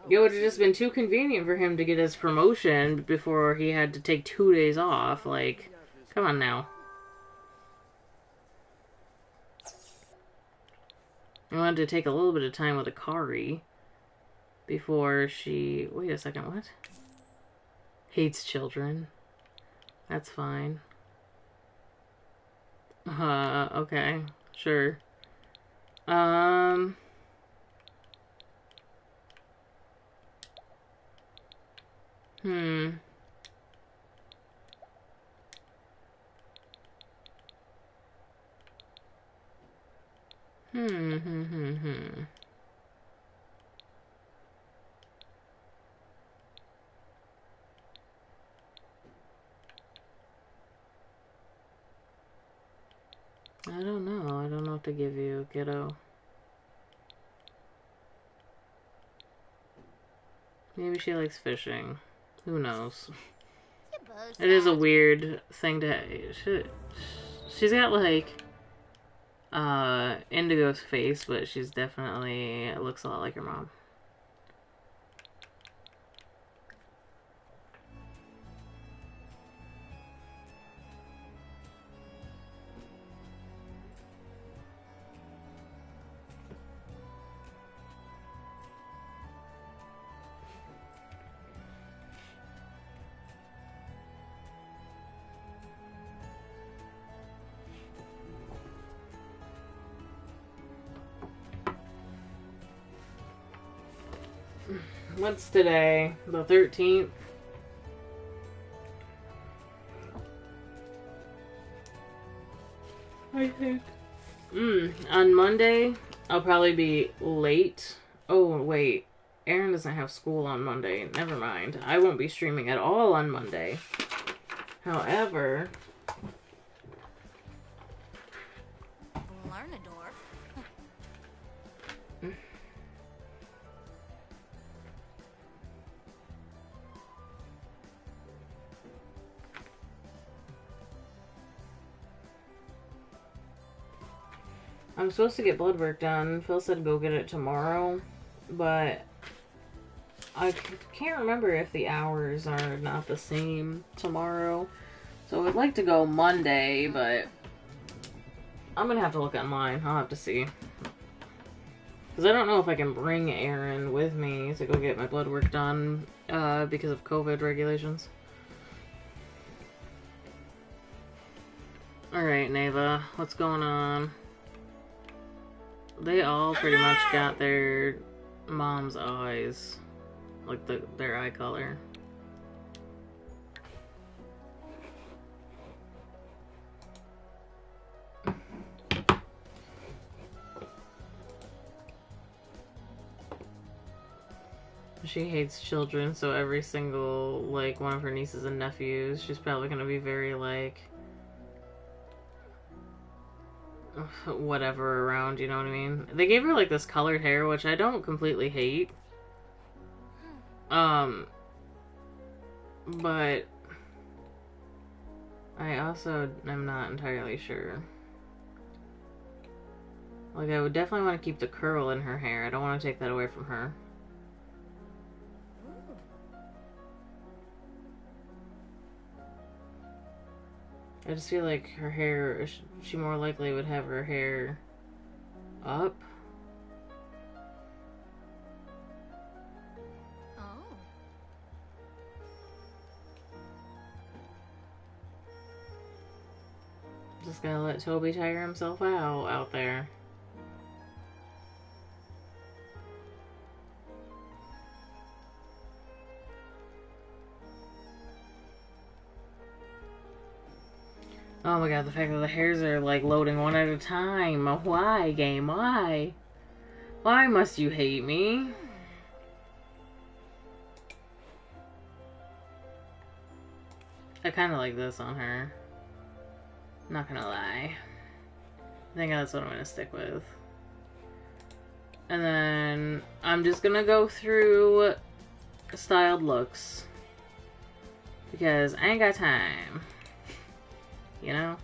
It would have just been too convenient for him to get his promotion before he had to take 2 days off. Like, come on now. I wanted to take a little bit of time with Akari before she... Wait a second, what? Hates children. That's fine. Okay. Sure. Hmm. I don't know. I don't know what to give you, kiddo. Maybe she likes fishing. Who knows? It is a weird thing to... She's got, like, Indigo's face, but she's definitely... looks a lot like her mom. What's today? The 13th? I think. On Monday, I'll probably be late. Oh, wait. Aaron doesn't have school on Monday. Never mind. I won't be streaming at all on Monday. However... I'm supposed to get blood work done. Phil said go get it tomorrow, but I can't remember if the hours are not the same tomorrow. So I would like to go Monday, but I'm going to have to look online. I'll have to see. Because I don't know if I can bring Aaron with me to go get my blood work done because of COVID regulations. Alright, Neva, what's going on? They all pretty much got their mom's eyes, like their eye color. She hates children, so every single, like, one of her nieces and nephews, she's probably gonna be very, like, whatever around, you know what I mean? They gave her, like, this colored hair, which I don't completely hate. But I also am not entirely sure. Like, I would definitely want to keep the curl in her hair. I don't want to take that away from her. I just feel like her hair, she more likely would have her hair up. Oh. Just gotta let Toby tire himself out there. Oh my god, the fact that the hairs are, like, loading one at a time. Why, game? Why? Why must you hate me? I kind of like this on her. Not gonna lie. I think that's what I'm gonna stick with. And then I'm just gonna go through styled looks. Because I ain't got time. You know?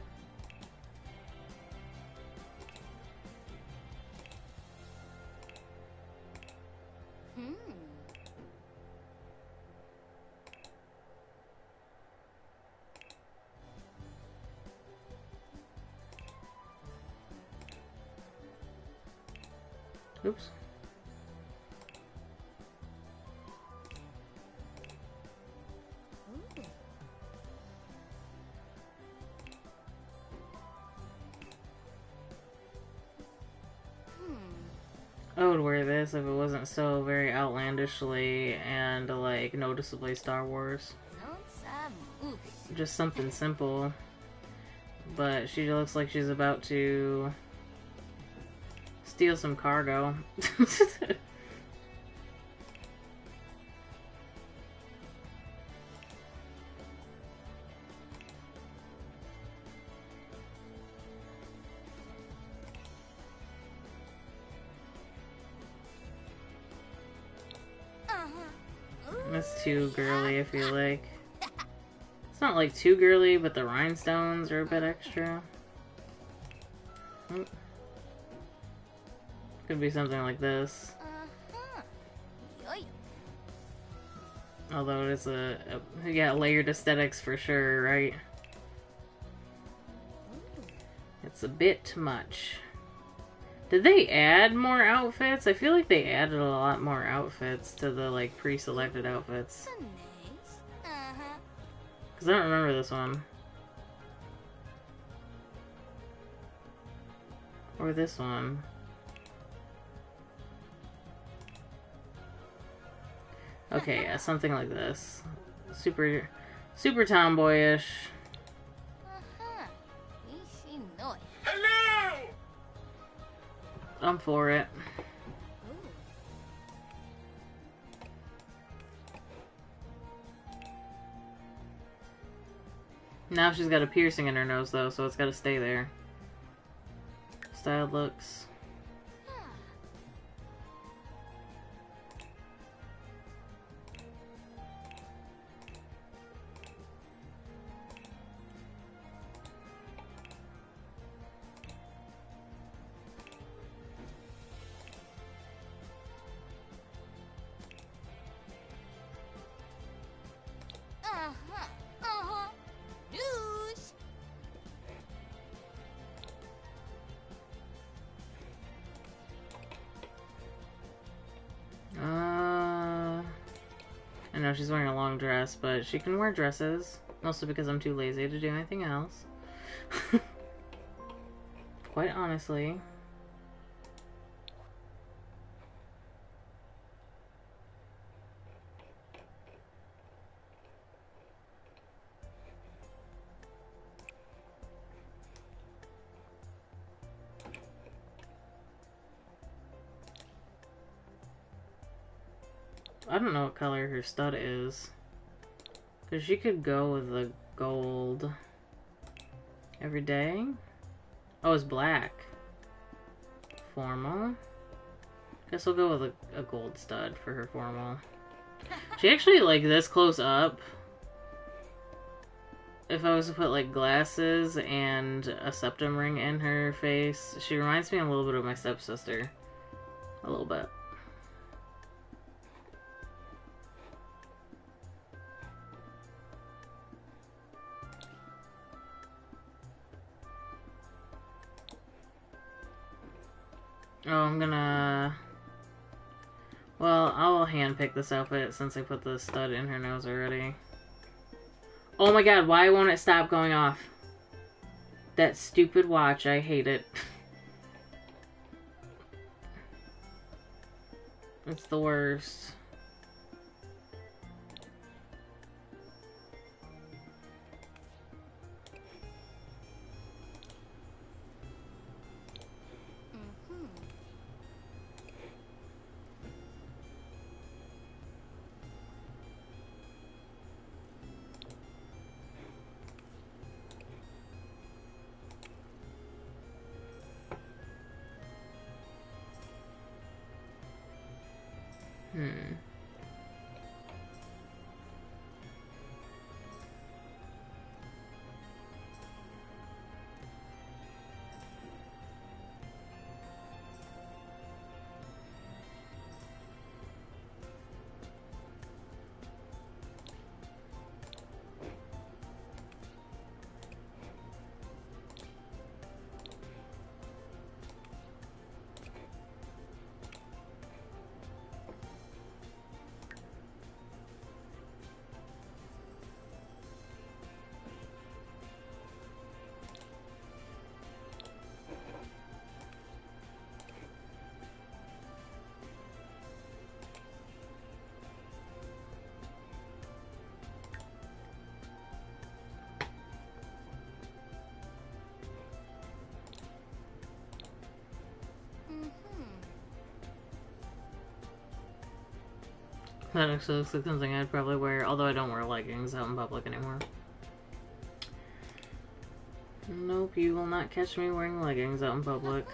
Oops. Ooh. I would wear this if it wasn't so very outlandishly and like noticeably Star Wars. Just something simple. But she looks like she's about to steal some cargo. That's too girly, I feel like. It's not like too girly, but the rhinestones are a bit extra. Oh. Could be something like this. Although it is yeah, layered aesthetics for sure, right? It's a bit much. Did they add more outfits? I feel like they added a lot more outfits to the like pre-selected outfits. Because I don't remember this one. Or this one. Okay, yeah, something like this. Super tomboyish. Hello! I'm for it. Now she's got a piercing in her nose though, so it's gotta stay there. Styled looks. I know she's wearing a long dress, but she can wear dresses. Mostly because I'm too lazy to do anything else. Quite honestly. I don't know what color her stud is. Because she could go with the gold every day. Oh, it's black. Formal. Guess we'll go with a gold stud for her formal. She actually, like, this close up. If I was to put, like, glasses and a septum ring in her face, she reminds me a little bit of my stepsister. A little bit. Oh, I'm gonna... Well, I'll handpick this outfit since I put the stud in her nose already. Oh my god, why won't it stop going off? That stupid watch, I hate it. It's the worst. That actually looks like something I'd probably wear, although I don't wear leggings out in public anymore. Nope, you will not catch me wearing leggings out in public.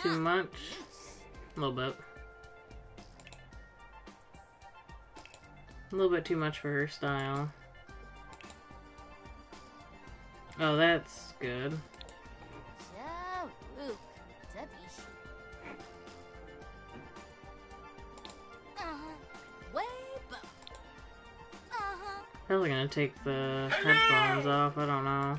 Too much? A little bit. A little bit too much for her style. Oh, that's good. Probably gonna take the headphones off, I don't know.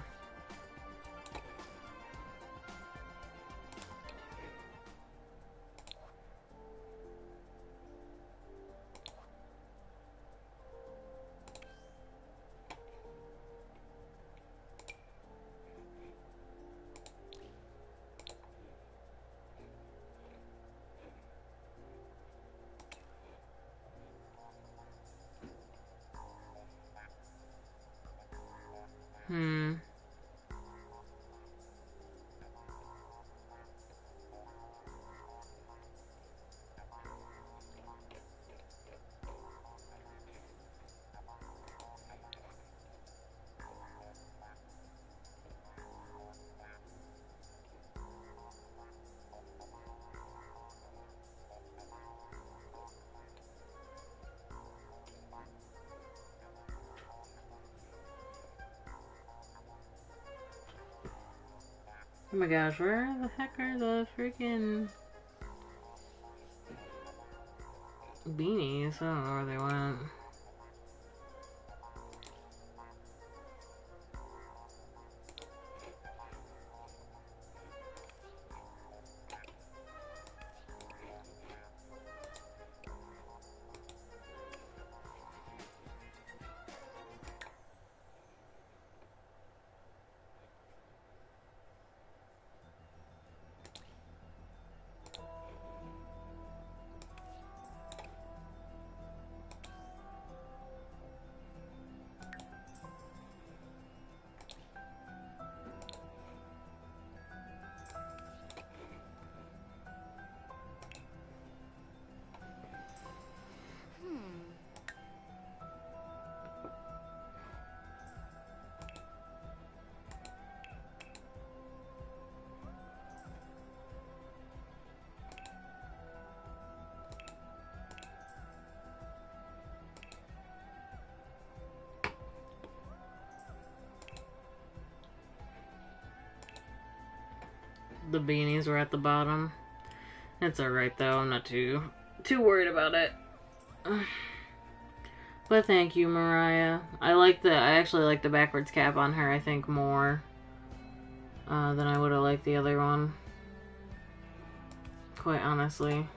Oh my gosh, where the heck are the freaking beanies? I don't know where they went. The beanies were at the bottom. It's alright though, I'm not too worried about it. But thank you, Mariah. I actually like the backwards cap on her, I think, more than I would have liked the other one. Quite honestly.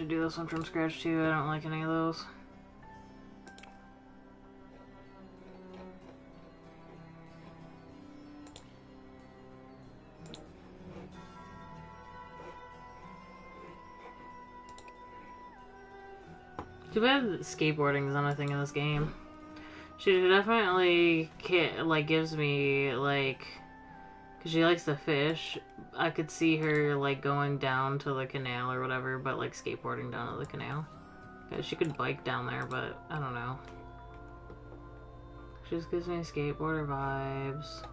should do this one from scratch too. I don't like any of those. Too bad skateboarding is not a thing in this game. She definitely like gives me like, cause she likes to fish. I could see her like going down to the canal or whatever, but like skateboarding down to the canal. Yeah, she could bike down there, but I don't know. She just gives me skateboarder vibes.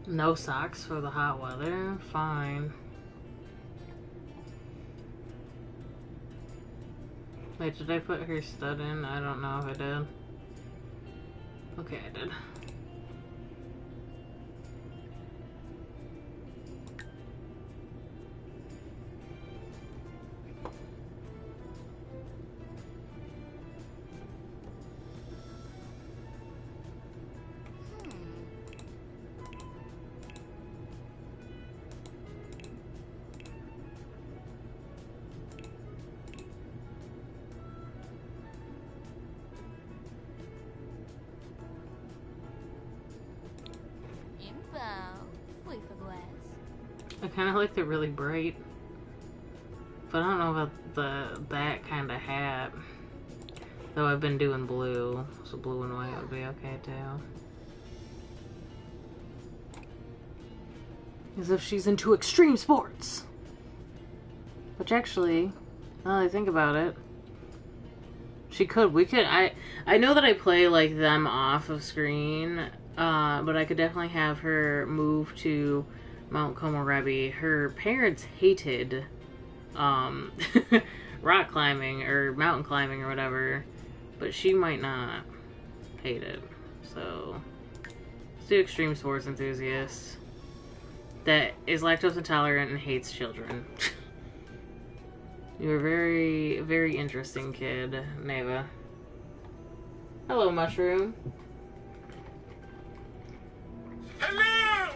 No socks for the hot weather? Fine. Wait, did I put her stud in? I don't know if I did. Okay, I did. I kind of like the really bright, but I don't know about that kind of hat. Though I've been doing blue, so blue and white would be okay too. As if she's into extreme sports. Which actually, now that I think about it, she could. We could. I know that I play like them off of screen, but I could definitely have her move to Mount Komorebi. Her parents hated rock climbing or mountain climbing or whatever, but she might not hate it. So let's do extreme sports enthusiast that is lactose intolerant and hates children. You're a very, very interesting kid, Neva. Hello, Mushroom. Hello!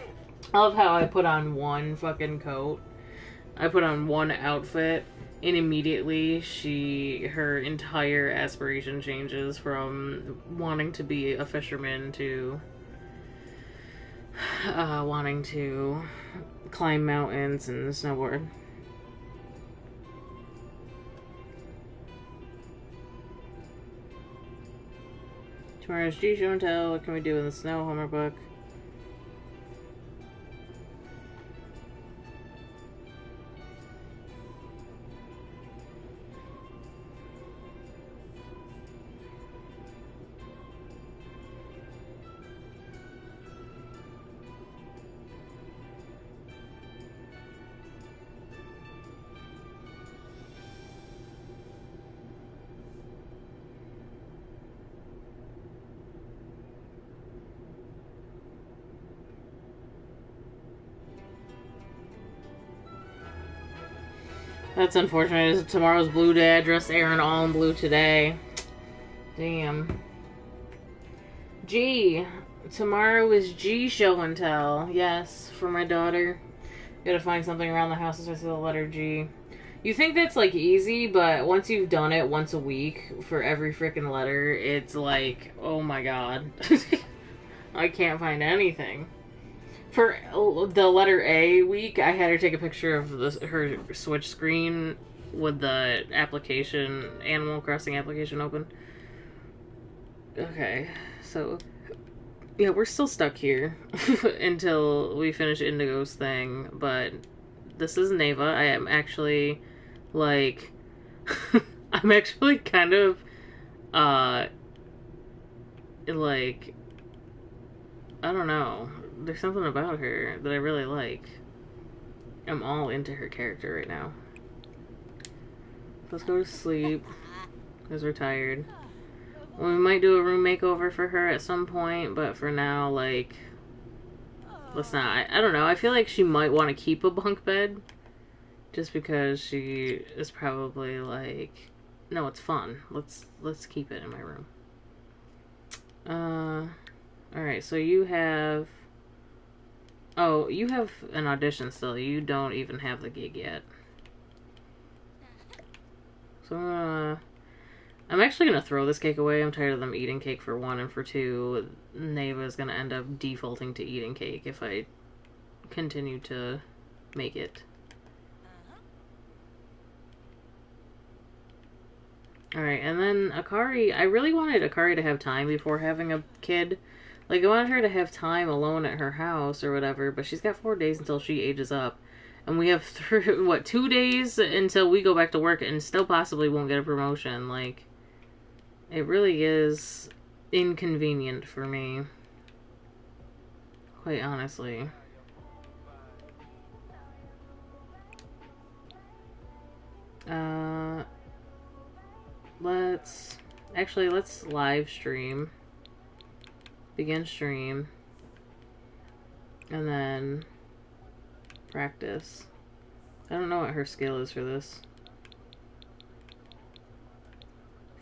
I love how I put on one fucking coat. I put on one outfit, and immediately her entire aspiration changes from wanting to be a fisherman to wanting to climb mountains and snowboard. Tomorrow's G Show and Tell. What can we do in the snow homework book? That's unfortunate. Tomorrow's Blue Day. I dressed Aaron all in blue today. Damn. G. Tomorrow is G Show and Tell. Yes, for my daughter. Gotta find something around the house that starts with the letter G. You think that's like easy, but once you've done it once a week for every freaking letter, it's like, oh my god. I can't find anything. For the letter A week, I had her take a picture of her Switch screen with the application, Animal Crossing application open. Okay, so yeah, we're still stuck here until we finish Indigo's thing, but this is Neva. I am actually, like, I'm actually kind of, like, I don't know. There's something about her that I really like. I'm all into her character right now. Let's go to sleep, because we're tired. We might do a room makeover for her at some point, but for now, like, let's not. I don't know. I feel like she might want to keep a bunk bed, just because she is probably like, no, it's fun. Let's keep it in my room. Alright, so you have... Oh, you have an audition still. You don't even have the gig yet. So, I'm actually gonna throw this cake away. I'm tired of them eating cake for one, and for two, Neva is gonna end up defaulting to eating cake if I continue to make it. Alright, and then Akari, I really wanted Akari to have time before having a kid. Like, I wanted her to have time alone at her house or whatever, but she's got 4 days until she ages up. And we have, 2 days until we go back to work and still possibly won't get a promotion. Like, it really is inconvenient for me. Quite honestly. Let's live stream. Begin stream. And then practice. I don't know what her skill is for this.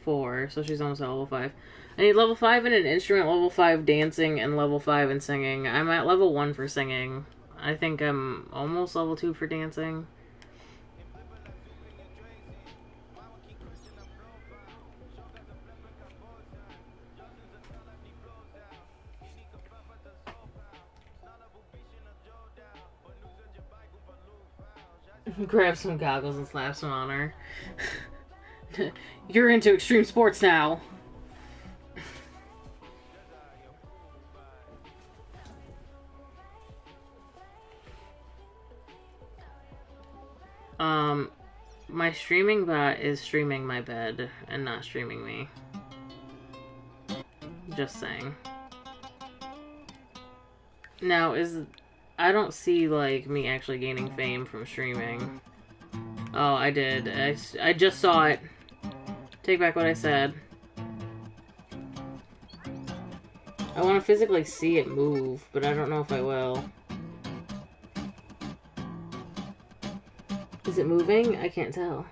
4, so she's almost at level 5. I need level 5 in an instrument, level 5 dancing, and level 5 in singing. I'm at level 1 for singing. I think I'm almost level 2 for dancing. Grab some goggles and slap some on her. You're into extreme sports now. My streaming bot is streaming my bed and not streaming me. Just saying. Now, I don't see, like, me actually gaining fame from streaming. Oh, I did. I just saw it. Take back what I said. I want to physically see it move, but I don't know if I will. Is it moving? I can't tell.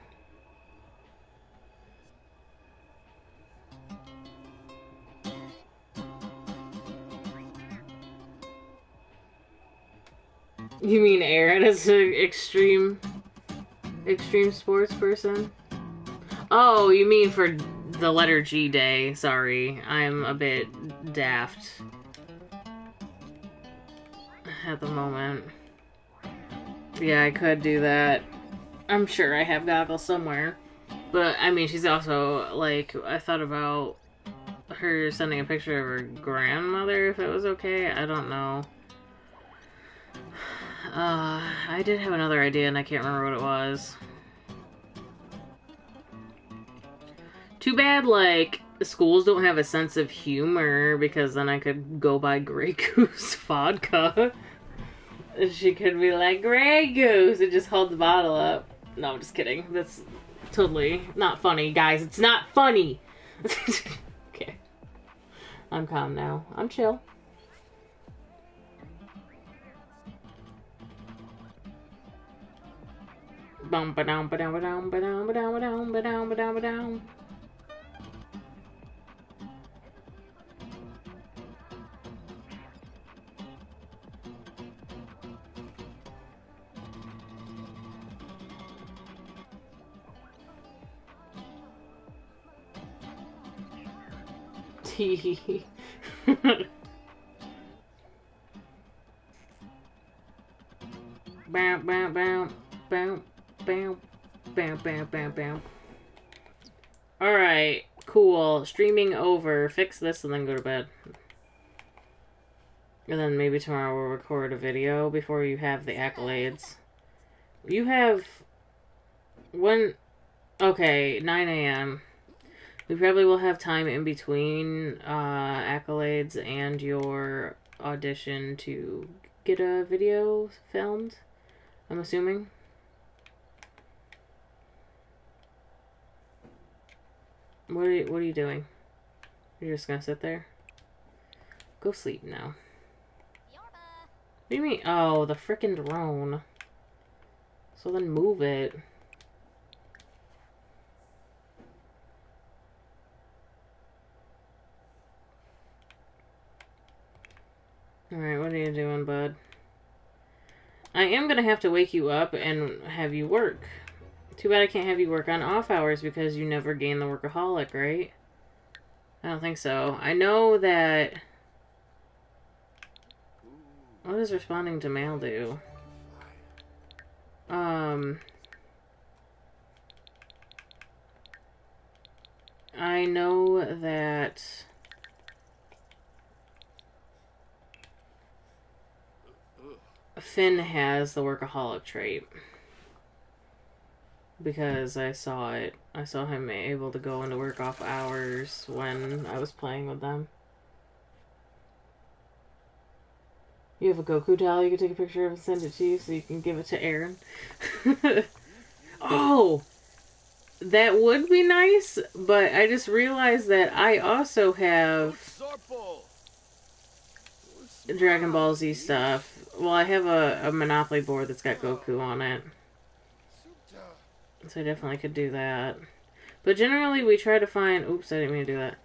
You mean Aaron is an extreme sports person? Oh, you mean for the letter G day. Sorry, I'm a bit daft at the moment. Yeah, I could do that. I'm sure I have goggles somewhere. But, I mean, she's also, like, I thought about her sending a picture of her grandmother, if it was okay. I don't know. I did have another idea, and I can't remember what it was. Too bad, like, schools don't have a sense of humor, because then I could go buy Grey Goose vodka. She could be like, Grey Goose, and just hold the bottle up. No, I'm just kidding. That's totally not funny, guys. It's not funny! Okay. I'm calm now. I'm chill. Bum ba dum ba dum ba dum ba dum ba dum ba dum ba dum ba dum ba dum. Tee. Bam, bam, bam, bam, bam, bam, bam, bam, bam. Alright, cool. Streaming over. Fix this and then go to bed. And then maybe tomorrow we'll record a video before you have the accolades. You have... When... Okay, 9 a.m. We probably will have time in between accolades and your audition to get a video filmed, I'm assuming. What are you doing? You're just gonna sit there? Go sleep now. What do you mean? Oh, the frickin' drone. So then move it. Alright, what are you doing, bud? I am gonna have to wake you up and have you work. Too bad I can't have you work on off hours because you never gain the workaholic, right? I don't think so. I know that... What does responding to mail do? I know that... Finn has the workaholic trait. Because I saw it. I saw him able to go into work off hours when I was playing with them. You have a Goku doll you can take a picture of and send it to you so you can give it to Aaron. Oh! That would be nice, but I just realized that I also have Dragon Ball Z stuff. Well, I have a Monopoly board that's got Goku on it. So I definitely could do that. But generally we try to find... Oops, I didn't mean to do that.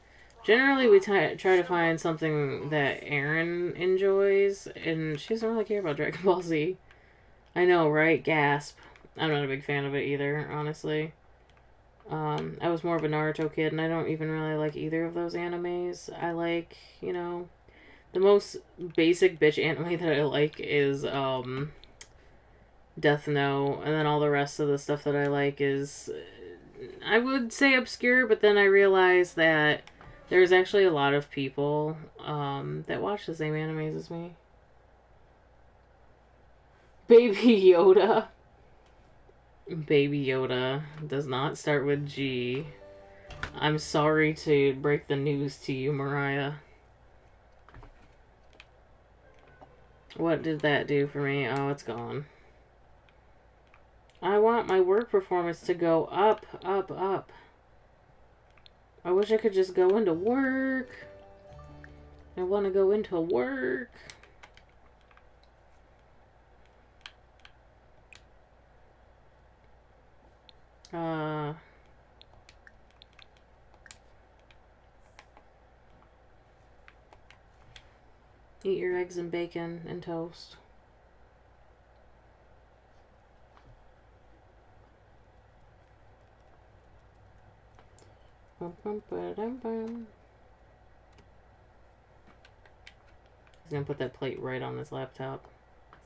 Generally we try to find something that Erin enjoys. And she doesn't really care about Dragon Ball Z. I know, right? Gasp. I'm not a big fan of it either, honestly. I was more of a Naruto kid, and I don't even really like either of those animes. I like, you know... The most basic bitch anime that I like is, Death Note, and then all the rest of the stuff that I like is, I would say obscure, but then I realized that there's actually a lot of people, that watch the same animes as me. Baby Yoda. Baby Yoda does not start with G. I'm sorry to break the news to you, Mariah. What did that do for me? Oh, it's gone. I want my work performance to go up, up, up. I wish I could just go into work. I want to go into work. Eat your eggs and bacon and toast. He's gonna put that plate right on his laptop.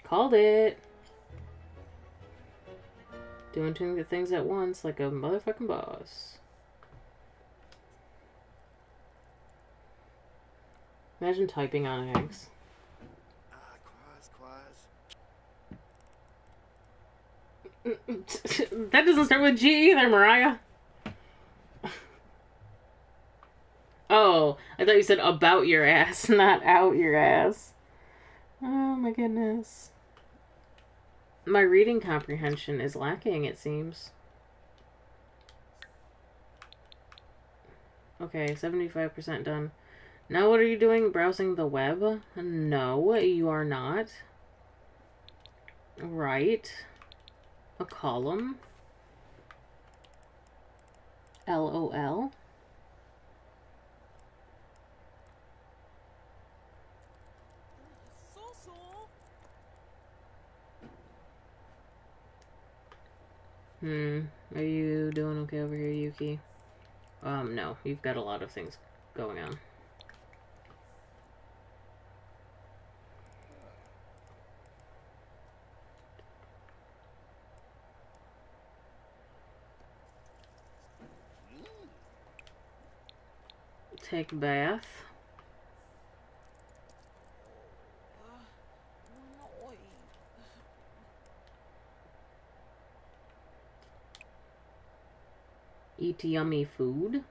Called it! Doing two things at once like a motherfucking boss. Imagine typing on eggs. That doesn't start with G either, Mariah. Oh, I thought you said about your ass, not out your ass. Oh my goodness. My reading comprehension is lacking, it seems. Okay, 75% done. Now what are you doing? Browsing the web? No, you are not. Right. A column. LOL. Are you doing okay over here, Yuki? No, you've got a lot of things going on. take a bath. Eat yummy food.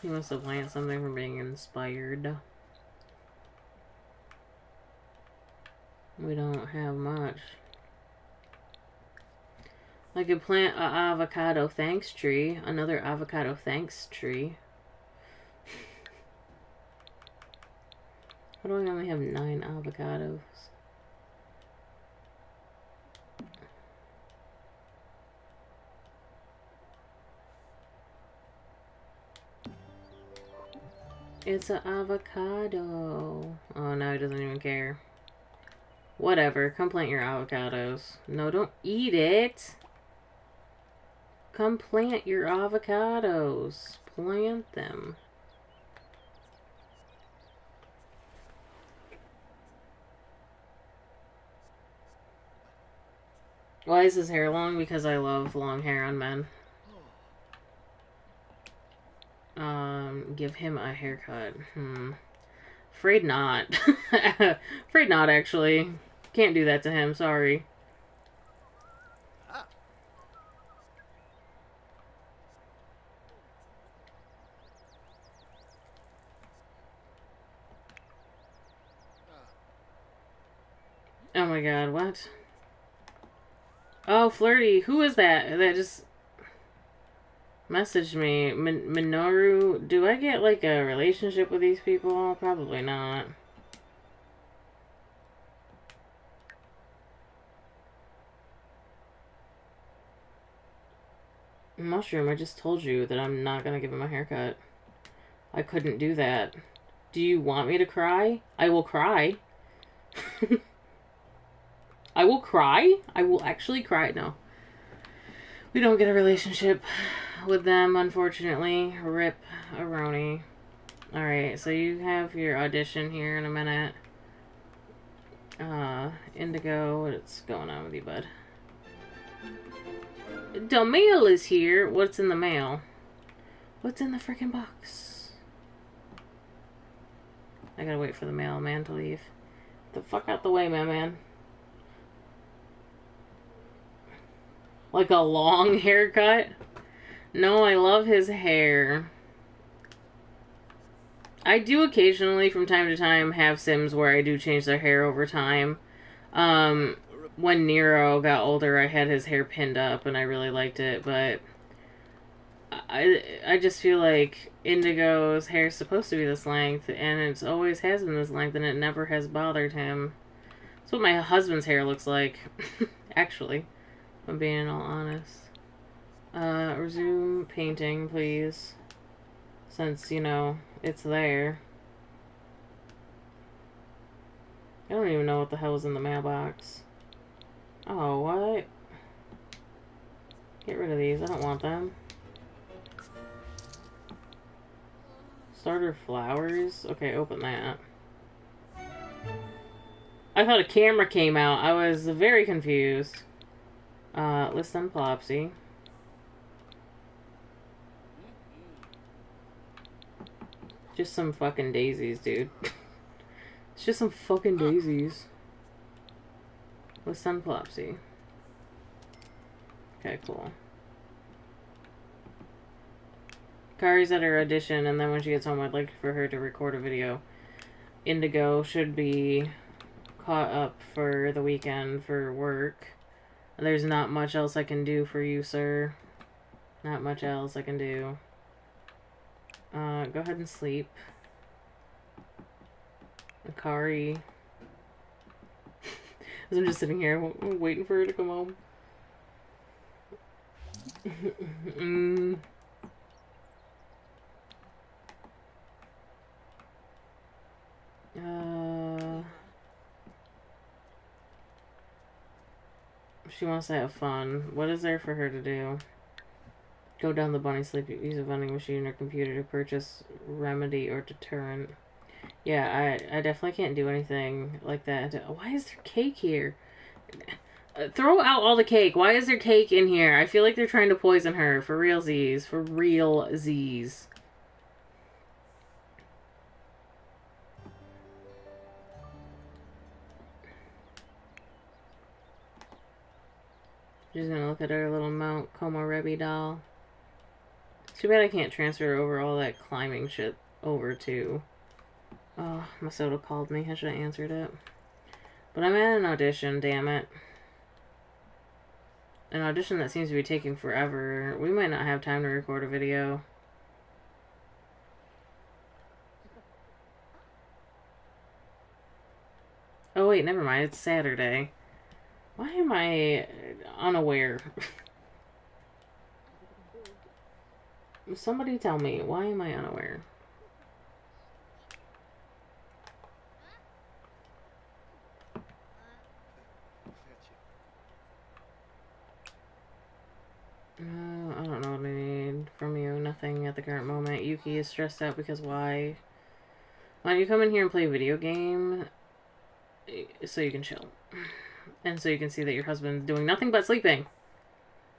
He must have learned something from being inspired. We don't have much. I could plant an avocado thanks tree. Another avocado thanks tree. Why do I only have 9 avocados? It's an avocado. Oh, no, he doesn't even care. Whatever. Come plant your avocados. No, don't eat it. Come plant your avocados. Plant them. Why is his hair long? Because I love long hair on men. Give him a haircut. Afraid not. Afraid not, actually. Can't do that to him, sorry. Oh my god, what? Oh, Flirty. Who is that? That just messaged me. Minoru. Do I get, like, a relationship with these people? Probably not. Mushroom, I just told you that I'm not gonna give him a haircut. I couldn't do that. Do you want me to cry? I will cry. I will cry? I will actually cry. No. We don't get a relationship with them, unfortunately. Rip Aroni. Alright, so you have your audition here in a minute. Indigo, what's going on with you, bud? The mail is here. What's in the mail? What's in the freaking box? I gotta wait for the mailman to leave. Get the fuck out the way, man. Like a long haircut? No, I love his hair. I do occasionally, from time to time, have Sims where I do change their hair over time. When Nero got older, I had his hair pinned up, and I really liked it, but I just feel like Indigo's hair is supposed to be this length, and it always has been this length, and it never has bothered him. That's what my husband's hair looks like, actually, if I'm being all honest. Resume painting, please, since, you know, it's there. I don't even know what the hell was in the mailbox. Oh, what? Get rid of these. I don't want them. Starter flowers? Okay, open that. I thought a camera came out. I was very confused. List on Plopsy. Just some fucking daisies, dude. It's just some fucking daisies. With some Plopsy. Okay, cool. Kari's at her audition, and then when she gets home, I'd like for her to record a video. Indigo should be caught up for the weekend for work. There's not much else I can do for you, sir. Not much else I can do. Go ahead and sleep. Kari. I'm just sitting here waiting for her to come home. She wants to have fun. What is there for her to do? Go down the bunny sleep, use a vending machine or computer to purchase remedy or deterrent. Yeah, I definitely can't do anything like that. Why is there cake here? Throw out all the cake. Why is there cake in here? I feel like they're trying to poison her. For real Z's. For real Z's. She's gonna look at her little Mount Komorebi doll. Too bad I can't transfer over all that climbing shit over to... Oh, Masoda called me. I should have answered it. But I'm at an audition, damn it. An audition that seems to be taking forever. We might not have time to record a video. Oh wait, never mind. It's Saturday. Why am I unaware? Somebody tell me, why am I unaware? I don't know what I need from you. Nothing at the current moment. Yuki is stressed out because why? Why don't you come in here and play a video game so you can chill? And so you can see that your husband's doing nothing but sleeping.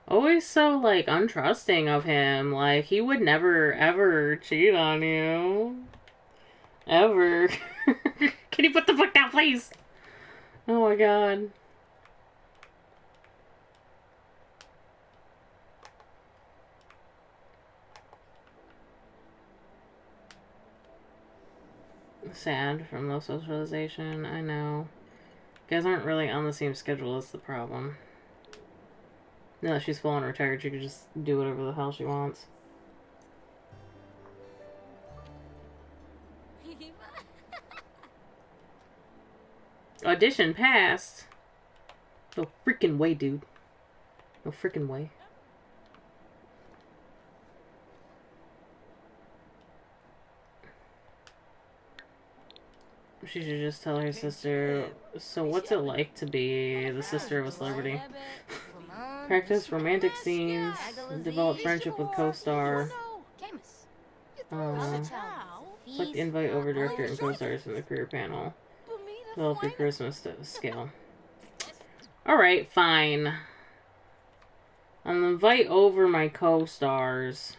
Always so, like, untrusting of him. Like, he would never, ever cheat on you. Ever. Can you put the book down, please? Oh my god. Sad from low socialization. I know. You guys aren't really on the same schedule. That's the problem. Now that she's full on retired, she could just do whatever the hell she wants. Audition passed. No freaking way, dude. No freaking way. She should just tell her sister, so what's it like to be the sister of a celebrity? Practice romantic scenes, develop friendship with co-star. Select invite over director and co-stars in the career panel. Develop your Christmas skill. Alright, fine. I'll invite over my co-stars.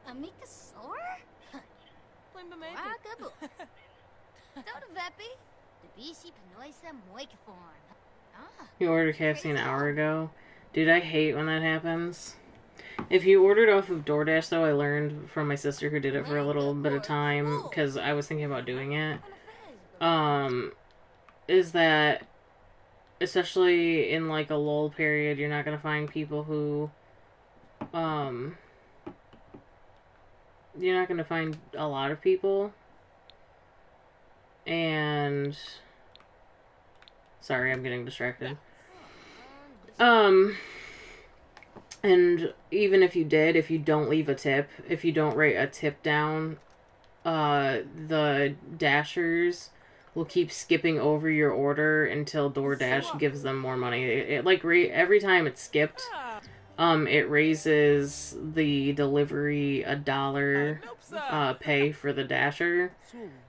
Amika Sore? You ordered KFC an hour ago? Dude, I hate when that happens. If you ordered off of DoorDash, though, I learned from my sister who did it for a little bit of time, because I was thinking about doing it, is that, especially in, like, a lull period, you're not going to find people who, you're not going to find a lot of people, and, sorry, I'm getting distracted, and even if you did, if you don't leave a tip, if you don't write a tip down, the Dashers will keep skipping over your order until DoorDash gives them more money. It like, every time it's skipped, it raises the delivery $1 pay for the Dasher.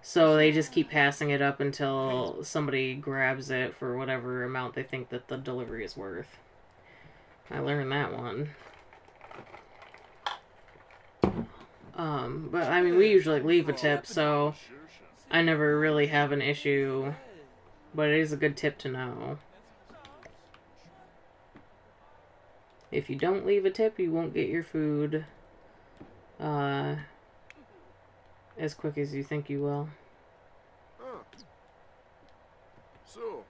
So they just keep passing it up until somebody grabs it for whatever amount they think that the delivery is worth. I learned that one. But I mean, we usually leave a tip, so I never really have an issue. But it is a good tip to know. If you don't leave a tip, you won't get your food as quick as you think you will. So.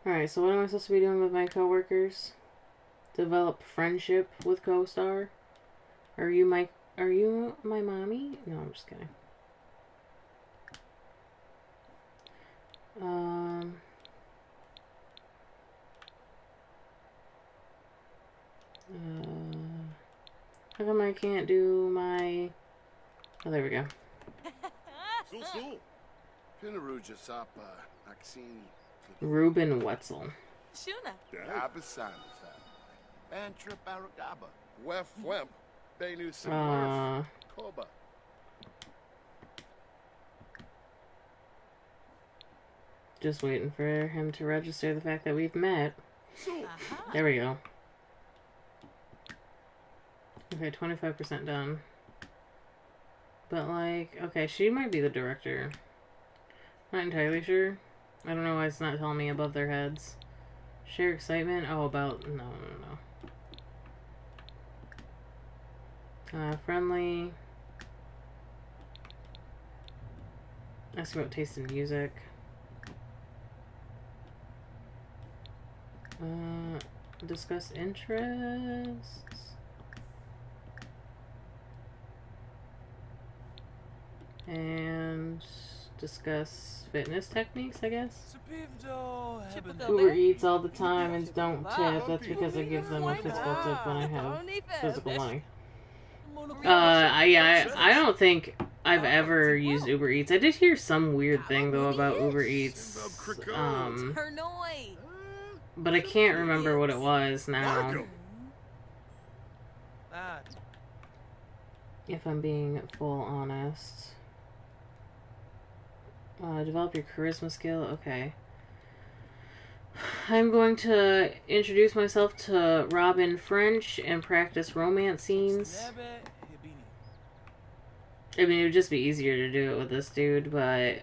Alright, so what am I supposed to be doing with my coworkers? Develop friendship with co-star? Are you my mommy? No, I'm just kidding. How come I can't do my... Oh, there we go. Pinaruja Sapa, Axine, Ruben Wetzel. Shuna. Abisanza, Bantra Baragaba, Wef Wemp, Benu Simorf, Koba. Just waiting for him to register the fact that we've met. Aha. There we go. Okay, 25% done. But, like, okay, she might be the director. Not entirely sure. I don't know why it's not telling me above their heads. Share excitement? Oh, about... No. Friendly. Ask about taste in music. Discuss interests. And discuss fitness techniques, I guess. Uber Eats all the time and don't tip. That's because I give them a physical tip when I have physical money. I don't think I've ever used Uber Eats. I did hear some weird thing though about Uber Eats. But I can't remember what it was now. If I'm being full honest. Develop your charisma skill. Okay. I'm going to introduce myself to Robin French and practice romance scenes. I mean, it would just be easier to do it with this dude, but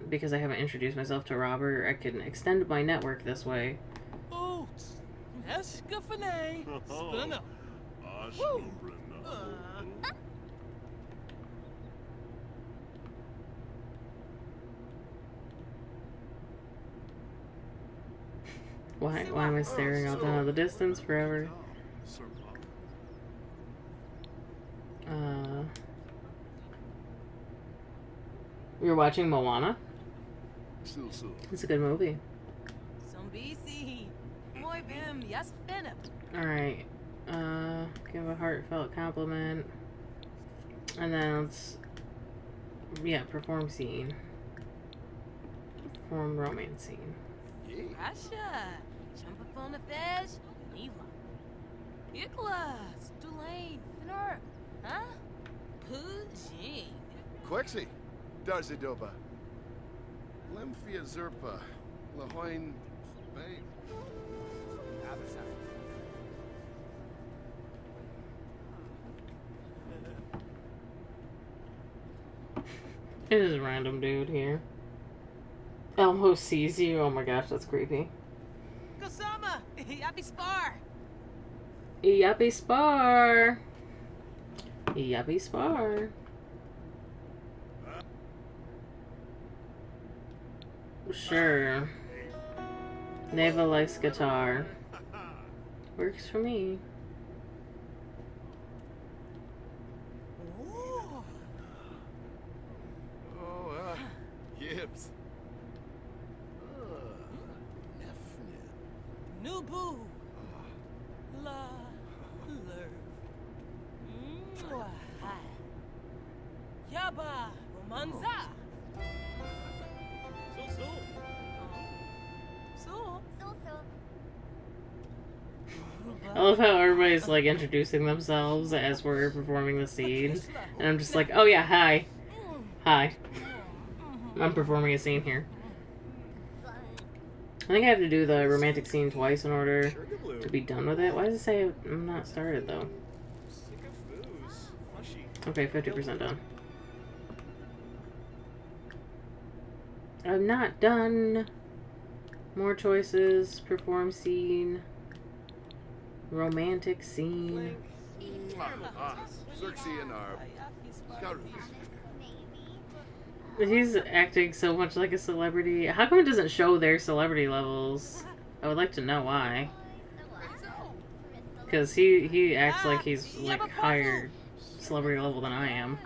because I haven't introduced myself to Robert, I can extend my network this way. Why am I staring out into the distance forever? You're watching Moana? It's a good movie. Alright. Give a heartfelt compliment. And then let's... Yeah, perform scene. Perform romance scene. Quexi, Darzidoba, Lemphia Zerpa, Lahoin, Babe. It is a random dude here. Elmo sees you. Oh my gosh, that's creepy. Kusama, Yappy Spar. Yappy Spar. Yappy Spar. Sure. Neva likes guitar. Works for me. Gibbs. Nubu. La. Lerv. Yaba. Romanza. I love how everybody's like introducing themselves as we're performing the scene. And I'm just like, oh yeah, hi. Hi. I'm performing a scene here. I think I have to do the romantic scene twice in order to be done with it. Why does it say I'm not started though? Okay, 50% done. I'm not done. More choices. Perform scene. Romantic scene. Xerxes and our He's acting so much like a celebrity. How come it doesn't show their celebrity levels? I would like to know why. Because he acts like he's like higher celebrity level than I am.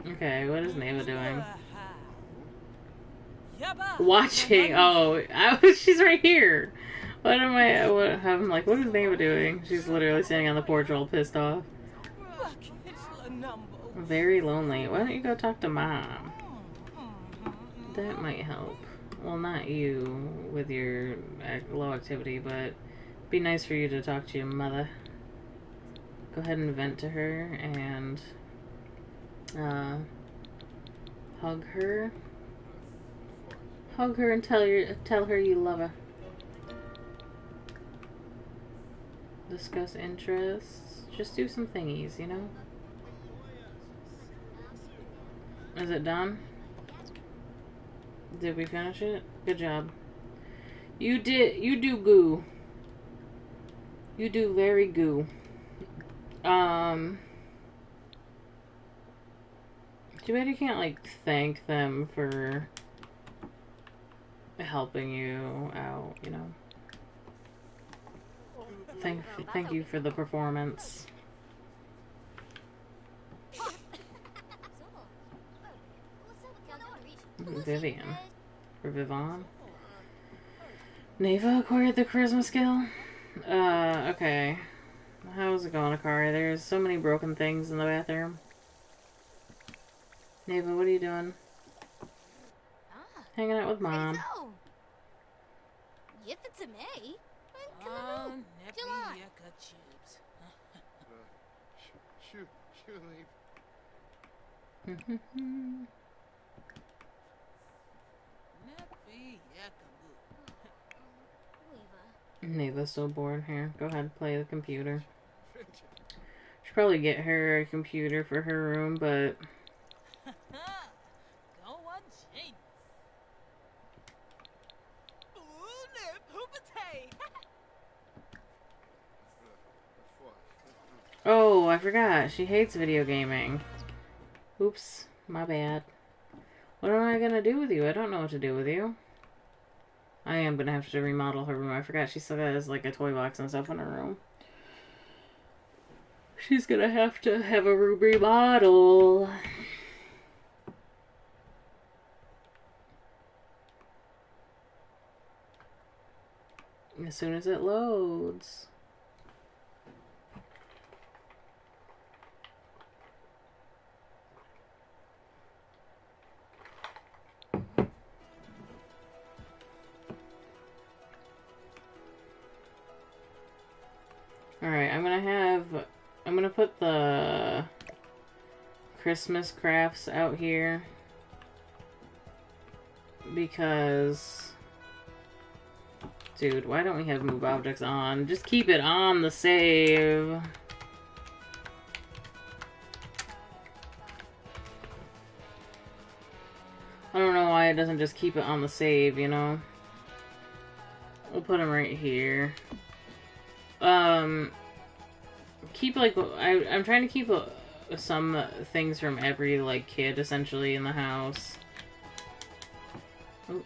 Okay, what is Neva doing? Yaba. Watching. Oh, she's right here. What am I? I'm like, what is Neva doing? She's literally standing on the porch all pissed off. Very lonely. Why don't you go talk to Mom? That might help. Well, not you with your low activity, but be nice for you to talk to your mother. Go ahead and vent to her and hug her. Hug her and tell her you love her. Discuss interests. Just do some thingies, you know? Is it done? Did we finish it? Good job. You do goo. You do very goo. Too bad you can't, like, thank them for helping you out, you know? Thank you for the performance. Vivian. Or Vivon. Neva acquired the charisma skill? Okay. How's it going, Akari? There's so many broken things in the bathroom. Neva, what are you doing? Hanging out with Mom. Neva's so bored. Here, go ahead and play the computer. Should probably get her a computer for her room, but oh, I forgot. She hates video gaming. Oops, my bad. What am I gonna do with you? I don't know what to do with you. I am gonna have to remodel her room. I forgot she still has like a toy box and stuff in her room. She's gonna have to have a room remodel. As soon as it loads. Alright, I'm gonna put the Christmas crafts out here because, dude, why don't we have move objects on? Just keep it on the save. I don't know why it doesn't just keep it on the save, you know? We'll put them right here. Keep, like, I'm trying to keep some things from every, like, kid, essentially, in the house. Oop.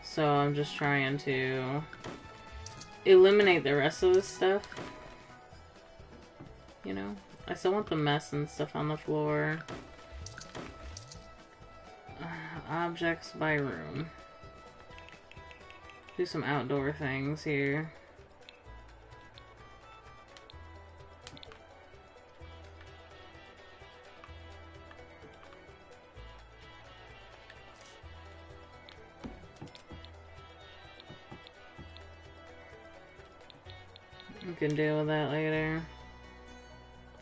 So I'm just trying to eliminate the rest of this stuff. You know? I still want the mess and stuff on the floor. Objects by room. Do some outdoor things here. We can deal with that later.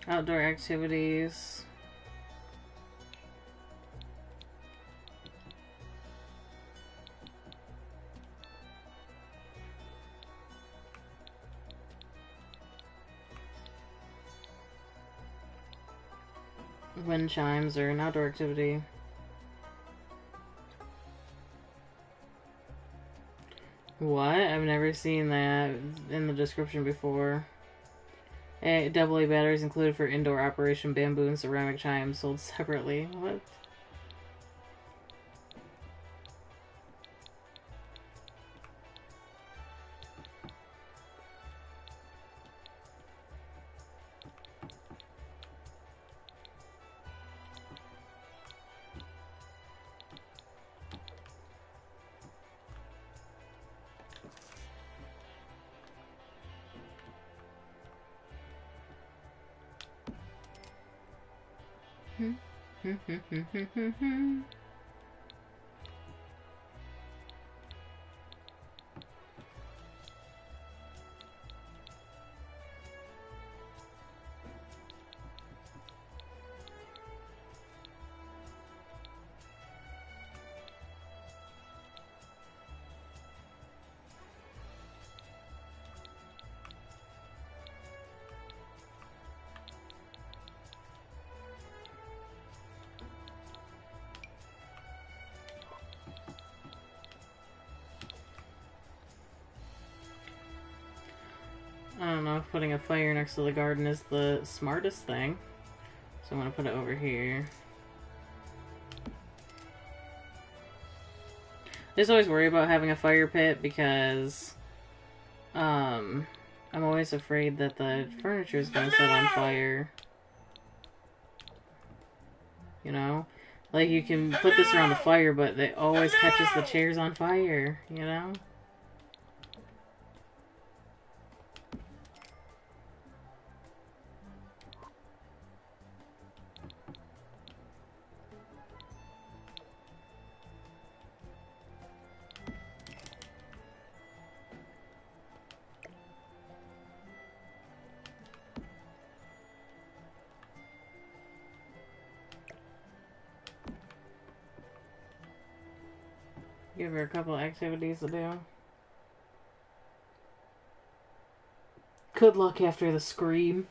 Outdoor activities. Wind chimes are an outdoor activity. What? I've never seen that in the description before. AA batteries included for indoor operation. Bamboo and ceramic chimes sold separately. What? I don't know if putting a fire next to the garden is the smartest thing. So I'm gonna put it over here. I just always worry about having a fire pit because I'm always afraid that the furniture is gonna set on fire. You know? Like, you can put this around the fire, but it always catches the chairs on fire, you know? Give her a couple of activities to do. Good luck after the scream.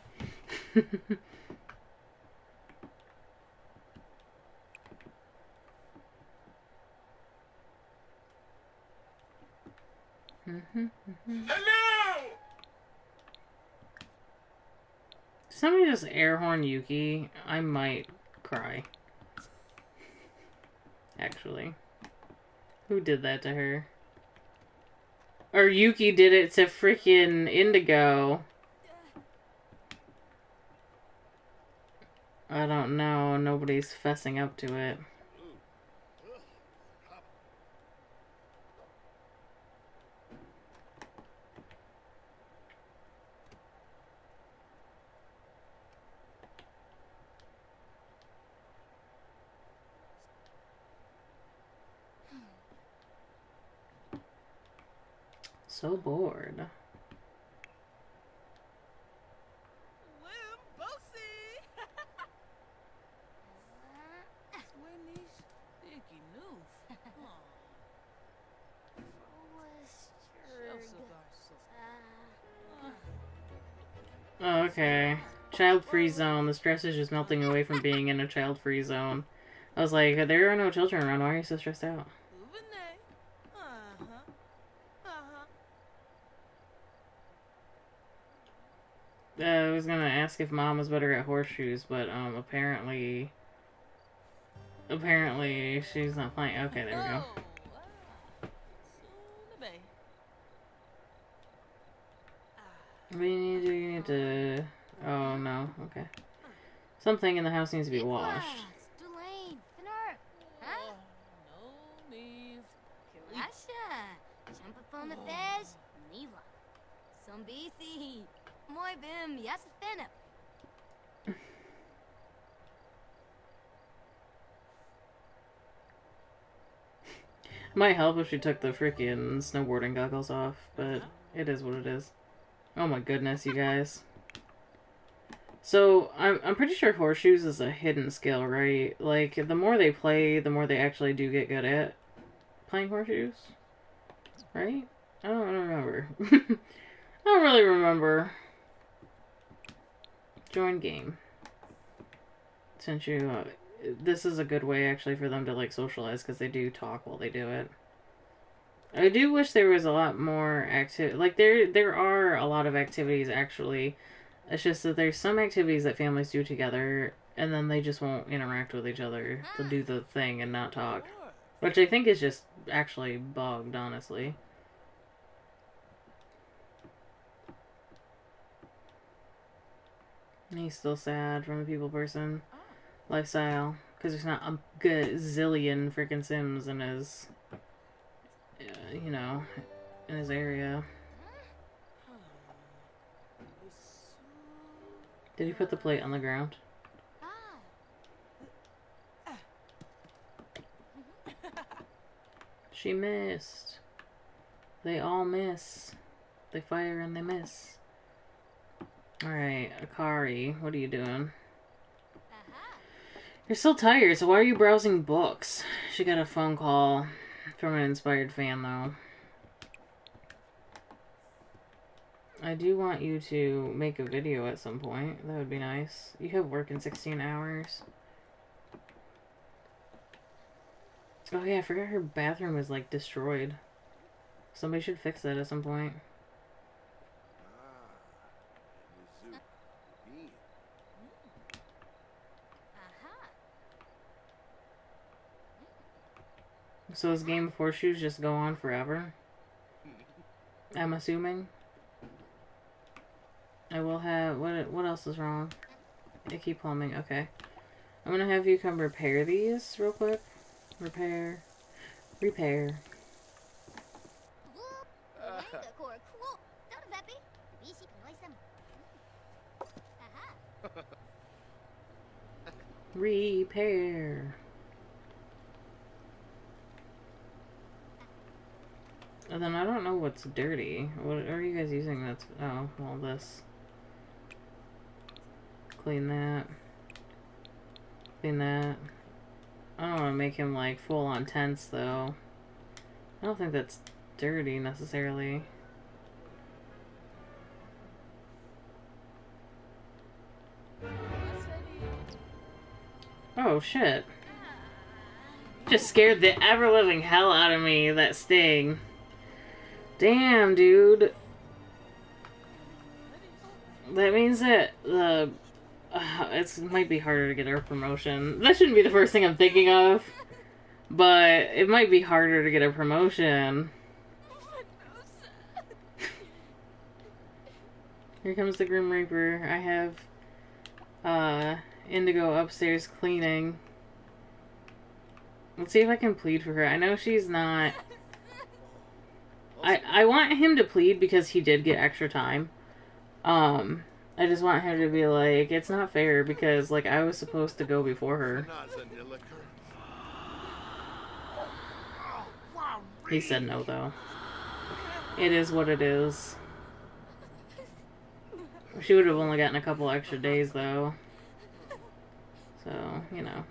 Hello! Somebody just air horn Yuki. I might cry. Actually. Who did that to her? Or Yuki did it to freaking Indigo. I don't know. Nobody's fessing up to it. So bored. Limbosi! Swinish sticky noof. Oh, okay. Child-free zone. The stress is just melting away from being in a child-free zone. I was like, there are no children around. Why are you so stressed out? I was gonna ask if Mom was better at horseshoes, but apparently she's not playing. Okay, there we go. What do you need to... Oh, no. Okay. Something in the house needs to be washed. Dulane, Finner, huh? No, Neve. Kilasha, Champafona Fej, Niva. Sombisi, Moi Bim, Yasafena. Might help if she took the freaking snowboarding goggles off, but it is what it is. Oh my goodness, you guys. So, I'm pretty sure horseshoes is a hidden skill, right? Like, the more they play, the more they actually do get good at playing horseshoes. Right? I don't remember. I don't really remember. Join game. Since you... this is a good way, actually, for them to, like, socialize, because they do talk while they do it. I do wish there was a lot more like, there are a lot of activities, actually. It's just that there's some activities that families do together, and then they just won't interact with each other to do the thing and not talk. Which I think is just actually bugged, honestly. And he's still sad from a people person lifestyle, because there's not a gazillion freaking Sims in his, you know, in his area. Did he put the plate on the ground? She missed. They all miss. They fire and they miss. Alright, Akari, what are you doing? You're still tired, so why are you browsing books? She got a phone call from an inspired fan, though. I do want you to make a video at some point. That would be nice. You have work in 16 hours. Oh yeah, I forgot her bathroom was, like, destroyed. Somebody should fix that at some point. So this game of horseshoes just go on forever? I'm assuming. I will have... What else is wrong? Icky plumbing. Okay. I'm gonna have you come repair these real quick. Repair. Repair. Repair. And then I don't know what's dirty. What are you guys using that's... Oh, well, this. Clean that. Clean that. I don't want to make him, like, full-on tense, though. I don't think that's dirty, necessarily. Oh, shit. Just scared the ever-living hell out of me, that sting. Damn, dude. That means that the... it might be harder to get her promotion. That shouldn't be the first thing I'm thinking of. But it might be harder to get a promotion. Here comes the Grim Reaper. I have Indigo upstairs cleaning. Let's see if I can plead for her. I know she's not... I want him to plead because he did get extra time. I just want him to be like, it's not fair because, like, I was supposed to go before her. He said no, though. It is what it is. She would have only gotten a couple extra days, though. So, you know.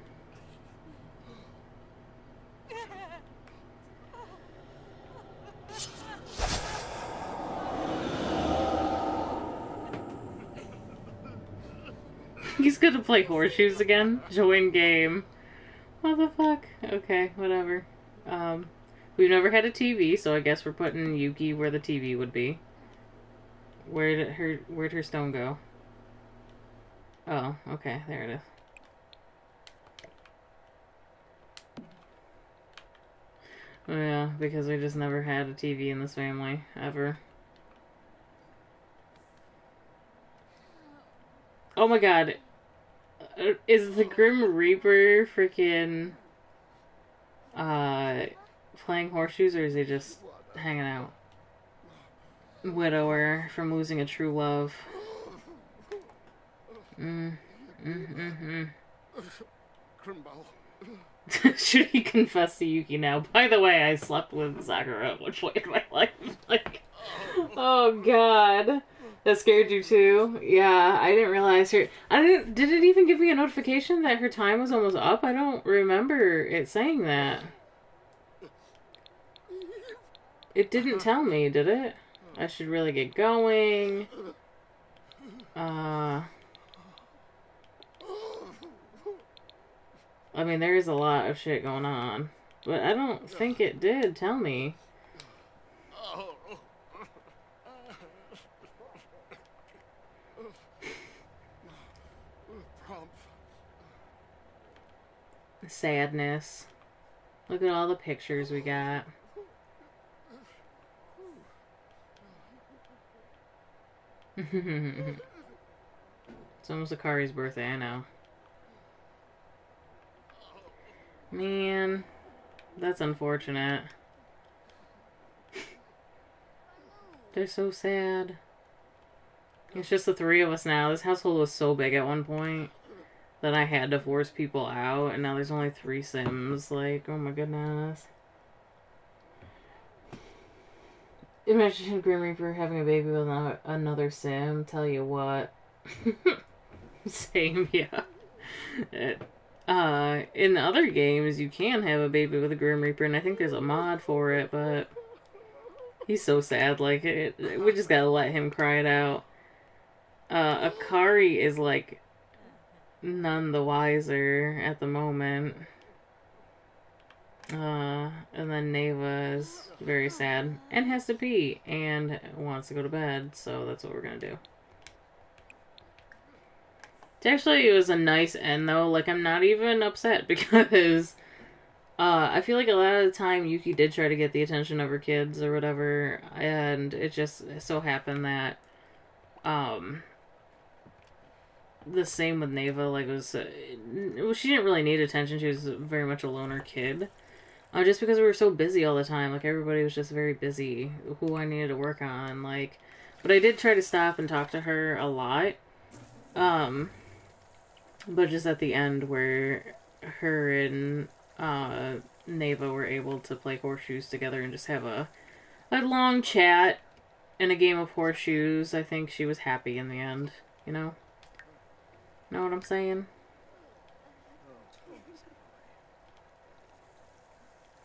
He's gonna play horseshoes again? Join game. What the fuck? Okay, whatever. We've never had a TV, so I guess we're putting Yuki where the TV would be. Where'd her stone go? Oh, okay, there it is. Yeah, because we just never had a TV in this family, ever. Oh my god. Is the Grim Reaper freaking playing horseshoes, or is he just hanging out? Widower from losing a true love. Should he confess to Yuki now? By the way, I slept with Sakura at one point in my life. Like, oh god. That scared you too? Yeah, I didn't realize her... Did it even give me a notification that her time was almost up? I don't remember it saying that. It didn't tell me, did it? I should really get going. I mean, there is a lot of shit going on. But I don't think it did tell me. Sadness. Look at all the pictures we got. It's almost Akari's birthday, I know. Man, that's unfortunate. They're so sad. It's just the three of us now. This household was so big at one point that I had to force people out, and now there's only 3 Sims. Like, oh my goodness. Imagine Grim Reaper having a baby with another sim. Tell you what. Same, yeah. In the other games, you can have a baby with a Grim Reaper, and I think there's a mod for it, but he's so sad. Like, we just gotta let him cry it out. Akari is, like, none the wiser at the moment. And then Neva is very sad and has to pee and wants to go to bed, so that's what we're gonna do. Actually, it was a nice end though. Like, I'm not even upset because I feel like a lot of the time Yuki did try to get the attention of her kids or whatever, and it just so happened that the same with Neva. Like, she didn't really need attention. She was very much a loner kid. Just because we were so busy all the time. Like, everybody was just very busy. Who I needed to work on. Like, but I did try to stop and talk to her a lot. But just at the end where her and Neva were able to play horseshoes together and just have a long chat and a game of horseshoes, I think she was happy in the end. You know? Know what I'm saying?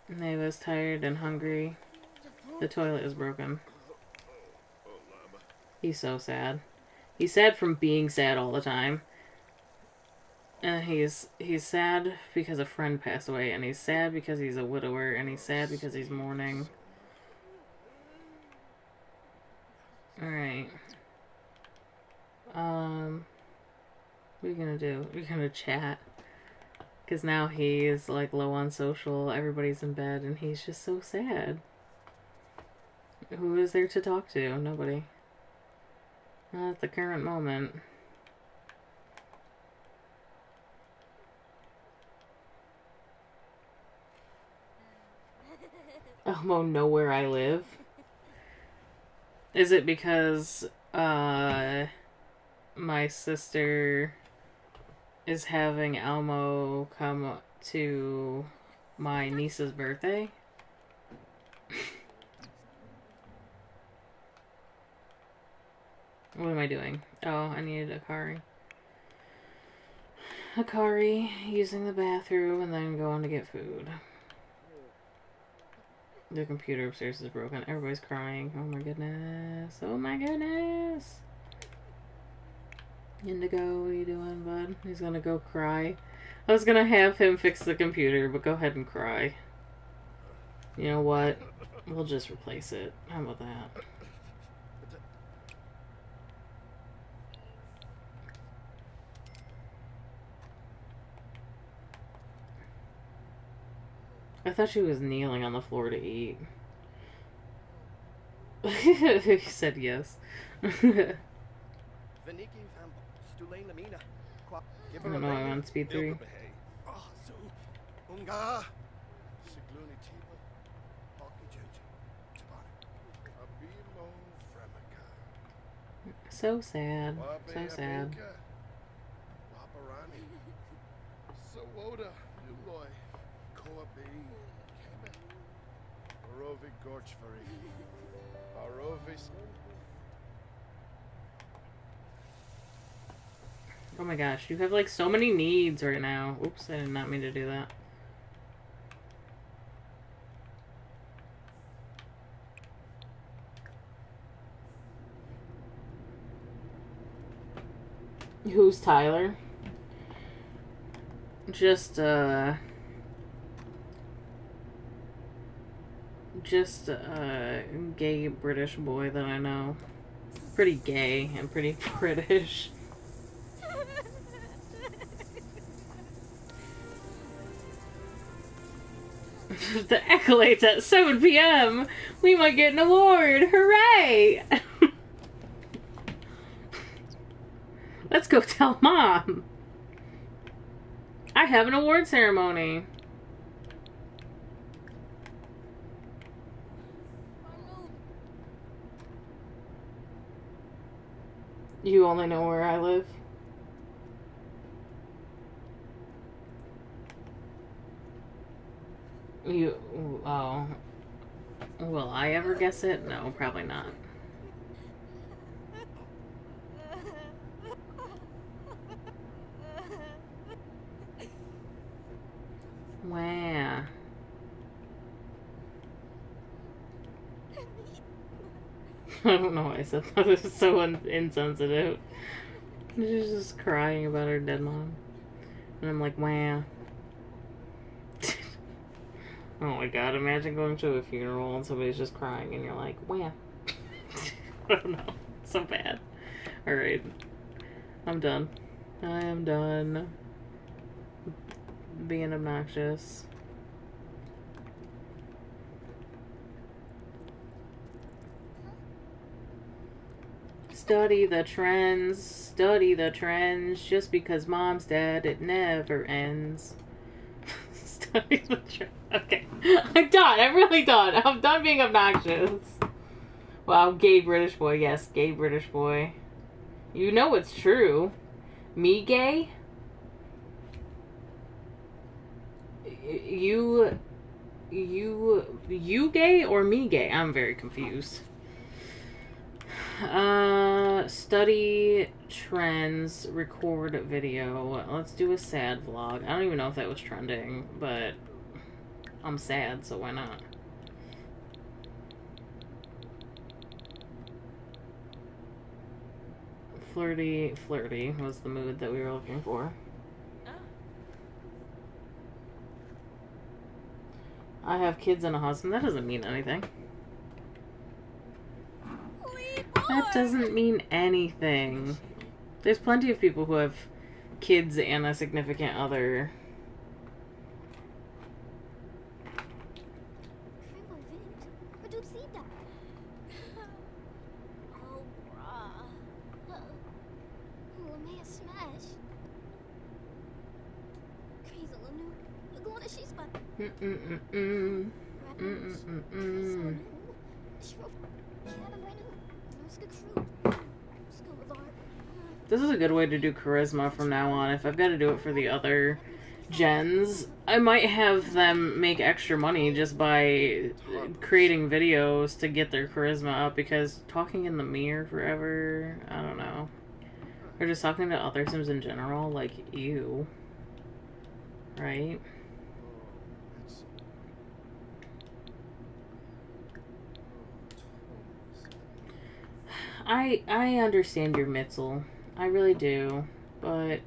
Neva's tired and hungry. The toilet is broken. He's so sad. He's sad from being sad all the time. And he's sad because a friend passed away, and he's sad because he's a widower, and he's sad because he's mourning. Alright. What are you gonna do? We're gonna chat. Because now he's, like, low on social, everybody's in bed, and he's just so sad. Who is there to talk to? Nobody. Not at the current moment. Elmo know where I live? Is it because, my sister is having Elmo come to my niece's birthday? What am I doing? Oh, I needed Akari. Akari using the bathroom and then going to get food. The computer upstairs is broken. Everybody's crying. Oh my goodness. Oh my goodness. Indigo, what are you doing, bud? He's gonna go cry. I was gonna have him fix the computer, but go ahead and cry. You know what? We'll just replace it. How about that? I thought she was kneeling on the floor to eat. He said yes. I don't know, I'm on speed 3. So sad. So sad. Oh my gosh, you have like so many needs right now. Oops, I did not mean to do that. Who's Tyler? Just a gay British boy that I know. Pretty gay and pretty British. The accolades at 7 p.m. We might get an award. Hooray! Let's go tell Mom. I have an award ceremony. You only know where I live? Oh. Will I ever guess it? No, probably not. Wow. I don't know why I said that. It was so insensitive. She's just crying about her dead mom. And I'm like, wow. Oh my god, imagine going to a funeral and somebody's just crying and you're like, wow. I don't know. So bad. Alright. I'm done. I am done being obnoxious. Study the trends, just because mom's dead, it never ends. Study the trends. Okay. I'm done, I'm really done. I'm done being obnoxious. Wow, gay British boy, yes, gay British boy. You know it's true. Me gay? You gay or me gay? I'm very confused. Study trends, record video. Let's do a sad vlog. I don't even know if that was trending, but I'm sad, so why not? Flirty was the mood that we were looking for. I have kids and a husband. That doesn't mean anything. That doesn't mean anything. There's plenty of people who have kids and a significant other. This is a good way to do charisma from now on. If I've got to do it for the other gens, I might have them make extra money just by creating videos to get their charisma up, because talking in the mirror forever, I don't know. Or just talking to other Sims in general, like, ew. Right? I understand your Mitzel. I really do. But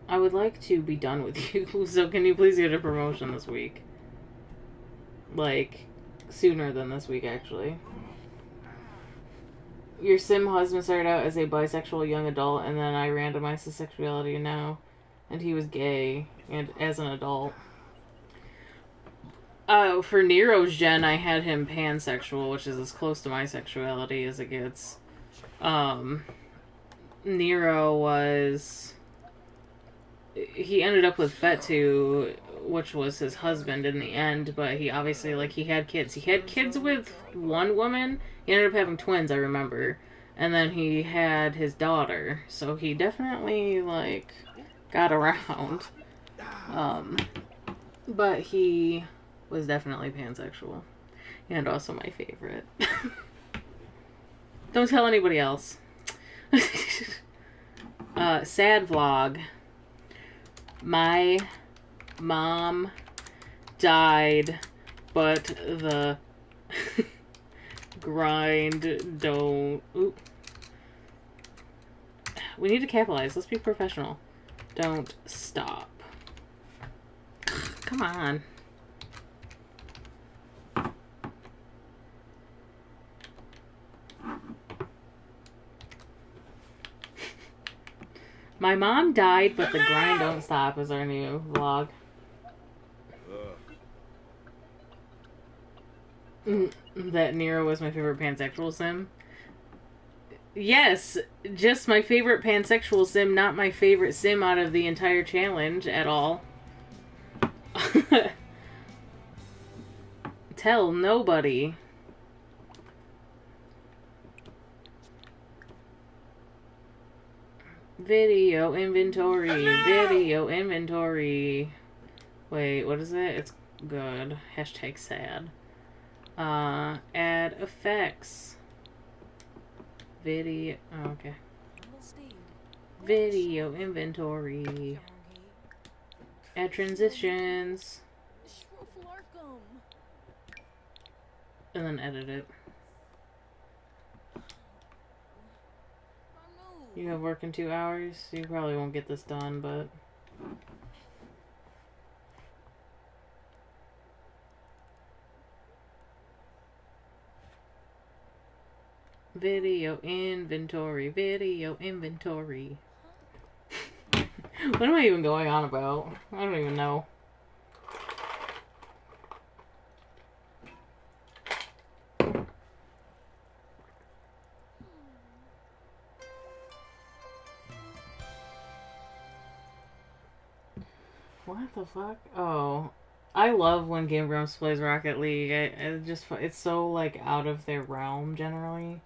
I would like to be done with you, so can you please get a promotion this week? Like, sooner than this week, actually. Your Sim husband started out as a bisexual young adult, and then I randomized his sexuality now. And he was gay, and as an adult. For Nero's gen, I had him pansexual, which is as close to my sexuality as it gets. Nero was... He ended up with Betu, which was his husband in the end, but he obviously, like, he had kids. He had kids with one woman. He ended up having twins, I remember. And then he had his daughter. So he definitely, like, got around. But he was definitely pansexual. And also my favorite. Don't tell anybody else. Sad vlog. My mom died, but the grind don't... Oop. We need to capitalize. Let's be professional. Don't stop. Come on. My mom died, but the grind don't stop is our new vlog. That Nero was my favorite pansexual sim. Yes, just my favorite pansexual sim, not my favorite sim out of the entire challenge at all. Tell nobody. Video inventory. Video inventory. Wait, what is it? It's good. Hashtag sad. Add effects. Video. Oh, okay. Video inventory. Add transitions. And then edit it. You have work in 2 hours. You probably won't get this done, but... Video inventory. Video inventory. What am I even going on about? I don't even know. What the fuck? Oh. I love when Game Grumps plays Rocket League. It's so, like, out of their realm, generally.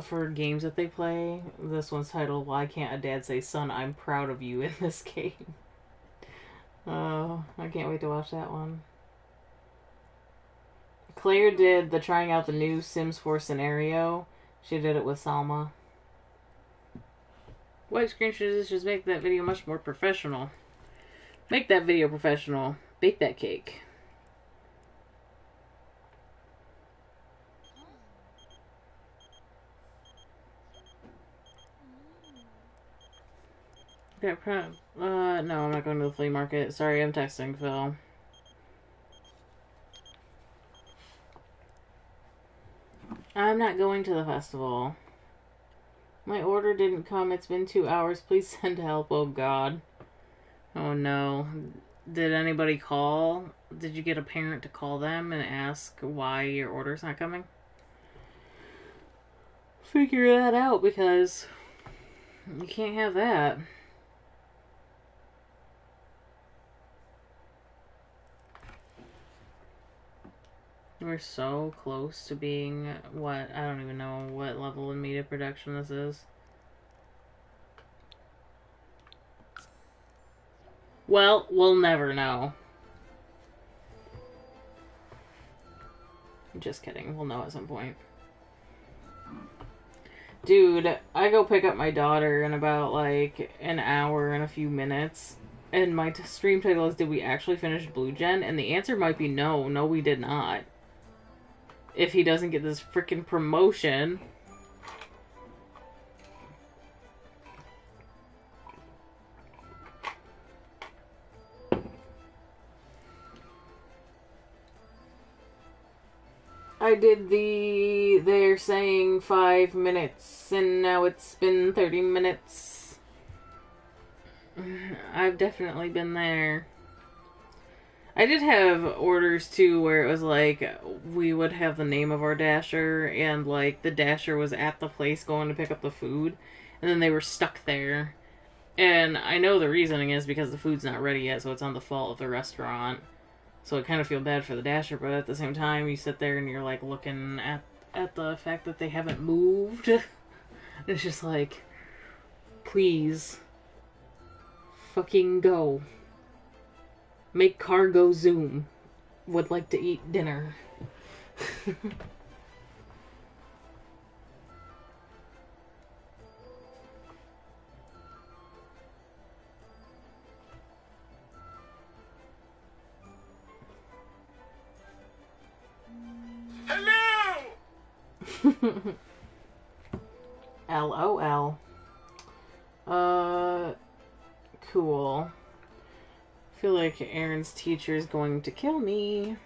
For games that they play. This one's titled, Why Can't a Dad Say, Son, I'm Proud of You in this game. Oh, I can't wait to watch that one. Claire did the trying out the new Sims 4 scenario. She did it with Salma. White screen transitions make that video much more professional. Make that video professional. Bake that cake. No, I'm not going to the flea market. Sorry, I'm texting Phil. I'm not going to the festival. My order didn't come. It's been 2 hours. Please send help. Oh, God. Oh, no. Did anybody call? Did you get a parent to call them and ask why your order's not coming? Figure that out, because you can't have that. We're so close to being what? I don't even know what level of media production this is. Well, we'll never know. Just kidding. We'll know at some point. Dude, I go pick up my daughter in about like an hour and a few minutes. And my stream title is, did we actually finish Blue Gen? And the answer might be no. No, we did not. If he doesn't get this freaking promotion. I did they're saying 5 minutes, and now it's been 30 minutes. I've definitely been there. I did have orders, too, where it was like, we would have the name of our dasher, and, like, the dasher was at the place going to pick up the food, and then they were stuck there. And I know the reasoning is because the food's not ready yet, so it's on the fault of the restaurant. So I kind of feel bad for the dasher, but at the same time, you sit there and you're, like, looking at the fact that they haven't moved. It's just like, please, fucking go. Make cargo zoom. Would like to eat dinner. Hello! LOL. Cool. I feel like Aaron's teacher is going to kill me.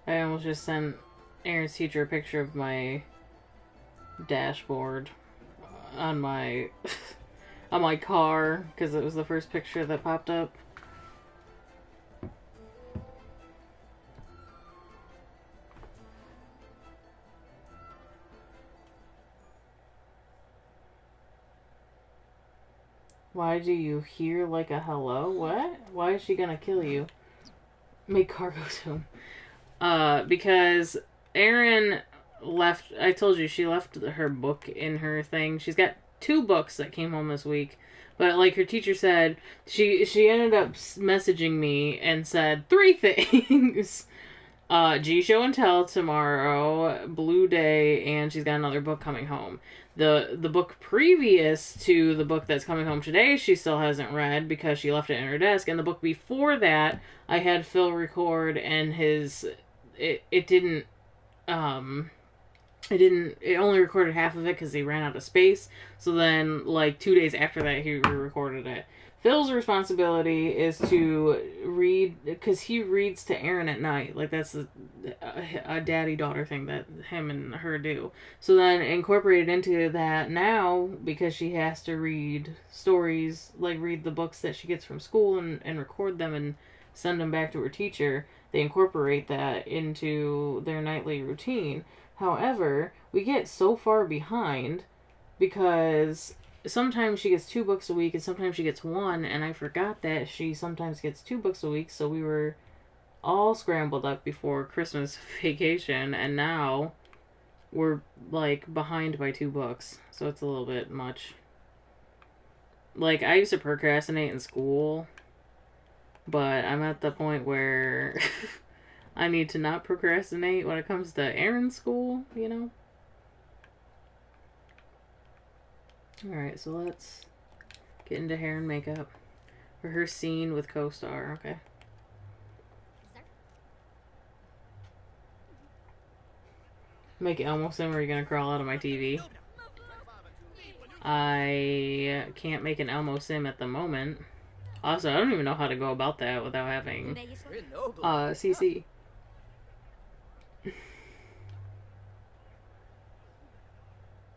I almost just sent Aaron's teacher a picture of my dashboard on my on my car because it was the first picture that popped up. Why do you hear like a hello? What? Why is she gonna kill you? Make cargo soon. Because Erin left. I told you she left her book in her thing. She's got 2 books that came home this week, but like her teacher said, she ended up messaging me and said 3 things. G Show and Tell tomorrow, Blue Day, and she's got another book coming home. The book previous to the book that's coming home today, she still hasn't read because she left it in her desk. And the book before that, I had Phil record, and it only recorded half of it because he ran out of space. So then, like 2 days after that, he re-recorded it. Phil's responsibility is to read, because he reads to Erin at night. Like, that's a daddy-daughter thing that him and her do. So then, incorporated into that now, because she has to read stories, like read the books that she gets from school and record them and send them back to her teacher, they incorporate that into their nightly routine. However, we get so far behind because sometimes she gets 2 books a week and sometimes she gets 1, and I forgot that she sometimes gets 2 books a week, so we were all scrambled up before Christmas vacation, and now we're like behind by 2 books, so it's a little bit much. Like, I used to procrastinate in school, but I'm at the point where I need to not procrastinate when it comes to Erin's school, you know? Alright, so let's get into hair and makeup. For her scene with co-star, okay. Make Elmo sim, or are you gonna crawl out of my TV? I can't make an Elmo sim at the moment. Also, I don't even know how to go about that without having CC.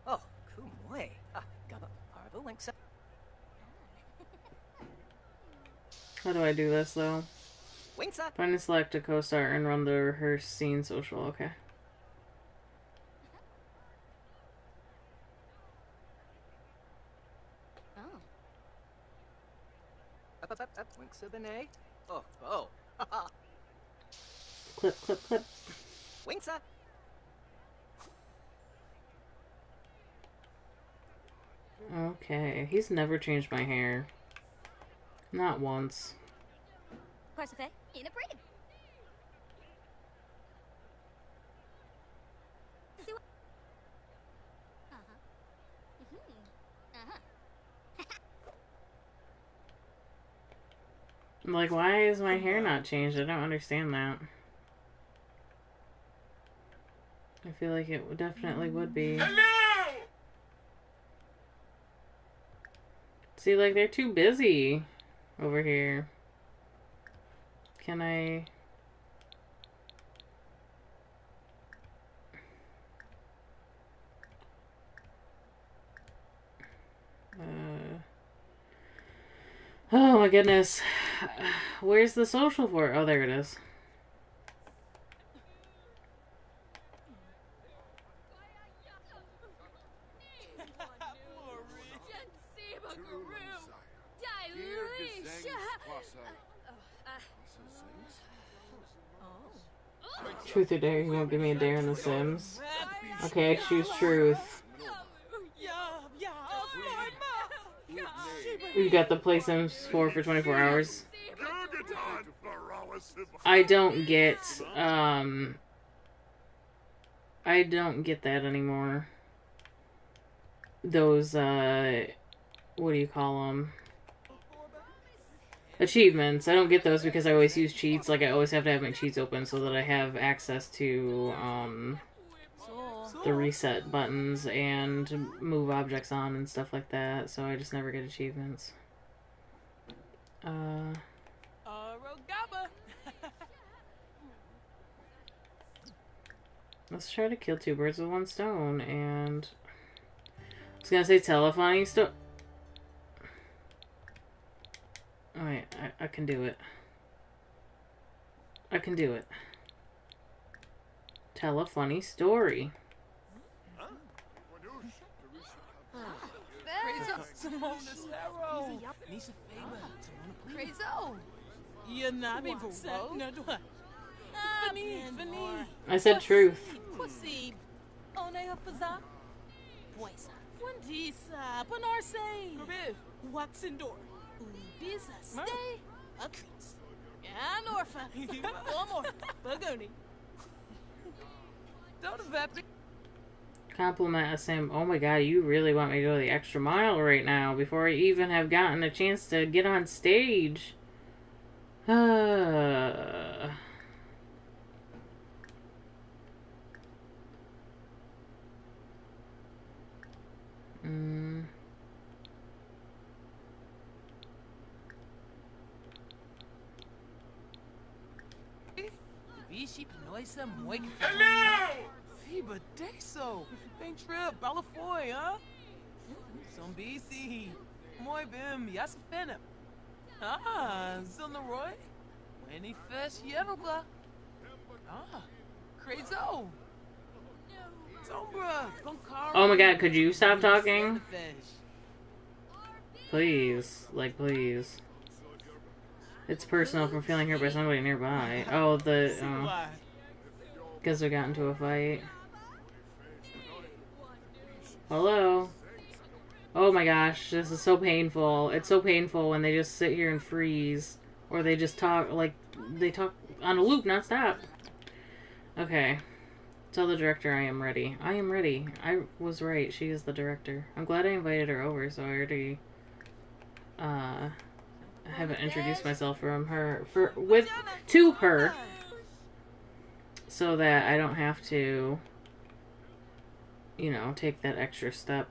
Oh, kumoy. Gaba parvo links. How do I do this though? Wingsa. Find and select a co-star and run the rehearse scene social. Okay. Up, Wingsa Bene. Oh. Clip. Wingsa. Okay, he's never changed my hair. Not once. Parsife, in a breed. Like, why is my hair not changed? I don't understand that. I feel like it definitely would be. Hello! See, like, they're too busy over here. Can I... Oh my goodness. Where's the social for it? Oh, there it is. Truth or dare? You won't give me a dare in The Sims? Okay, I choose truth. You got the Play Sims 4 for 24 hours. I don't get that anymore. Those, what do you call them? Achievements. I don't get those because I always use cheats. Like, I always have to have my cheats open so that I have access to, the reset buttons and move objects on and stuff like that, so I just never get achievements. Let's try to kill 2 birds with 1 stone, and I was gonna say telephony stone. Alright, I can do it. I can do it. Tell a funny story. Simone Cero. Nisha Faber. Simona Please. Crazo. You're not upset. No, do I? Venice. I said truth. Pussy. On a faza. Poisa. Wandisa. Panarse. Correct. Waxendor. Ubisa. Stay. A crease. And Orpha. One more. Bagoni. Don't have Compliment a Sam. Oh my god, you really want me to go the extra mile right now before I even have gotten a chance to get on stage. Bishi Penoisa Moik. Hello! Fiba Deso. Bem trip. Balafoy, huh? Some BC. Moi bim. Yasafena. Ah, Zilnaroy. Winnie Fish Yeroba. Ah, Crazo. Sombra. Gonkara. Oh my god, could you stop talking? Please. Like, please. It's personal from feeling hurt by somebody nearby. Oh, because we got into a fight. Hello? Oh my gosh, this is so painful. It's so painful when they just sit here and freeze. Or they just talk, like, they talk on a loop, not stop. Okay. Tell the director I am ready. I am ready. I was right. She is the director. I'm glad I invited her over, so I already, I haven't introduced myself to her, so that I don't have to, you know, take that extra step.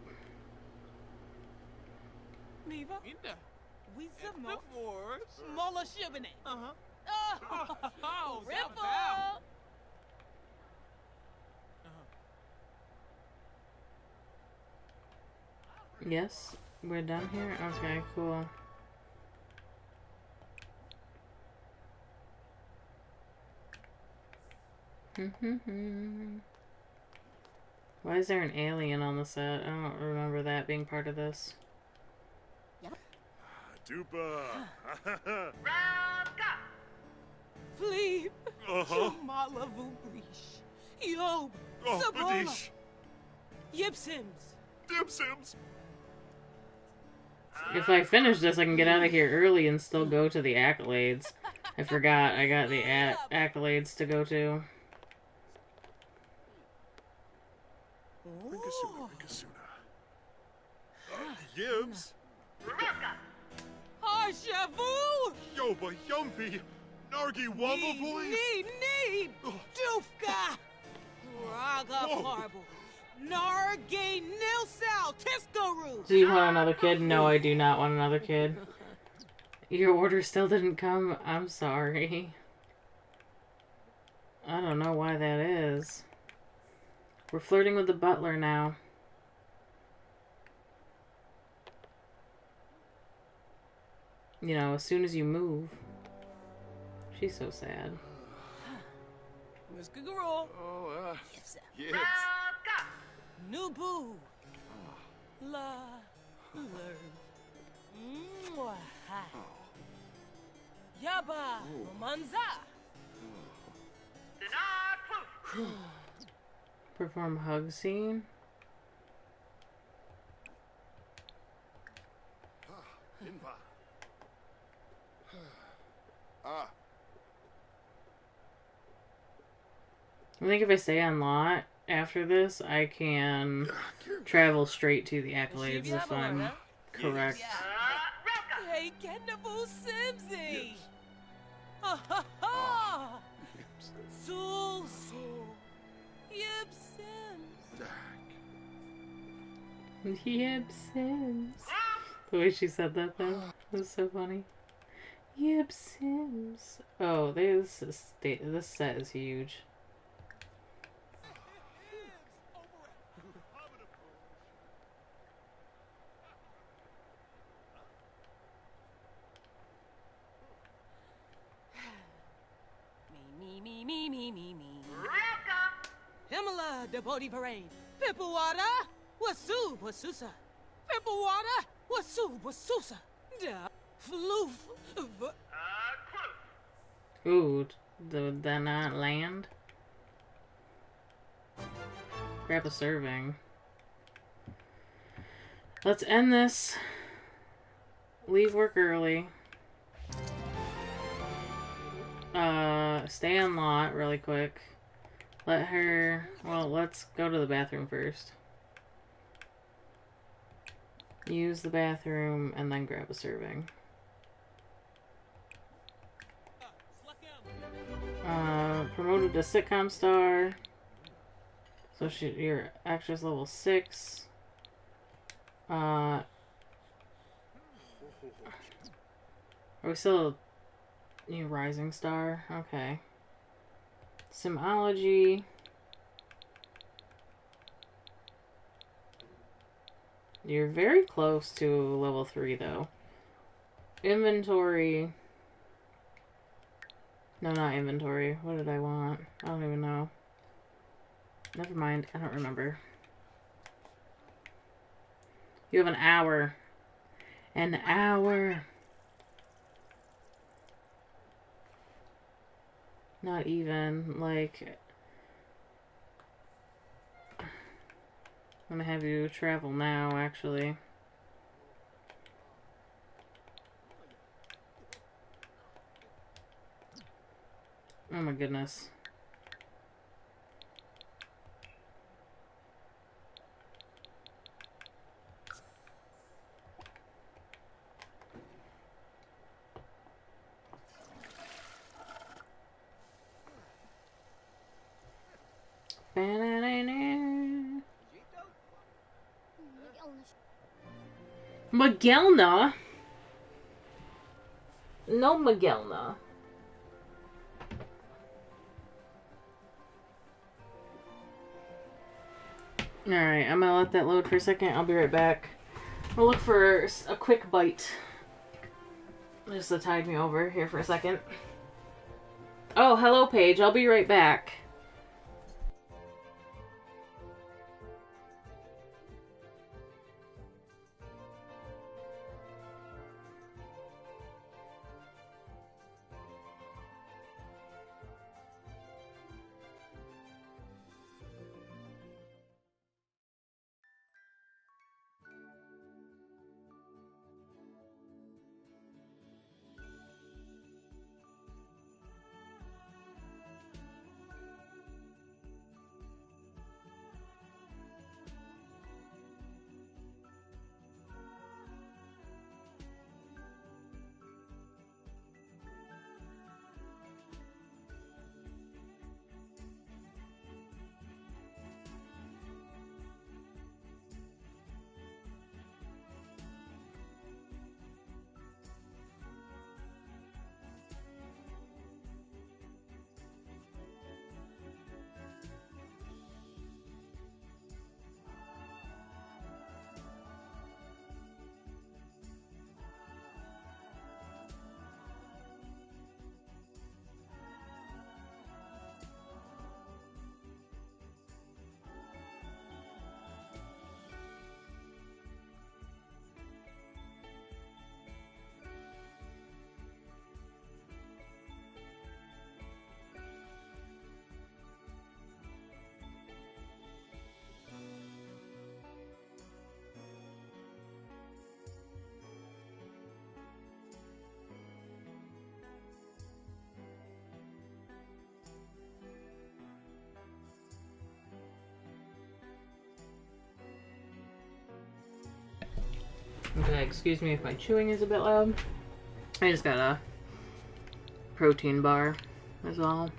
Neva? We submit for Mola Shibane. Uh-huh. Oh, Ripple! Yes, we're done here? Okay, cool. Why is there an alien on the set? I don't remember that being part of this. Dupa. Flee! Shamala Vubrish. Yob! Sabola! Badish. Yipsims! Dipsims. If I finish this, I can get out of here early and still go to the accolades. I forgot I got the accolades to go to. Rinkasuna, Rinkasuna. Yibs. Harshavu! Yoba Yumpy. Nargi Wamba Boy. Need! Doofka! Raga Whoa. Parble! Nargi Nilsal Tiskaru! Do you want another kid? No, I do not want another kid. Your order still didn't come? I'm sorry. I don't know why that is. We're flirting with the butler now. You know, as soon as you move. She's so sad. Miss Gugaro! Oh, yes. Nubu! La. Lerv. Mwah. Yaba! Manza! Perform hug scene. Inva. I think if I stay on lot after this, I can travel straight to the accolades if I'm correct. Hey, Kendabu Simsy! Ha ha ha! Soul, Yip Sims! Yip Sims. The way she said that though was so funny. Yip Sims. Oh, this set is huge. Me. Himala, the Bodhi Parade. Pipawada, Wasu, Wasusa. Triple water. Wasusa. Da. Floof. Ooh, did that not land? Grab a serving. Let's end this. Leave work early. Stay on lot really quick. Let her... Well, let's go to the bathroom first. Use the bathroom and then grab a serving. Promoted to sitcom star. So your actress level 6. Are we still a rising star? Okay. Simology. You're very close to level 3 though. Inventory. No, not inventory. What did I want? I don't even know. Never mind. I don't remember. You have an hour. An hour. Not even. Like... I'm gonna have you travel now, actually. Oh my goodness. Miguelna? No Miguelna. Alright, I'm gonna let that load for a second. I'll be right back. I'll look for a quick bite. Just to tide me over here for a second. Oh, hello, Paige. I'll be right back. Okay, excuse me if my chewing is a bit loud. I just got a protein bar as well.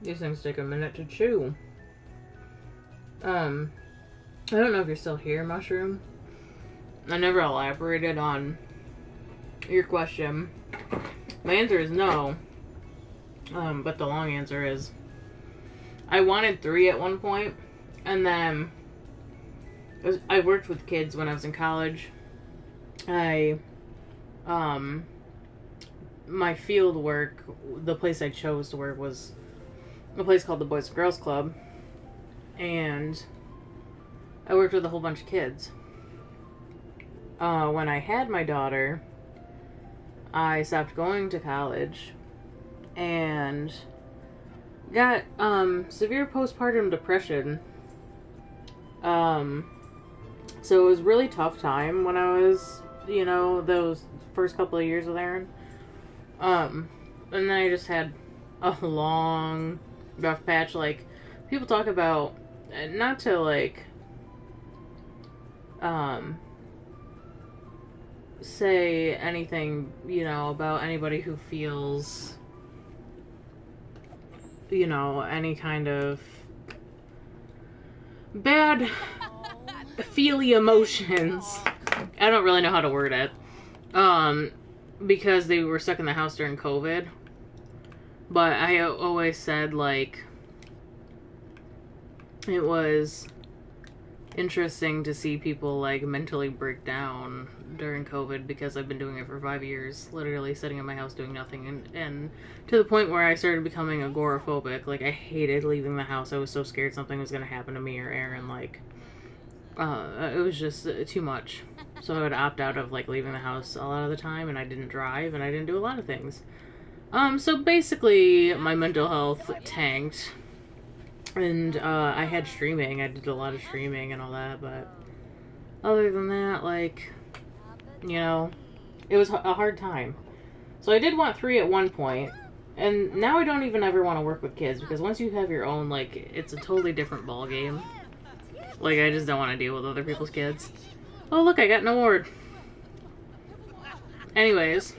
These things take a minute to chew. I don't know if you're still here, Mushroom. I never elaborated on your question. My answer is no. But the long answer is I wanted 3 at one point, and then I worked with kids when I was in college. My field work, the place I chose to work was a place called the Boys and Girls Club, and I worked with a whole bunch of kids. When I had my daughter, I stopped going to college and got severe postpartum depression. So it was a really tough time when I was, those first couple of years with Aaron. And then I just had a long, rough patch. Like, people talk about, not to, like, say anything, about anybody who feels, any kind of bad feely emotions. I don't really know how to word it. Because they were stuck in the house during COVID. But I always said, like, it was interesting to see people, like, mentally break down during COVID, because I've been doing it for 5 years, literally sitting in my house doing nothing, and to the point where I started becoming agoraphobic. Like, I hated leaving the house. I was so scared something was going to happen to me or Aaron. Like, it was just too much. So I would opt out of, like, leaving the house a lot of the time, and I didn't drive, and I didn't do a lot of things. So basically, my mental health tanked, and I had streaming. I did a lot of streaming and all that, but other than that, like, it was a hard time. So I did want 3 at one point, and now I don't even ever want to work with kids, because once you have your own, like, it's a totally different ballgame. Like, I just don't want to deal with other people's kids. Oh, look, I got an award. Anyways.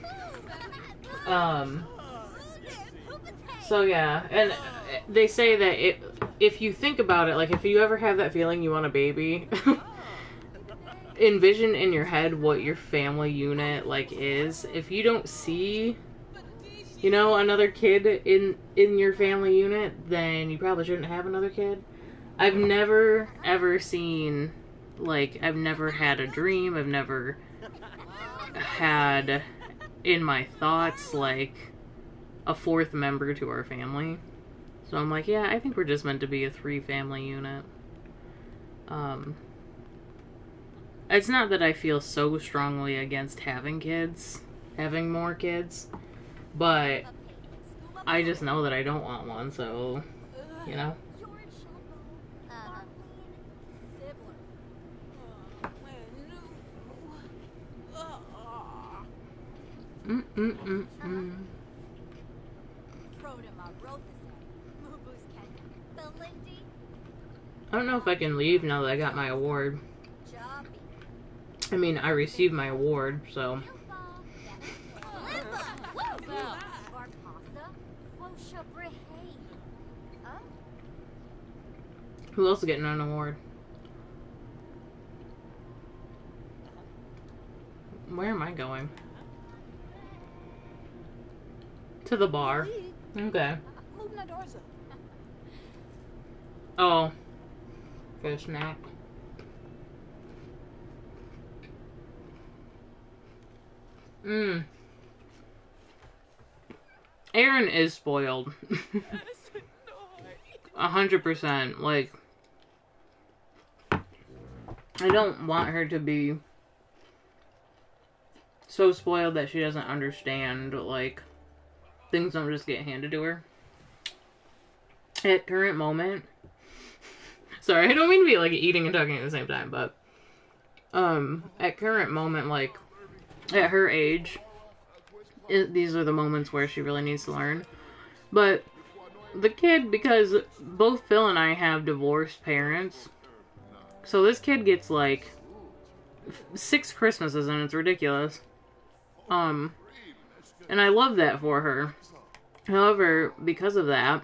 So, yeah. And they say that if you think about it, like, if you ever have that feeling you want a baby, envision in your head what your family unit, like, is. If you don't see, another kid in your family unit, then you probably shouldn't have another kid. I've never, ever seen, like, I've never had a dream, I've never had in my thoughts, like, a 4th member to our family. So I'm like, yeah, I think we're just meant to be a 3-family unit. It's not that I feel so strongly against having more kids, but I just know that I don't want one, so, I don't know if I can leave now that I got my award. I mean, I received my award, so. Who else is getting an award? Where am I going? To the bar. Okay. Oh. For a snack. Erin is spoiled. 100%. Like, I don't want her to be so spoiled that she doesn't understand, like, things don't just get handed to her. At current moment, sorry, I don't mean to be, like, eating and talking at the same time, but, at current moment, like, at her age, these are the moments where she really needs to learn. But the kid, because both Phil and I have divorced parents, so this kid gets, like, 6 Christmases, and it's ridiculous. And I love that for her. However, because of that,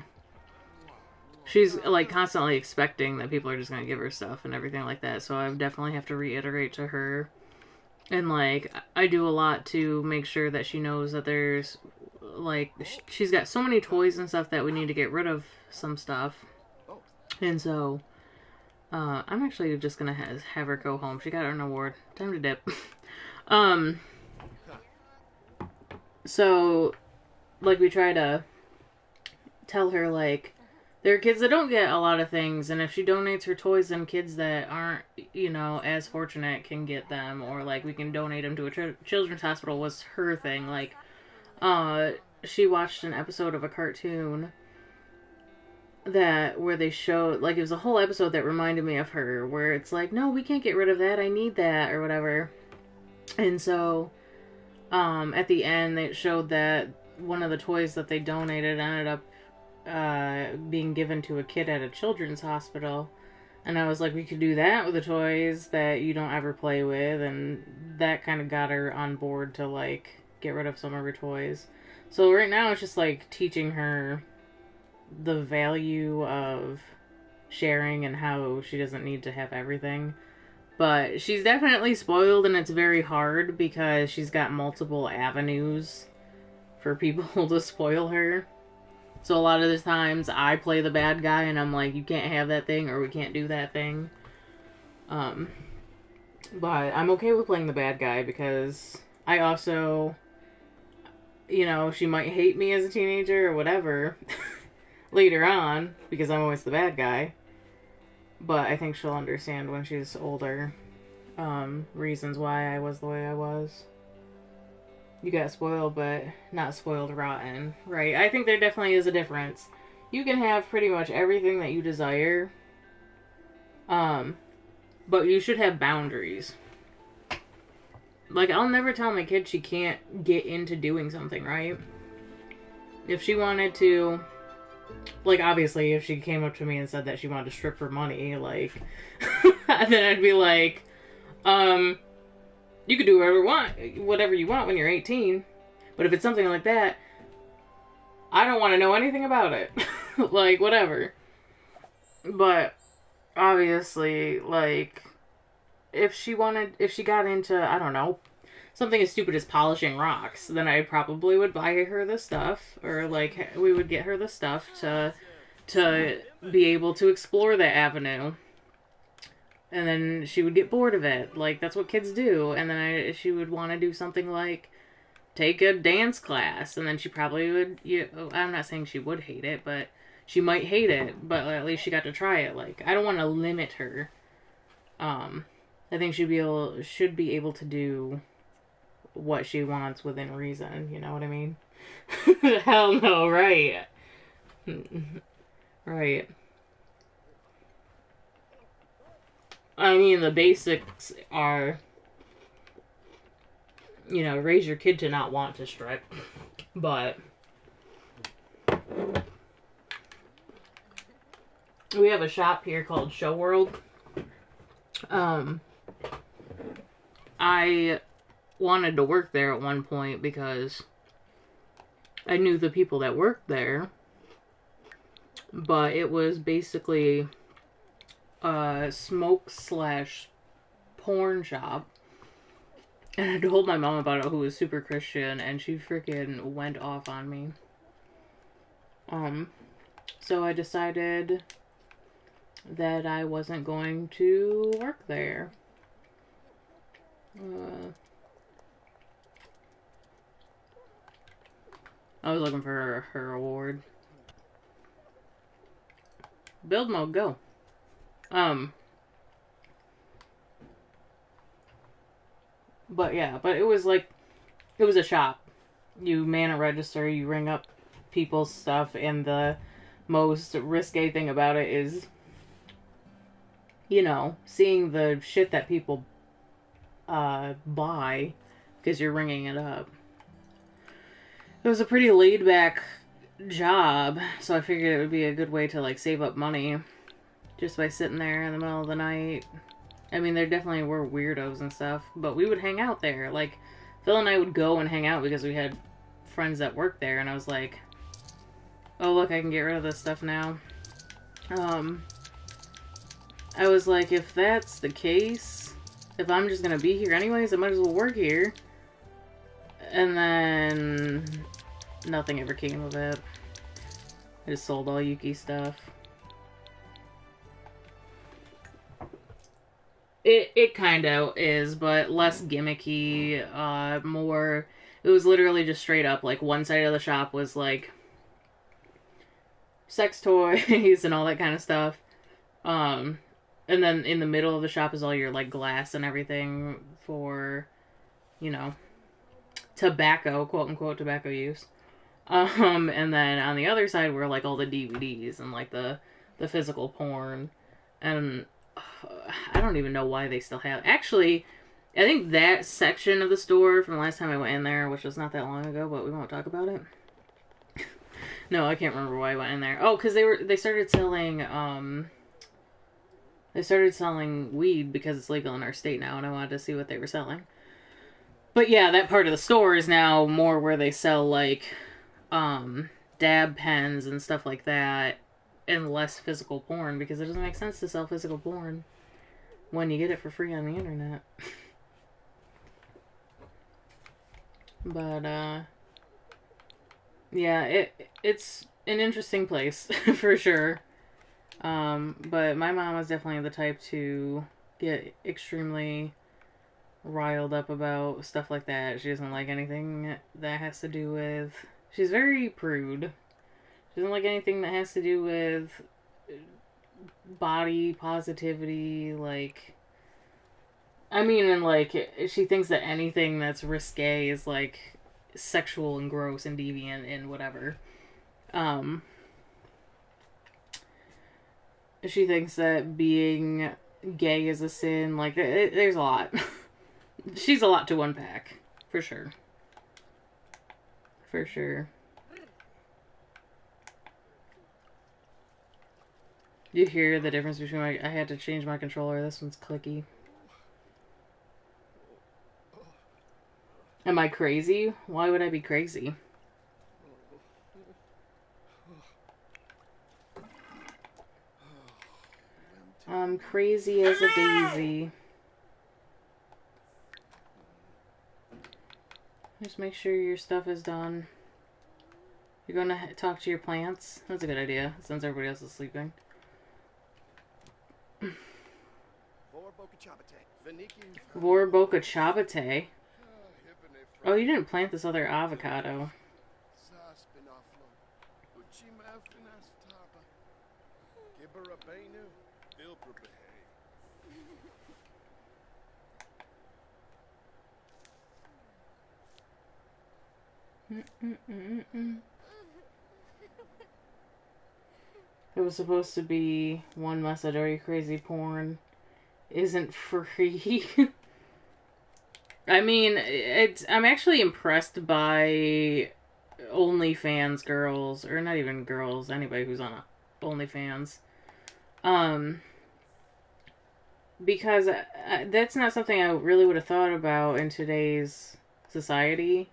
she's, like, constantly expecting that people are just going to give her stuff and everything like that. So I definitely have to reiterate to her And, like, I do a lot to make sure that she knows that there's, like, she's got so many toys and stuff that we need to get rid of some stuff. And so, I'm actually just gonna have her go home. She got an award. Time to dip. So, like, we try to tell her, like, there are kids that don't get a lot of things, and if she donates her toys, then kids that aren't, you know, as fortunate can get them, or, like, we can donate them to a children's hospital was her thing. Like, she watched an episode of a cartoon where they showed, like, it was a whole episode that reminded me of her, where it's like, no, we can't get rid of that, I need that, or whatever. And so, at the end, they showed that one of the toys that they donated ended up being given to a kid at a children's hospital. And I was like, we could do that with the toys that you don't ever play with, and that kind of got her on board to, like, get rid of some of her toys. So right now it's just, like, teaching her the value of sharing and how she doesn't need to have everything. But she's definitely spoiled, and it's very hard because she's got multiple avenues for people to spoil her. So a lot of the times I play the bad guy and I'm like, you can't have that thing or we can't do that thing. But I'm okay with playing the bad guy because I also, you know, she might hate me as a teenager or whatever later on because I'm always the bad guy. But I think she'll understand when she's older reasons why I was the way I was. You got spoiled, but not spoiled rotten, right? I think there definitely is a difference. You can have pretty much everything that you desire, but you should have boundaries. Like, I'll never tell my kid she can't get into doing something, right? If she wanted to, like, obviously, if she came up to me and said that she wanted to strip for money, like, then I'd be like, you can do whatever you want when you're 18. But if it's something like that, I don't want to know anything about it. Like, whatever. But, obviously, like, if she got into, I don't know, something as stupid as polishing rocks, then I probably would buy her the stuff. Or, like, we would get her the stuff to be able to explore that avenue. And then she would get bored of it. Like, that's what kids do. And then she would want to do something like take a dance class. And then she probably would, I'm not saying she would hate it, but she might hate it. But at least she got to try it. Like, I don't want to limit her. I think she should be able to do what she wants within reason. You know what I mean? Hell no, right? Right. I mean, the basics are, you know, raise your kid to not want to strip. But we have a shop here called Show World. I wanted to work there at one point because I knew the people that worked there. But it was basically smoke/porn shop. And I told my mom about it, who was super Christian, and she freaking went off on me. So I decided that I wasn't going to work there. I was looking for her award. Build mode, go. But yeah, but it was like, it was a shop. You man a register, you ring up people's stuff, and the most risque thing about it is, you know, seeing the shit that people buy because you're ringing it up. It was a pretty laid back job, so I figured it would be a good way to, like, save up money just by sitting there in the middle of the night. I mean, there definitely were weirdos and stuff, but we would hang out there. Like, Phil and I would go and hang out because we had friends that worked there, and I was like, oh, look, I can get rid of this stuff now. I was like, if that's the case, if I'm just gonna be here anyways, I might as well work here. And then nothing ever came of it. I just sold all Yuki stuff. It kind of is, but less gimmicky, more... It was literally just straight up, like, one side of the shop was, like, sex toys and all that kind of stuff. And then in the middle of the shop is all your, like, glass and everything for, you know, tobacco, quote-unquote tobacco use. And then on the other side were, like, all the DVDs and, like, the physical porn. And I don't even know why they still have... Actually, I think that section of the store from the last time I went in there, which was not that long ago, but we won't talk about it. No, I can't remember why I went in there. Oh, because they started selling, weed because it's legal in our state now, and I wanted to see what they were selling. But yeah, that part of the store is now more where they sell, like, dab pens and stuff like that, and less physical porn, because it doesn't make sense to sell physical porn when you get it for free on the internet. But, yeah, it's an interesting place, for sure. But my mom was definitely the type to get extremely riled up about stuff like that. She doesn't like anything that has to do with... She's very prude. She doesn't like anything that has to do with body positivity, like... I mean, and, like, she thinks that anything that's risque is, like, sexual and gross and deviant and whatever. She thinks that being gay is a sin. Like, there's a lot. She's a lot to unpack. For sure. For sure. You hear the difference between I had to change my controller. This one's clicky. Am I crazy? Why would I be crazy? I'm crazy as a daisy. Just make sure your stuff is done. You're gonna talk to your plants? That's a good idea, since everybody else is sleeping. Vor Boca Chabate? Oh, you didn't plant this other avocado. It was supposed to be one message, are you crazy, porn isn't free. I mean, I'm actually impressed by OnlyFans girls, or not even girls, anybody who's on OnlyFans. Because that's not something I really would have thought about in today's society.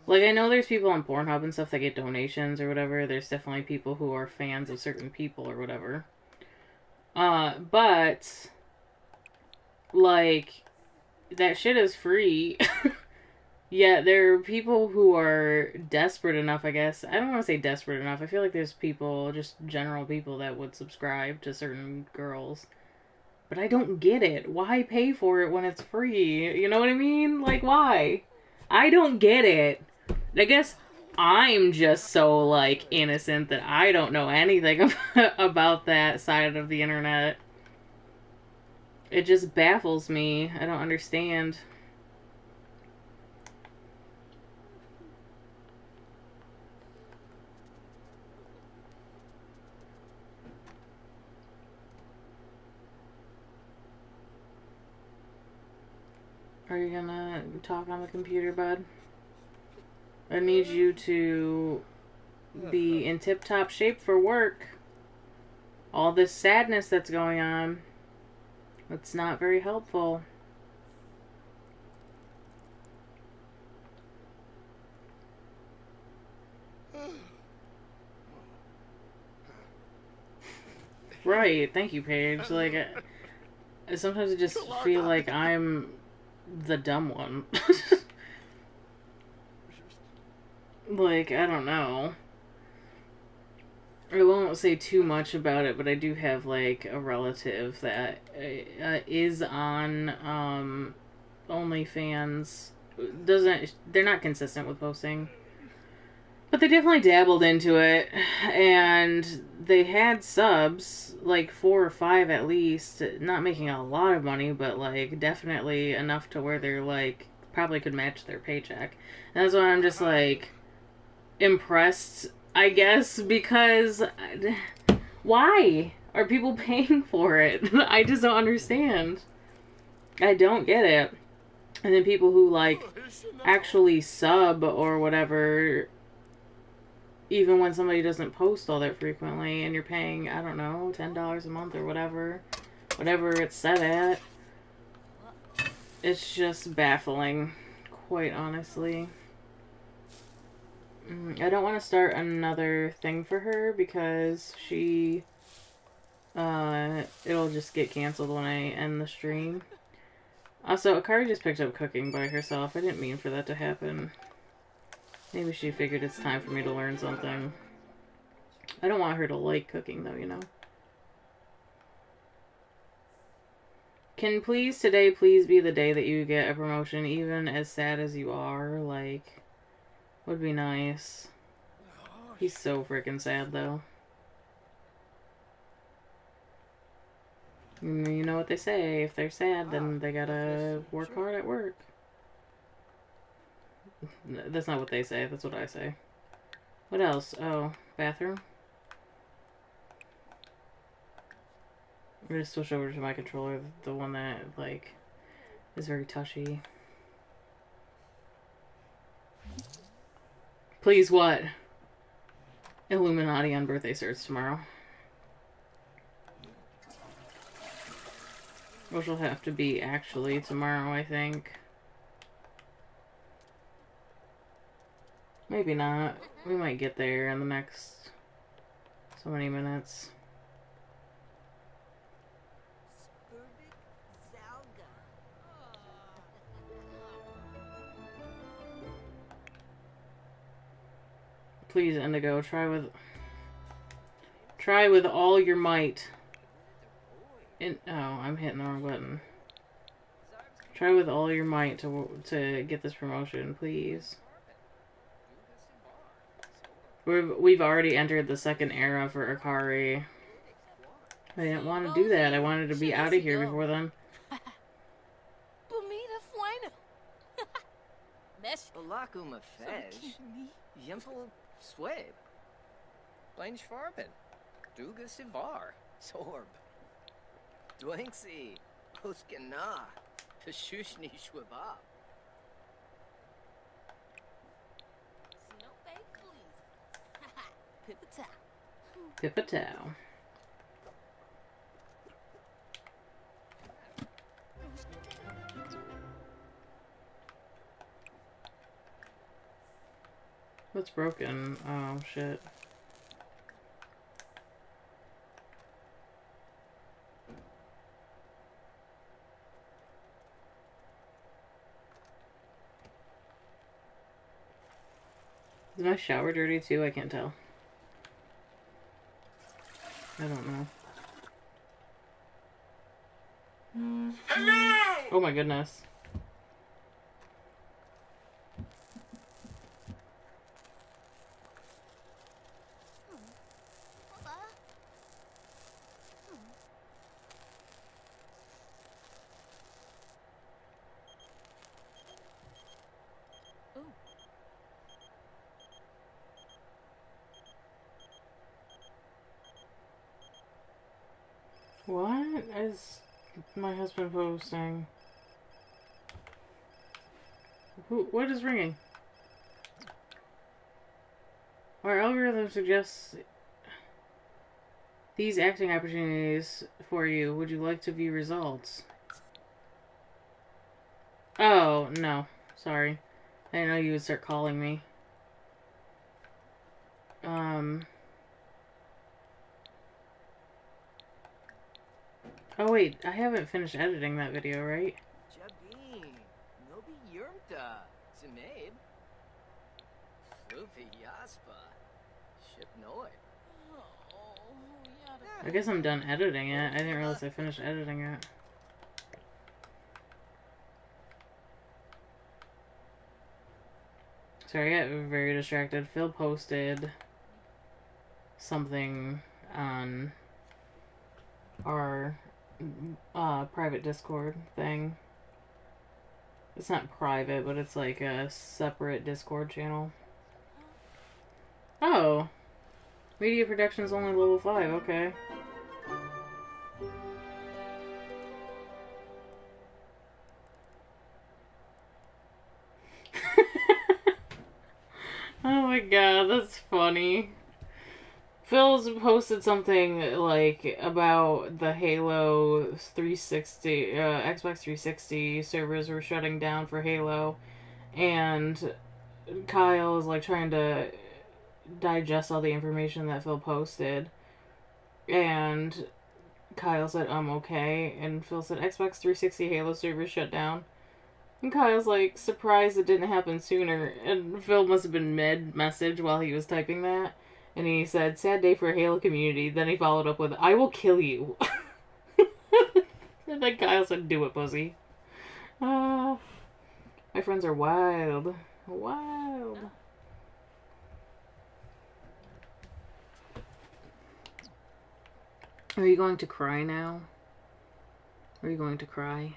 Like, I know there's people on Pornhub and stuff that get donations or whatever. There's definitely people who are fans of certain people or whatever. But, like, that shit is free. Yeah, there are people who are desperate enough, I guess. I don't want to say desperate enough. I feel like there's people, just general people, that would subscribe to certain girls. But I don't get it. Why pay for it when it's free? You know what I mean? Like, why? I don't get it. I guess I'm just so, like, innocent that I don't know anything about that side of the internet. It just baffles me. I don't understand. Are you gonna talk on the computer, bud? I need you to be in tip-top shape for work. All this sadness that's going on, it's not very helpful. Right, thank you, Paige. Like, Sometimes I just feel like I'm the dumb one. Like, I don't know. I won't say too much about it, but I do have, like, a relative that is on OnlyFans. They're not consistent with posting. But they definitely dabbled into it, and they had subs, like 4 or 5 at least, not making a lot of money, but, like, definitely enough to where they're, like, probably could match their paycheck. And that's why I'm just, like, impressed, I guess, because why are people paying for it? I just don't understand. I don't get it. And then people who, like, actually sub or whatever, even when somebody doesn't post all that frequently and you're paying, I don't know, $10 a month or whatever it's set at, it's just baffling, quite honestly. I don't want to start another thing for her because it'll just get canceled when I end the stream. Also, Akari just picked up cooking by herself. I didn't mean for that to happen. Maybe she figured it's time for me to learn something. I don't want her to like cooking, though, you know? Can today please be the day that you get a promotion, even as sad as you are? Like, would be nice. He's so freaking sad, though. You know what they say, if they're sad, then they gotta work hard at work. That's not what they say, that's what I say. What else? Oh, bathroom? I'm gonna switch over to my controller, the one that, like, is very touchy. Please, what? Illuminati on birthday starts tomorrow. Which will have to be actually tomorrow, I think. Maybe not. We might get there in the next so many minutes. Please, Indigo, try with all your might. Oh, I'm hitting the wrong button. Try with all your might to get this promotion, please. We've already entered the second era for Akari. I didn't want to do that. I wanted to be out of here before then. Balakuma Fej. Yempel Swab. Blange Farben. Duga Sivar. Sorb. Dwinksy. Oskana. Peshushni Schwabab. Pipatow. What's broken? Oh, shit. Is my shower dirty too? I can't tell. I don't know. Hello! Oh my goodness. What is my husband posting? What is ringing? Our algorithm suggests these acting opportunities for you. Would you like to view results? Oh, no. Sorry. I didn't know you would start calling me. Oh wait, I haven't finished editing that video, right? Jabin, Nobi Yurmta, Zimabe. Floofy Yaspa. Ship Noi. I guess I'm done editing it. I didn't realize I finished editing it. Sorry, I got very distracted. Phil posted something on our private Discord thing. It's not private, but it's like a separate Discord channel. Oh! Media Production's only level 5, okay. Oh my god, that's funny. Phil's posted something like about the Halo 360, Xbox 360 servers were shutting down for Halo, and Kyle is like trying to digest all the information that Phil posted, and Kyle said, okay, and Phil said, Xbox 360 Halo servers shut down. And Kyle's like, surprised it didn't happen sooner. And Phil must have been mid-message while he was typing that. And he said, sad day for Halo community. Then he followed up with, I will kill you. And then Kyle said, do it, pussy. My friends are wild. Wild. Are you going to cry now? Are you going to cry?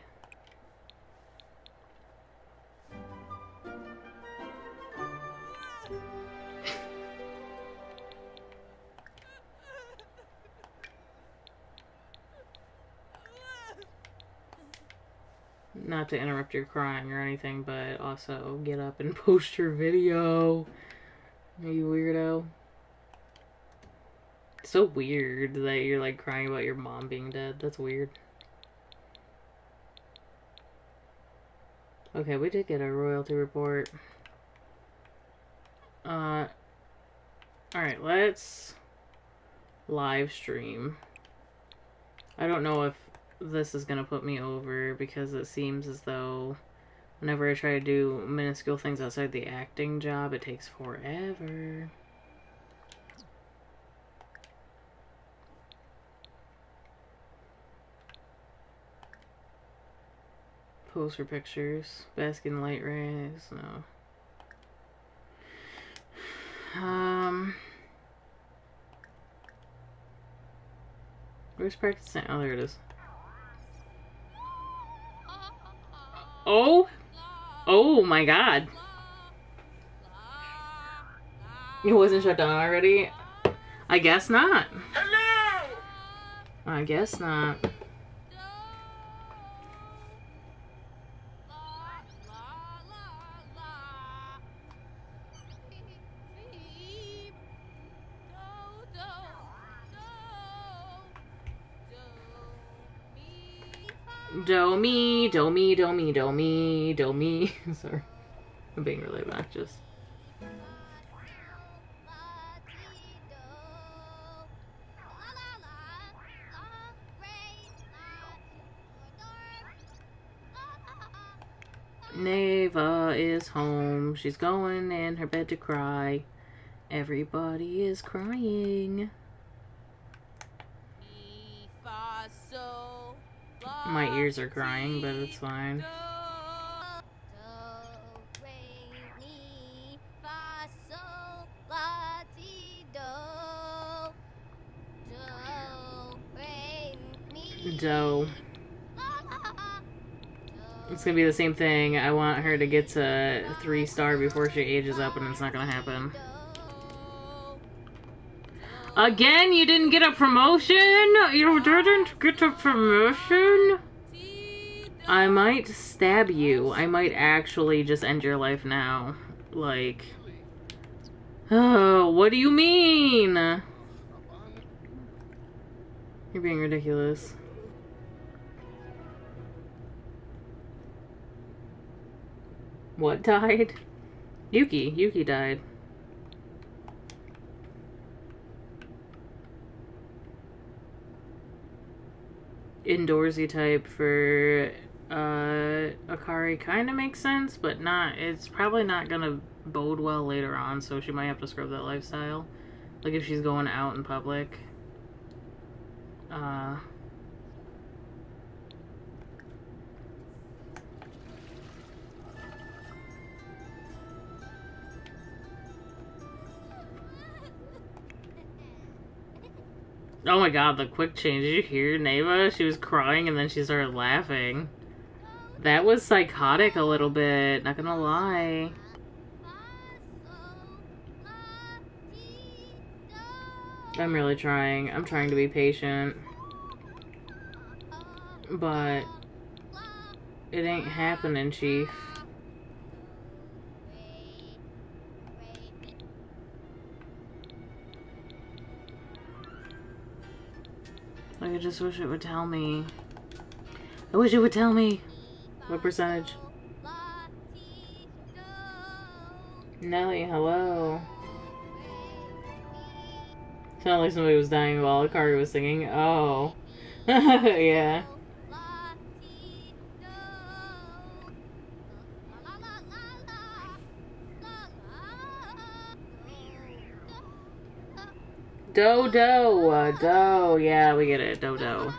Not to interrupt your crying or anything, but also get up and post your video. You weirdo. It's so weird that you're like crying about your mom being dead. That's weird. Okay, we did get a royalty report. Alright, let's live stream. I don't know if this is gonna put me over because it seems as though whenever I try to do minuscule things outside the acting job, it takes forever. Pose for pictures. Bask in light rays. No. Where's practicing? Oh, there it is. Oh! Oh my god. It wasn't shut down already? I guess not. Hello! I guess not. Do me, do me, do me, do me, do me. Sorry. I'm being really obnoxious. Neva is home. She's going in her bed to cry. Everybody is crying. My ears are crying, but it's fine. Do. It's gonna be the same thing. I want her to get to 3-star before she ages up, and it's not gonna happen. Again, you didn't get a promotion? You didn't get a promotion? I might stab you. I might actually just end your life now. Like... Oh, what do you mean? You're being ridiculous. What died? Yuki. Yuki died. indoorsy type for Akari kind of makes sense, but not. It's probably not gonna bode well later on, so she might have to scrub that lifestyle. Like if she's going out in public. Oh my god, the quick change. Did you hear Neva? She was crying and then she started laughing. That was psychotic a little bit, not gonna lie. I'm really trying. I'm trying to be patient. But it ain't happening, Chief. Like, I just wish it would tell me. I wish it would tell me. What percentage? Nelly, hello. Sounded like somebody was dying while Akari was singing. Oh. Yeah. Dodo. Do. Yeah, we get it. Dodo.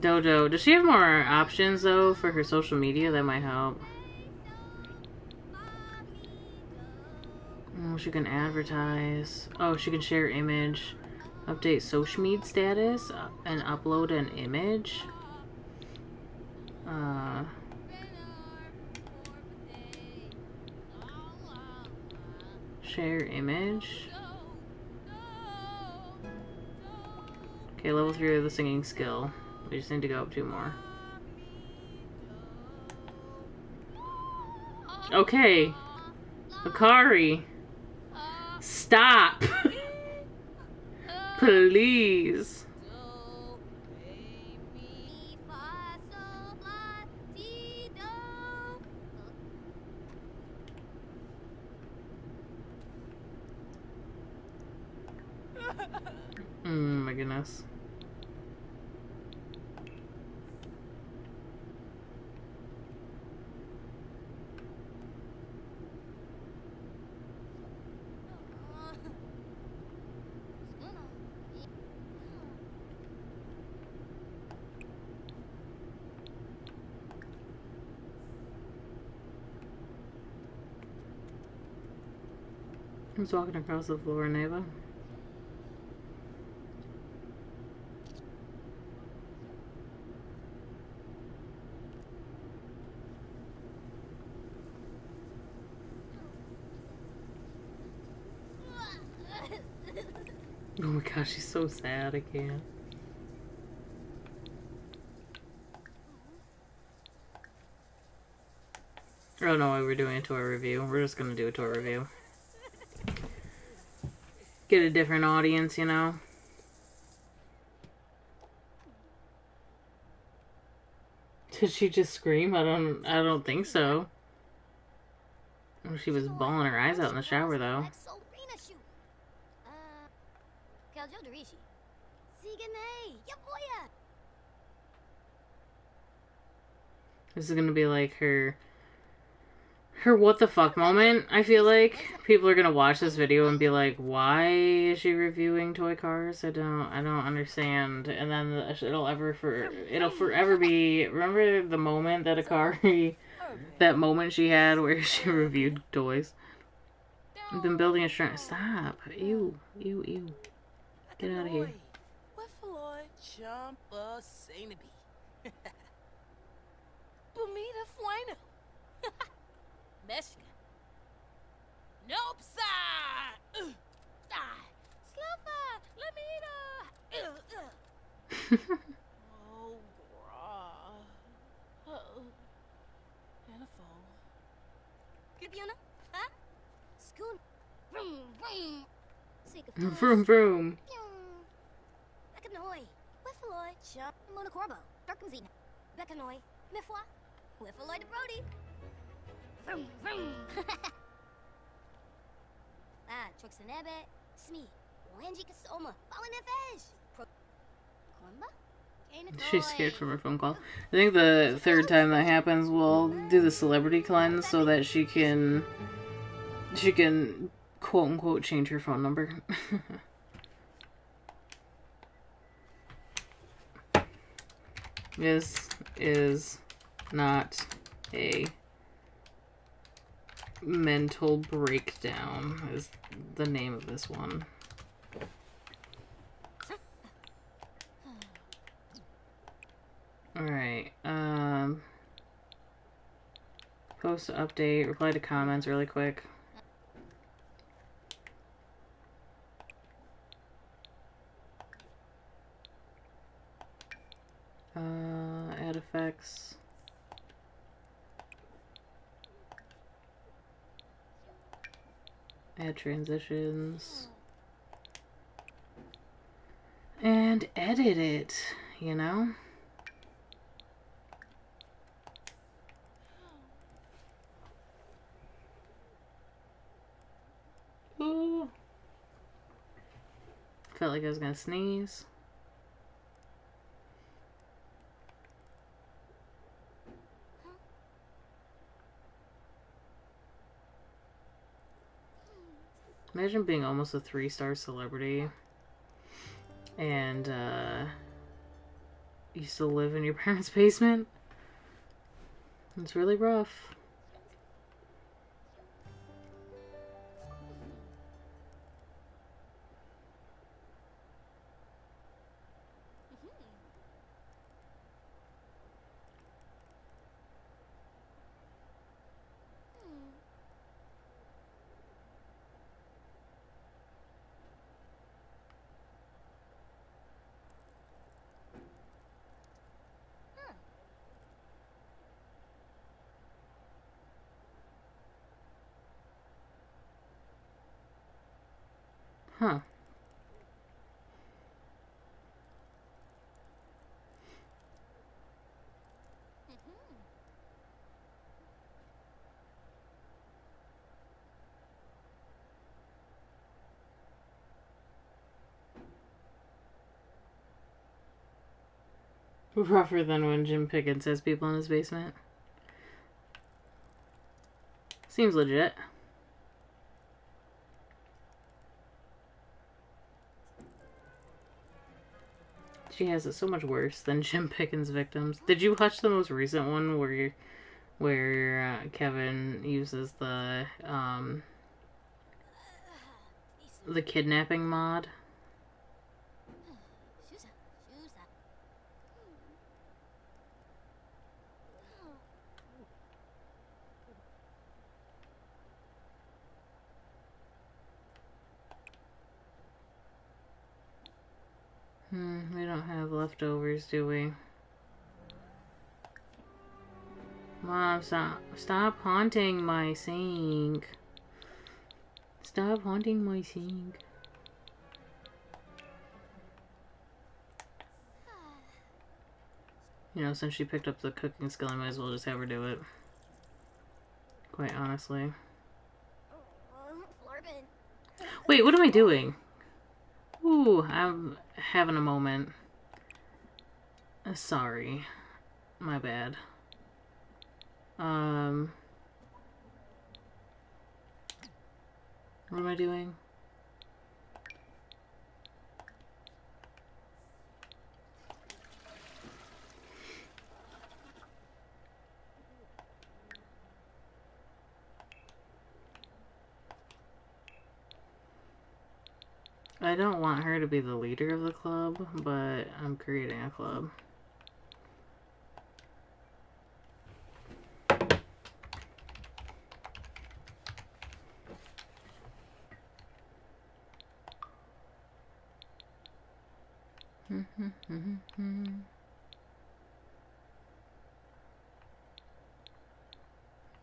Dodo. Does she have more options, though, for her social media? That might help. Oh, she can advertise. Oh, she can share image. Update social media status. And upload an image. Share image. Okay, level 3 of the singing skill. We just need to go up 2 more. Okay. Akari. Stop. Please. My goodness. Who's walking across the floor, Neva? Oh my gosh, she's so sad, I can't. I don't know why we're doing a tour review. We're just gonna do a tour review. Get a different audience, you know? Did she just scream? I don't think so. Oh, she was bawling her eyes out in the shower, though. This is gonna be like her what the fuck moment, I feel like. People are gonna watch this video and be like, why is she reviewing toy cars? I don't understand. And then it'll forever be, remember the moment that Akari, that moment she had where she reviewed toys? I've been building a shrine. Stop. Ew. Ew, ew. Get out of here. Mexican. Nope, sir. Sluffer, let me eat Oh, brah. And a phone. Fiona? Huh? School. Vroom, vroom. Vroom, vroom. Bekanoi. Wiffaloy. Chuck. Monocorbo. Darkenzine. Bekanoi. Mifwa. Wiffaloy de Brody. Vroom, vroom. Truxanebe. Smee. Wanji Kasoma. Balinefesh. Kormba? She's scared from her phone call. I think the third time that happens, we'll do the celebrity cleanse so that she can quote unquote change her phone number. This is not a mental breakdown, is the name of this one. Alright, post update, reply to comments really quick. Add effects. Add transitions. And edit it, you know? Ooh. Felt like I was gonna sneeze. Imagine being almost a 3-star celebrity and you still live in your parents' basement. It's really rough. Huh. Rougher than when Jim Pickens has people in his basement. Seems legit. She has it so much worse than Jim Pickens' victims. Did you watch the most recent one where Kevin uses the kidnapping mod? We don't have leftovers, do we? Mom, stop haunting my sink. Stop haunting my sink. You know, since she picked up the cooking skill, I might as well just have her do it. Quite honestly. Wait, what am I doing? Ooh, I'm having a moment. Sorry. My bad. What am I doing? I don't want her to be the leader of the club, but I'm creating a club.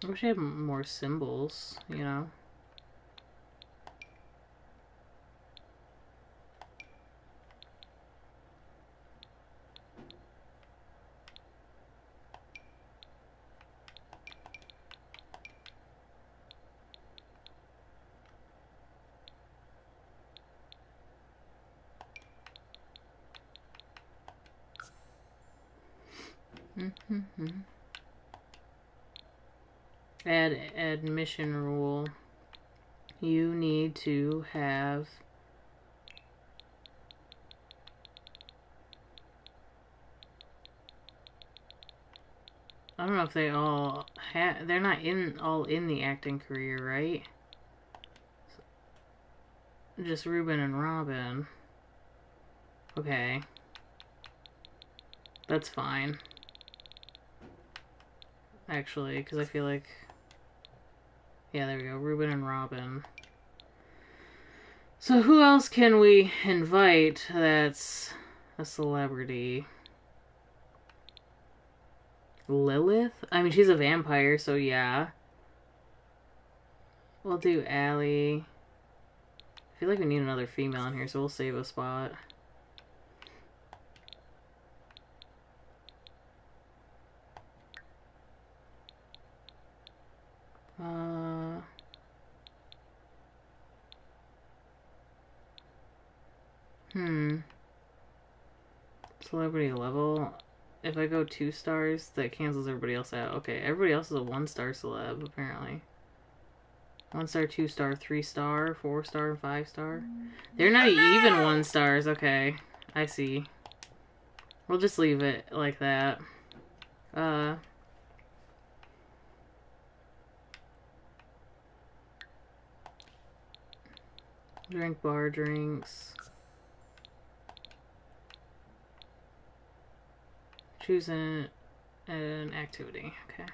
I wish I had more symbols, you know? Add admission rule. You need to have I don't know if they all they're not all in the acting career, right? Just Ruben and Robin. Okay. That's fine. Actually, because I feel like... Yeah, there we go. Ruben and Robin. So who else can we invite that's a celebrity? Lilith? I mean, she's a vampire, so yeah. We'll do Allie. I feel like we need another female in here, so we'll save a spot. Celebrity level. If I go 2 stars, that cancels everybody else out. Okay, everybody else is a 1-star celeb, apparently. 1-star, 2-star, 3-star, 4-star, 5-star. They're not even 1 stars. Okay, I see. We'll just leave it like that. Drink bar drinks. Choose an activity. Okay.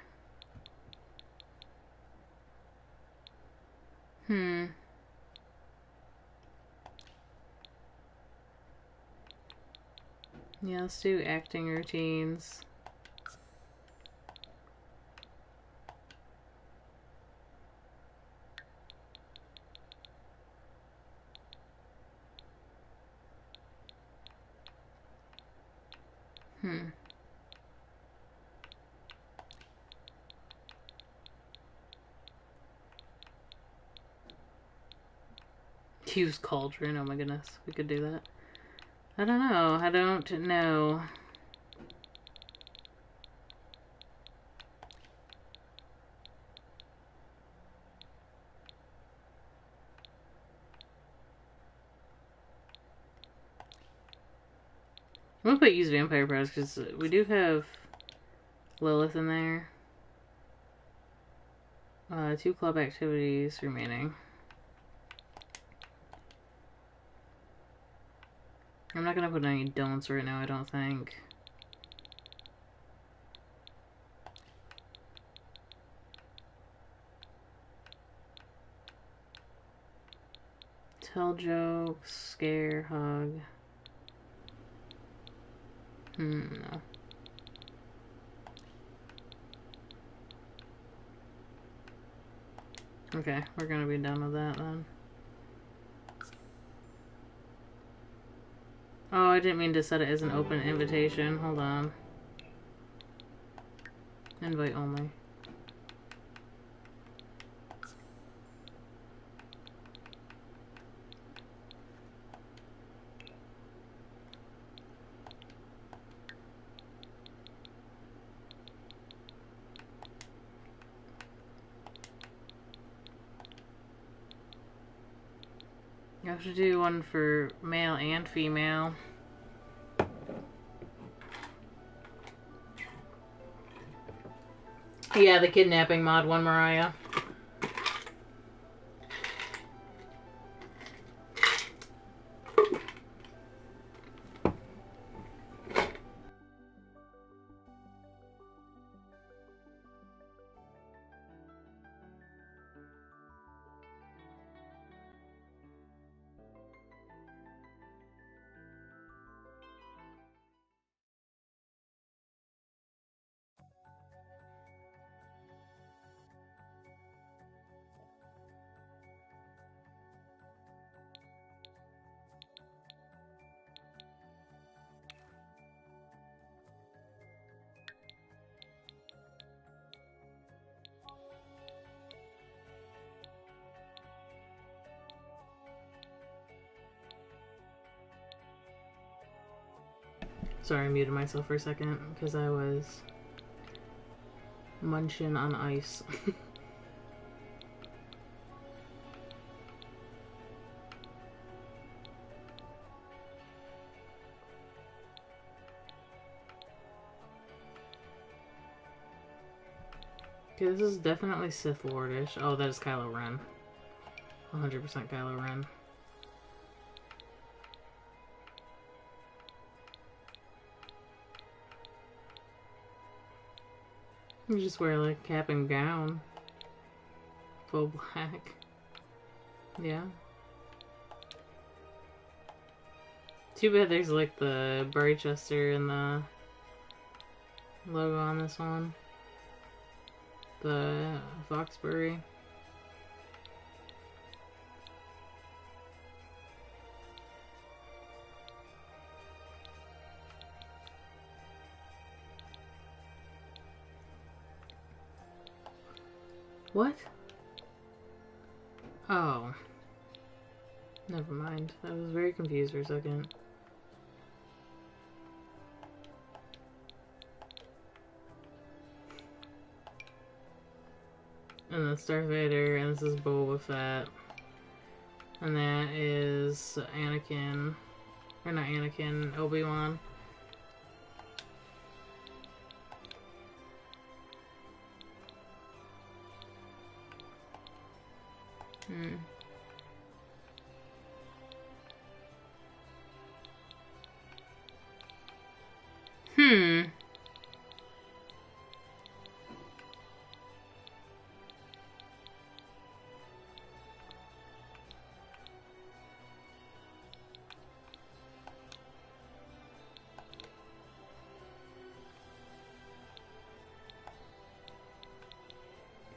Yeah, let's do acting routines. Use cauldron. Oh my goodness, we could do that. I don't know. I don't know. I'm gonna put use vampire press because we do have Lilith in there. 2 club activities remaining. I'm not gonna put any don'ts right now, I don't think. Tell jokes, scare, hug. No. Okay, we're gonna be done with that then. Oh, I didn't mean to set it as an open invitation. Hold on. Invite only. You have to do one for male and female. Yeah, the kidnapping mod one, Mariah. Sorry, I muted myself for a second because I was Munching on ice. Okay, this is definitely Sith Lordish. Oh, that is Kylo Ren. 100% Kylo Ren. You just wear like cap and gown. Full black. Yeah. Too bad there's like the Barchester and the logo on this one. The Foxbury. What? Oh. Never mind. I was very confused for a second. And that's Darth Vader, and this is Boba Fett. And that is Anakin. Or not Anakin, Obi-Wan.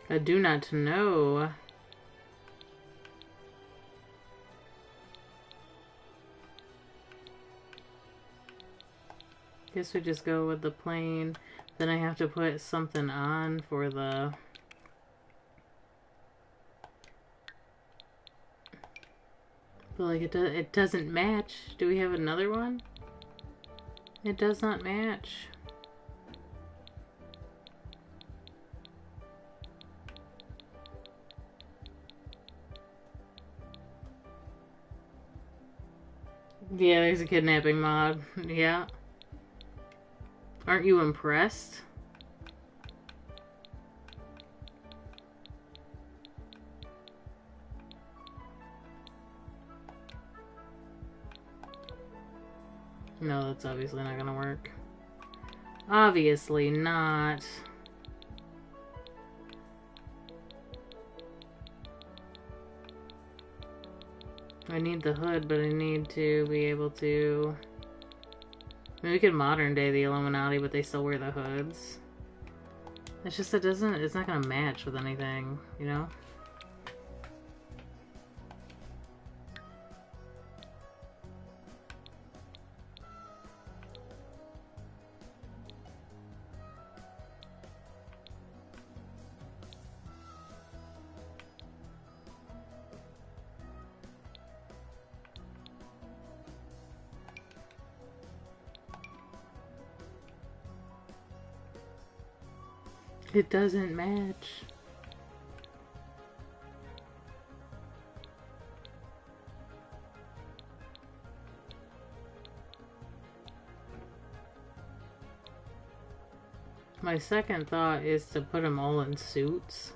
I do not know. Guess we just go with the plain. Then I have to put something on for the... But like it doesn't match. Do we have another one? It does not match. Yeah, there's a kidnapping mod. Yeah. Aren't you impressed? No, that's obviously not gonna work. Obviously not. I need the hood, but I need to be able to... I mean, we could modern day the Illuminati, but they still wear the hoods. It's just, it's not gonna match with anything, you know? It doesn't match. My second thought is to put them all in suits.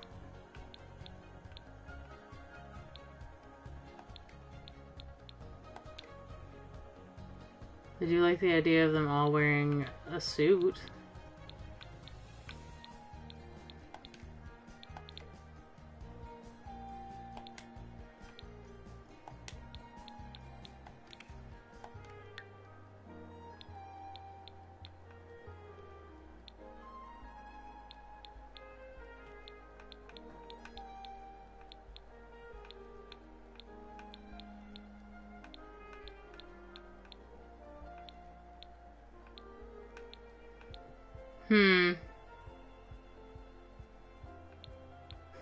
Did you like the idea of them all wearing a suit?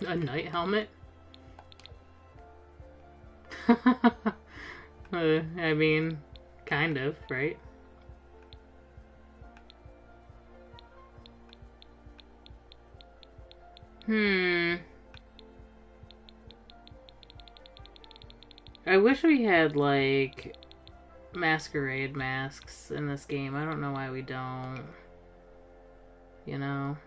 A knight helmet? I mean, kind of, right? I wish we had, like, masquerade masks in this game. I don't know why we don't. You know?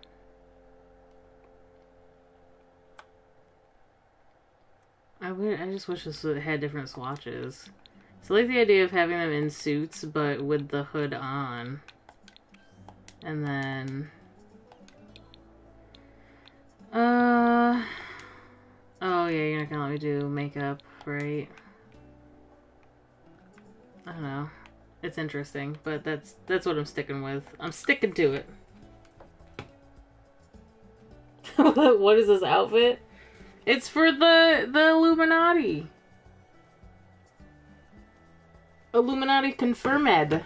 I just wish this had different swatches. So I like the idea of having them in suits, but with the hood on. And then... Oh yeah, you're not gonna let me do makeup, right? I don't know. It's interesting, but that's what I'm sticking with. I'm sticking to it. What is this outfit? It's for the Illuminati. Illuminati confirmed.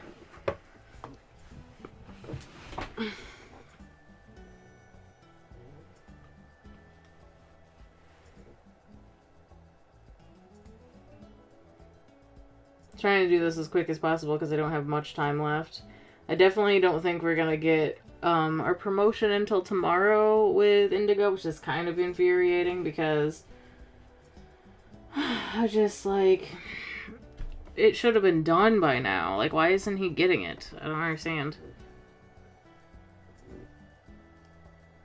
Trying to do this as quick as possible because I don't have much time left. I definitely don't think we're gonna get our promotion until tomorrow with Indigo, which is kind of infuriating because I just like it should have been done by now. Like, why isn't he getting it? I don't understand.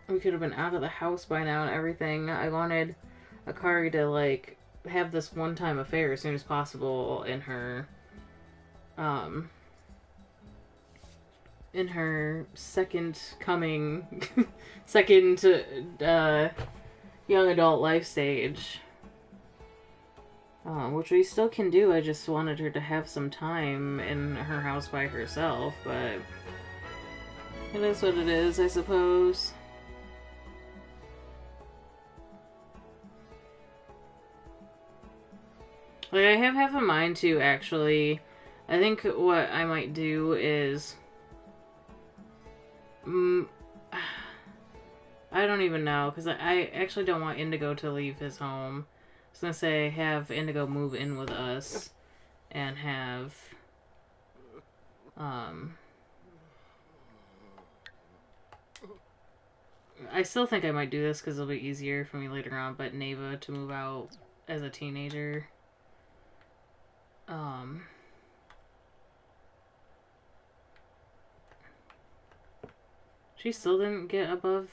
We could have been out of the house by now and everything. I wanted Akari to like have this one-time affair as soon as possible in her second coming second young adult life stage, which we still can do. I just wanted her to have some time in her house by herself, but it is what it is, I suppose. Like, I have half a mind to, actually. I think what I might do is... I don't even know, because I actually don't want Indigo to leave his home. I was going to say, have Indigo move in with us, and have... I still think I might do this, because it'll be easier for me later on, but Neva to move out as a teenager. She still didn't get above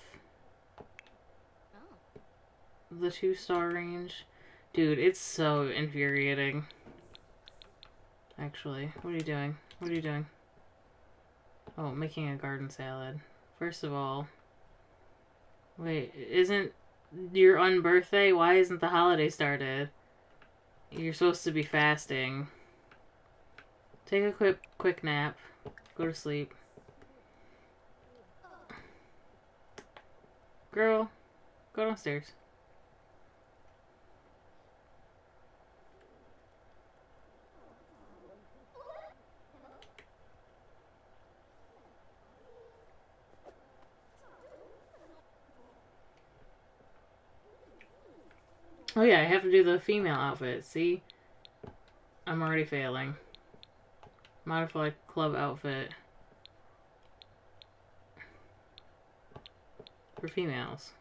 the 2-star range. Dude, it's so infuriating. Actually, what are you doing? What are you doing? Oh, making a garden salad. First of all, wait, isn't your unbirthday? Why isn't the holiday started? You're supposed to be fasting. Take a quick nap. Go to sleep. Girl, go downstairs. Oh yeah, I have to do the female outfit. See? I'm already failing. Modify club outfit. For females.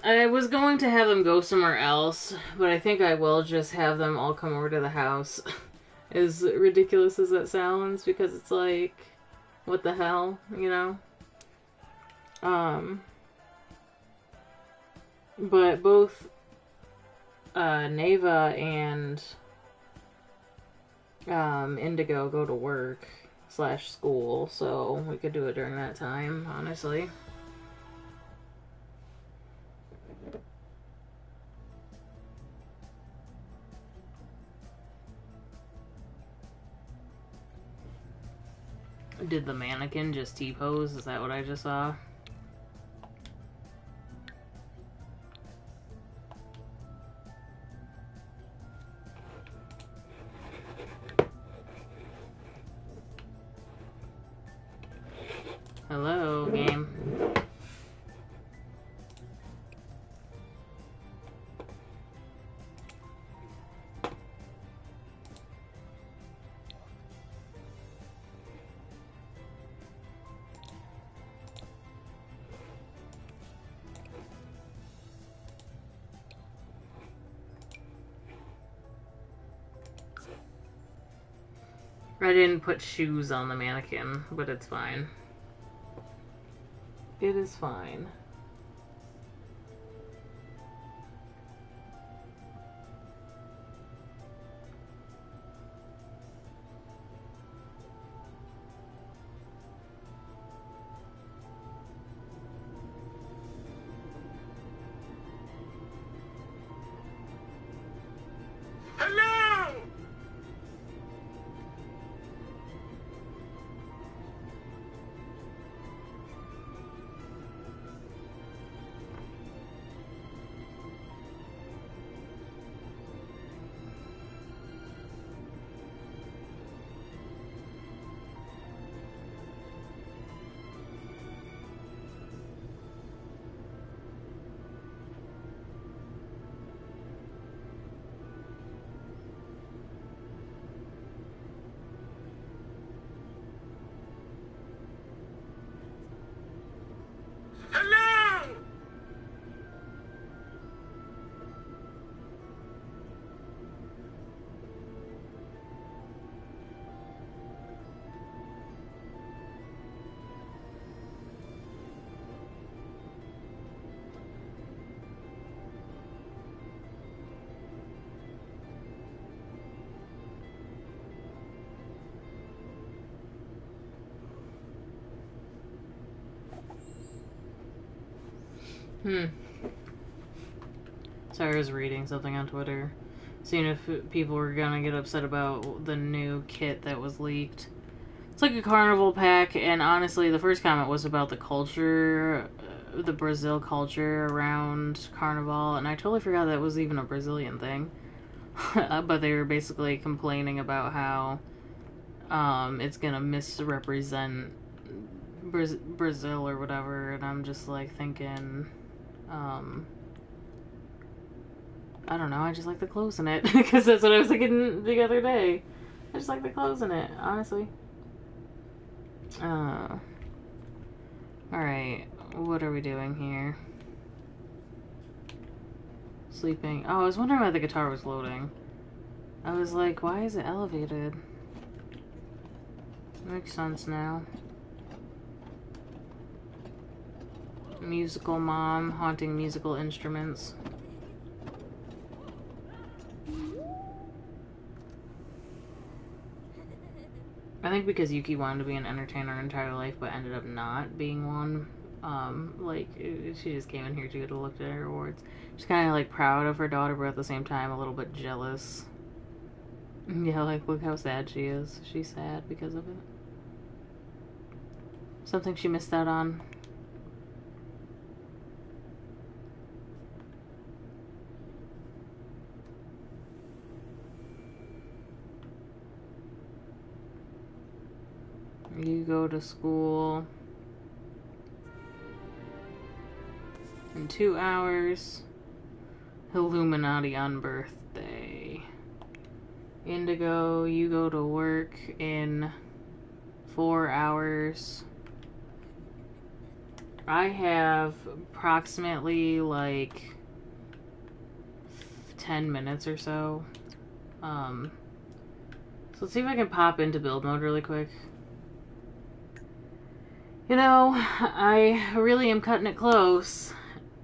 I was going to have them go somewhere else, but I think I will just have them all come over to the house. As ridiculous as that sounds, because it's like, what the hell, you know? But both Neva and Indigo go to work / school, so we could do it during that time, honestly. Did the mannequin just T-pose? Is that what I just saw? Hello, game. I didn't put shoes on the mannequin, but it's fine. It is fine. Hello! Hello! Sorry, I was reading something on Twitter. Seeing if people were gonna get upset about the new kit that was leaked. It's like a carnival pack, and honestly, the first comment was about the culture, the Brazil culture around carnival, and I totally forgot that was even a Brazilian thing. But they were basically complaining about how it's gonna misrepresent Brazil or whatever, and I'm just like thinking, I don't know, I just like the clothes in it, because that's what I was thinking the other day. I just like the clothes in it, honestly. Alright, what are we doing here? Sleeping. Oh, I was wondering why the guitar was loading. I was like, why is it elevated? Makes sense now. Musical mom, haunting musical instruments. I think because Yuki wanted to be an entertainer her entire life, but ended up not being one. She just came in here to look at her awards. She's kind of like proud of her daughter, but at the same time a little bit jealous. Yeah, like look how sad she is. She's sad because of it. Something she missed out on. You go to school in 2 hours. Illuminati on birthday. Indigo, you go to work in 4 hours. I have approximately like 10 minutes or so. So let's see if I can pop into build mode really quick. You know, I really am cutting it close,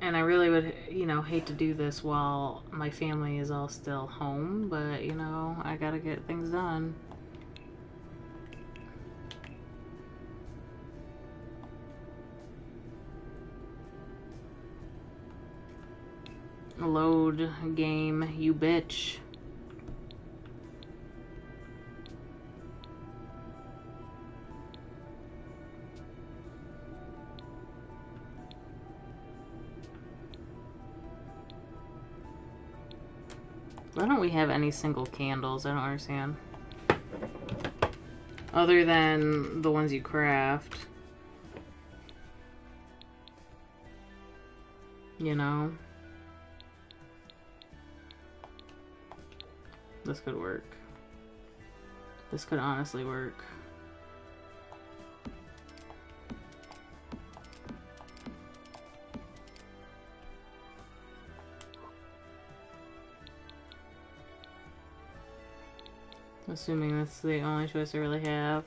and I really would, hate to do this while my family is all still home, but, I gotta get things done. Load game, you bitch. Why don't we have any single candles? I don't understand. Other than the ones you craft. You know? This could work. This could honestly work. Assuming that's the only choice I really have.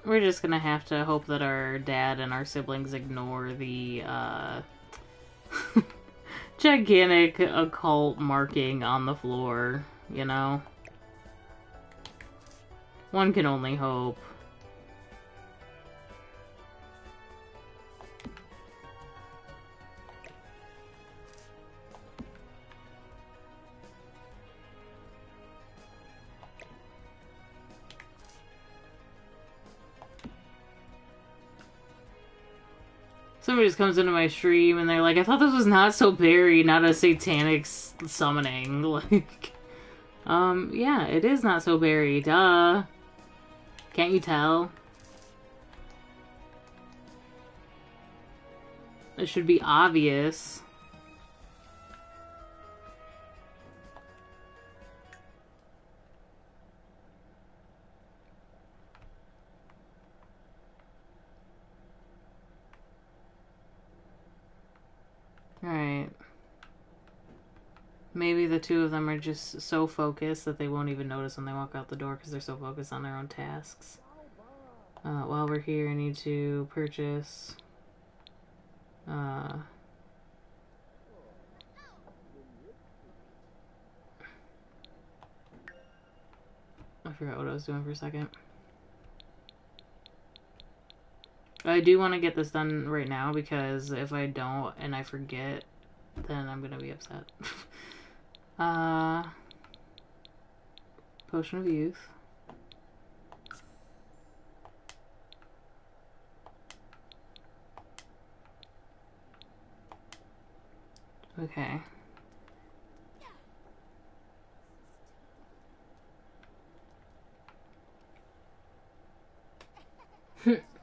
We're just gonna have to hope that our dad and our siblings ignore the, gigantic occult marking on the floor, you know? One can only hope. Somebody just comes into my stream and they're like, I thought this was Not So Berry, not a satanic summoning. Like, yeah, it is Not So Berry, duh. Can't you tell? It should be obvious. Alright. Maybe the two of them are just so focused that they won't even notice when they walk out the door because they're so focused on their own tasks. While we're here, I need to purchase... I forgot what I was doing for a second. I do want to get this done right now because if I don't and I forget, then I'm gonna be upset. Potion of Youth. Okay.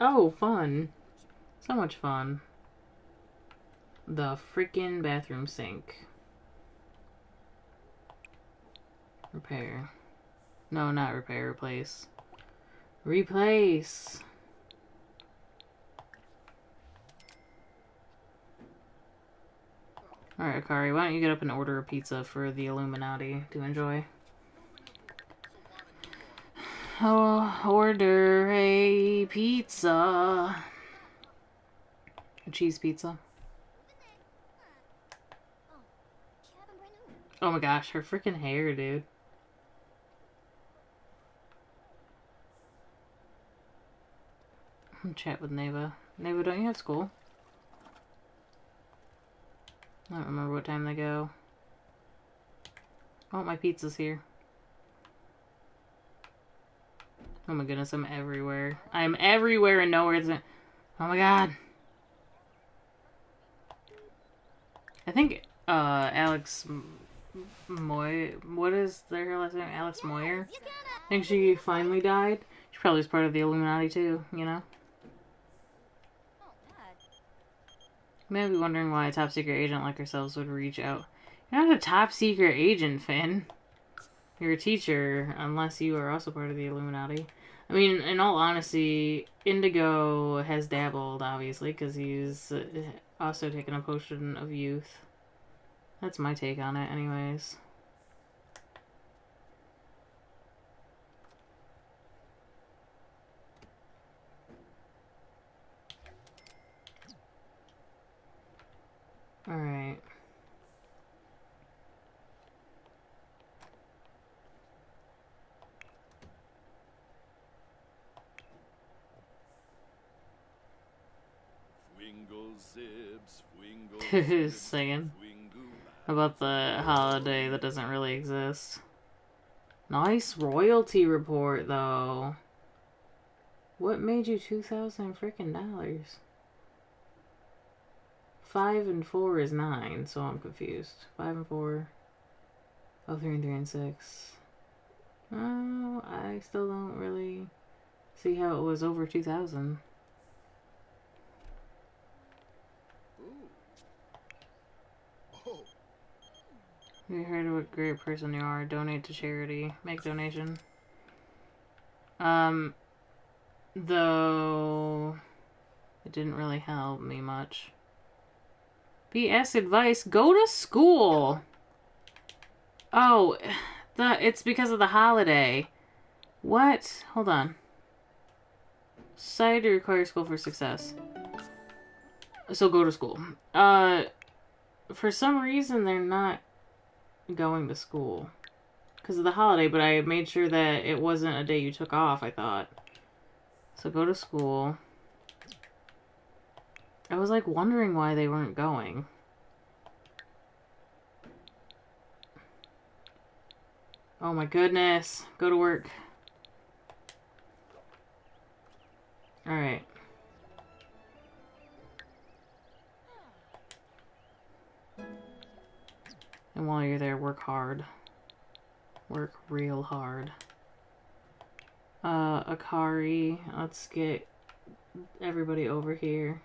Oh, fun. So much fun. The freaking bathroom sink. Repair. No, not repair, replace. Replace! Alright, Akari, why don't you get up and order a pizza for the Illuminati to enjoy? I'll order a pizza. A cheese pizza. Oh my gosh, her freaking hair, dude. I'm chat with Neva. Neva, don't you have school? I don't remember what time they go. Oh, my pizza's here. Oh my goodness, I'm everywhere. I'm everywhere and nowhere isn't. Oh my god. I think, Alex Moy... What is their last name? Alex Moyer? I think she finally died. She probably was part of the Illuminati too, you know? You may be wondering why a top secret agent like ourselves would reach out. You're not a top secret agent, Finn. You're a teacher, unless you are also part of the Illuminati. I mean, in all honesty, Indigo has dabbled, obviously, because he's also taken a potion of youth. That's my take on it, anyways. Alright. Singing about the holiday that doesn't really exist. Nice royalty report, though. What made you $2,000 freaking dollars? 5 and 4 is 9, so I'm confused. 5 and 4. Oh, 3 and 3 and 6. Oh, I still don't really see how it was over 2,000. Oh, We heard what a great person you are. Donate to charity. Make donation. Though it didn't really help me much. BS advice, go to school. Oh, it's because of the holiday. What? Hold on. Society requires school for success. So go to school. For some reason they're not going to school because of the holiday, but I made sure that it wasn't a day you took off, I thought. So go to school. I was like wondering why they weren't going. Oh my goodness. Go to work. Alright. And while you're there, work hard. Work real hard. Akari, let's get everybody over here.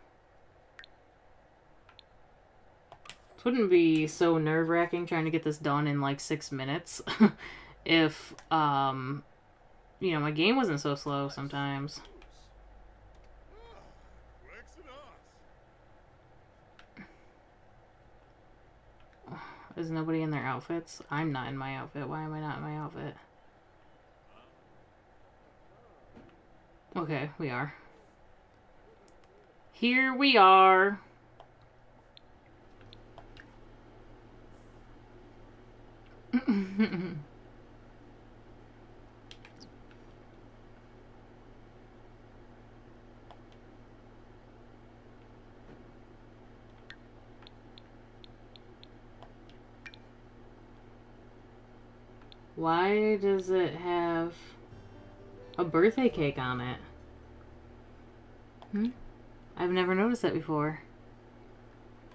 It wouldn't be so nerve-wracking trying to get this done in like 6 minutes if, you know, my game wasn't so slow sometimes. Is nobody in their outfits? I'm not in my outfit. Why am I not in my outfit? Okay, we are. Here we are. Why does it have a birthday cake on it? I've never noticed that before.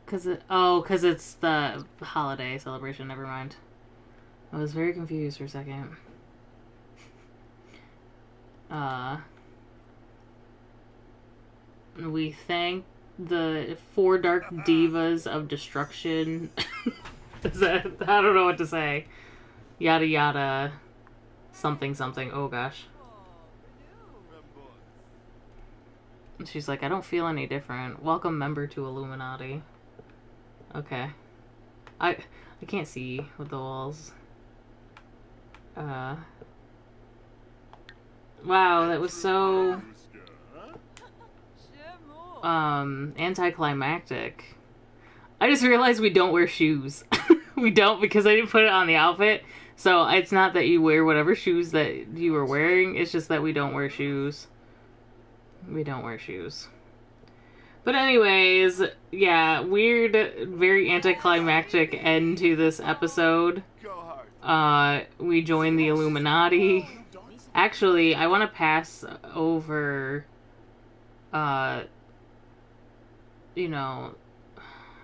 Cause it's the holiday celebration, never mind. I was very confused for a second. We thank the 4 dark divas of destruction. Is that, I don't know what to say. Yada yada. Something something. Oh gosh. She's like, I don't feel any different. Welcome member to Illuminati. Okay. I can't see with the walls. Wow, that was so anticlimactic. I just realized we don't wear shoes. We don't, because I didn't put it on the outfit. So it's not that you wear whatever shoes that you were wearing, it's just that we don't wear shoes. We don't wear shoes. But anyways, yeah, weird, very anticlimactic end to this episode. We joined the Illuminati. Actually, I want to pass over, you know,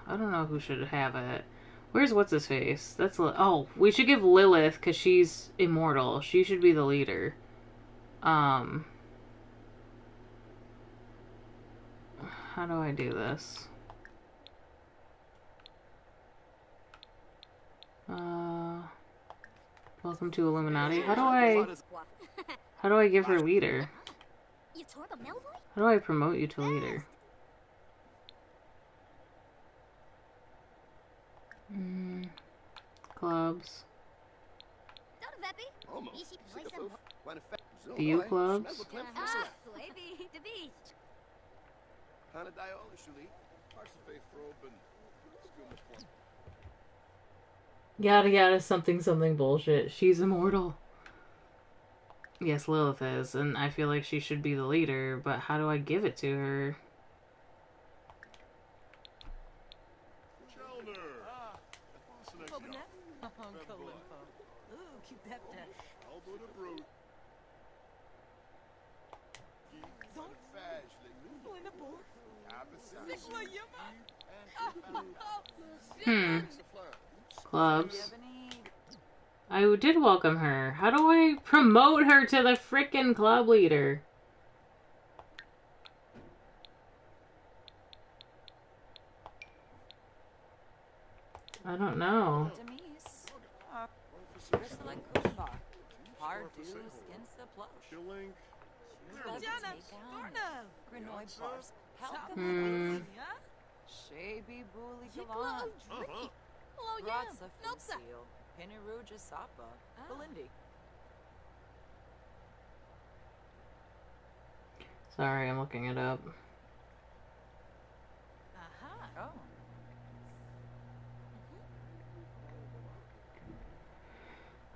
I don't know who should have it. Where's what's-his-face? That's, oh, we should give Lilith, because she's immortal. She should be the leader. How do I do this? Welcome to Illuminati. How do I give her leader? How do I promote you to leader? Clubs. View clubs. Yada yada something something bullshit. She's immortal. Yes, Lilith is, and I feel like she should be the leader, but how do I give it to her? Hmm. Clubs. I did welcome her. How do I promote her to the frickin' club leader? I don't know. Hmm. Shaby Bully Yipla Galan. Drake. Hello, Yam. Ratsa Nopsa. Fusil. Piniruja Sapa. Belindi. Sorry, I'm looking it up. Aha.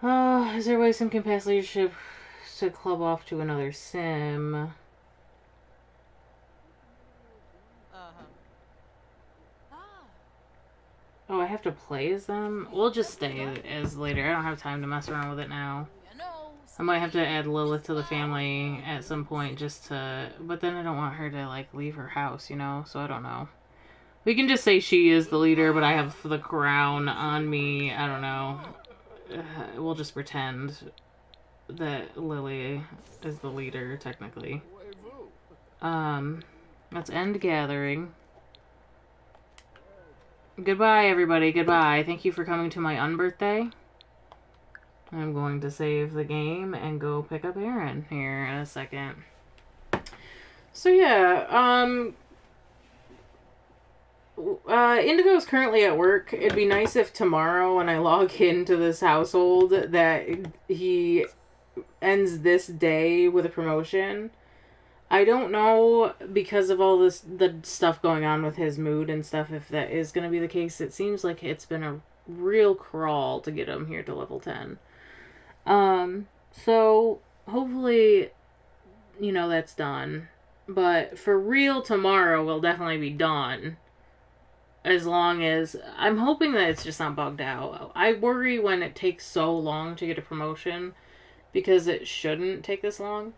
Oh. Is there a way some can pass leadership to club off to another sim? Uh-huh. Ah. Oh, I have to play as them? We'll just stay as later. I don't have time to mess around with it now. You know. I might have to add Lilith to the family at some point just to... But then I don't want her to, like, leave her house, you know? So I don't know. We can just say she is the leader, but I have the crown on me. I don't know. We'll just pretend that Lily is the leader, technically. Let's end gathering. Goodbye, everybody. Goodbye. Thank you for coming to my unbirthday. I'm going to save the game and go pick up Aaron here in a second. So yeah, Indigo is currently at work. It'd be nice if tomorrow when I log into this household that he ends this day with a promotion. I don't know, because of all the stuff going on with his mood and stuff, if that is going to be the case. It seems like it's been a real crawl to get him here to level 10. So hopefully, you know, that's done. But for real, tomorrow will definitely be done. As long as... I'm hoping that it's just not bugged out. I worry when it takes so long to get a promotion, because it shouldn't take this long.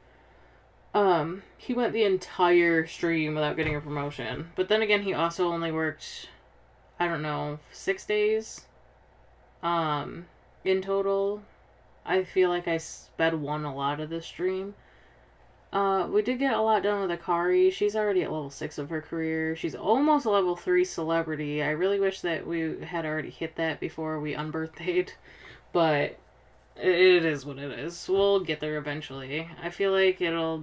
He went the entire stream without getting a promotion. But then again, he also only worked, I don't know, 6 days? In total. I feel like I sped one a lot of this stream. We did get a lot done with Akari. She's already at level 6 of her career. She's almost level 3 celebrity. I really wish that we had already hit that before we unbirthdayed. But it is what it is. We'll get there eventually. I feel like it'll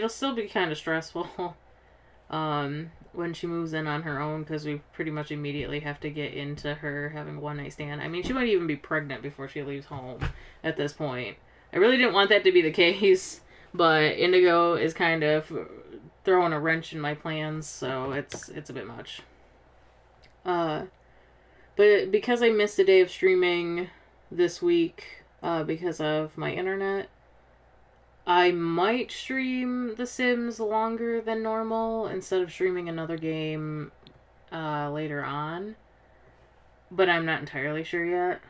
still be kind of stressful when she moves in on her own, because we pretty much immediately have to get into her having a one-night stand. I mean, she might even be pregnant before she leaves home at this point. I really didn't want that to be the case, but Indigo is kind of throwing a wrench in my plans, so it's a bit much. But because I missed a day of streaming this week because of my internet, I might stream The Sims longer than normal instead of streaming another game later on. But I'm not entirely sure yet.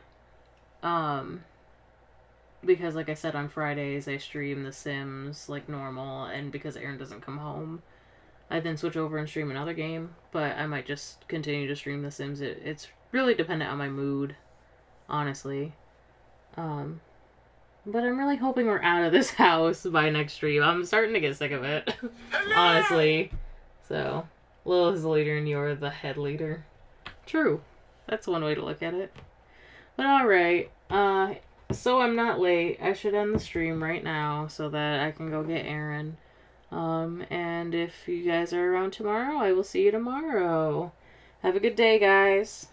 Because like I said, on Fridays I stream The Sims like normal, and because Aaron doesn't come home, I then switch over and stream another game. But I might just continue to stream The Sims. It's really dependent on my mood, honestly. But I'm really hoping we're out of this house by next stream. I'm starting to get sick of it, honestly. So, Lil is the leader and you're the head leader. True. That's one way to look at it. But alright, so I'm not late. I should end the stream right now so that I can go get Aaron. And if you guys are around tomorrow, I will see you tomorrow. Have a good day, guys.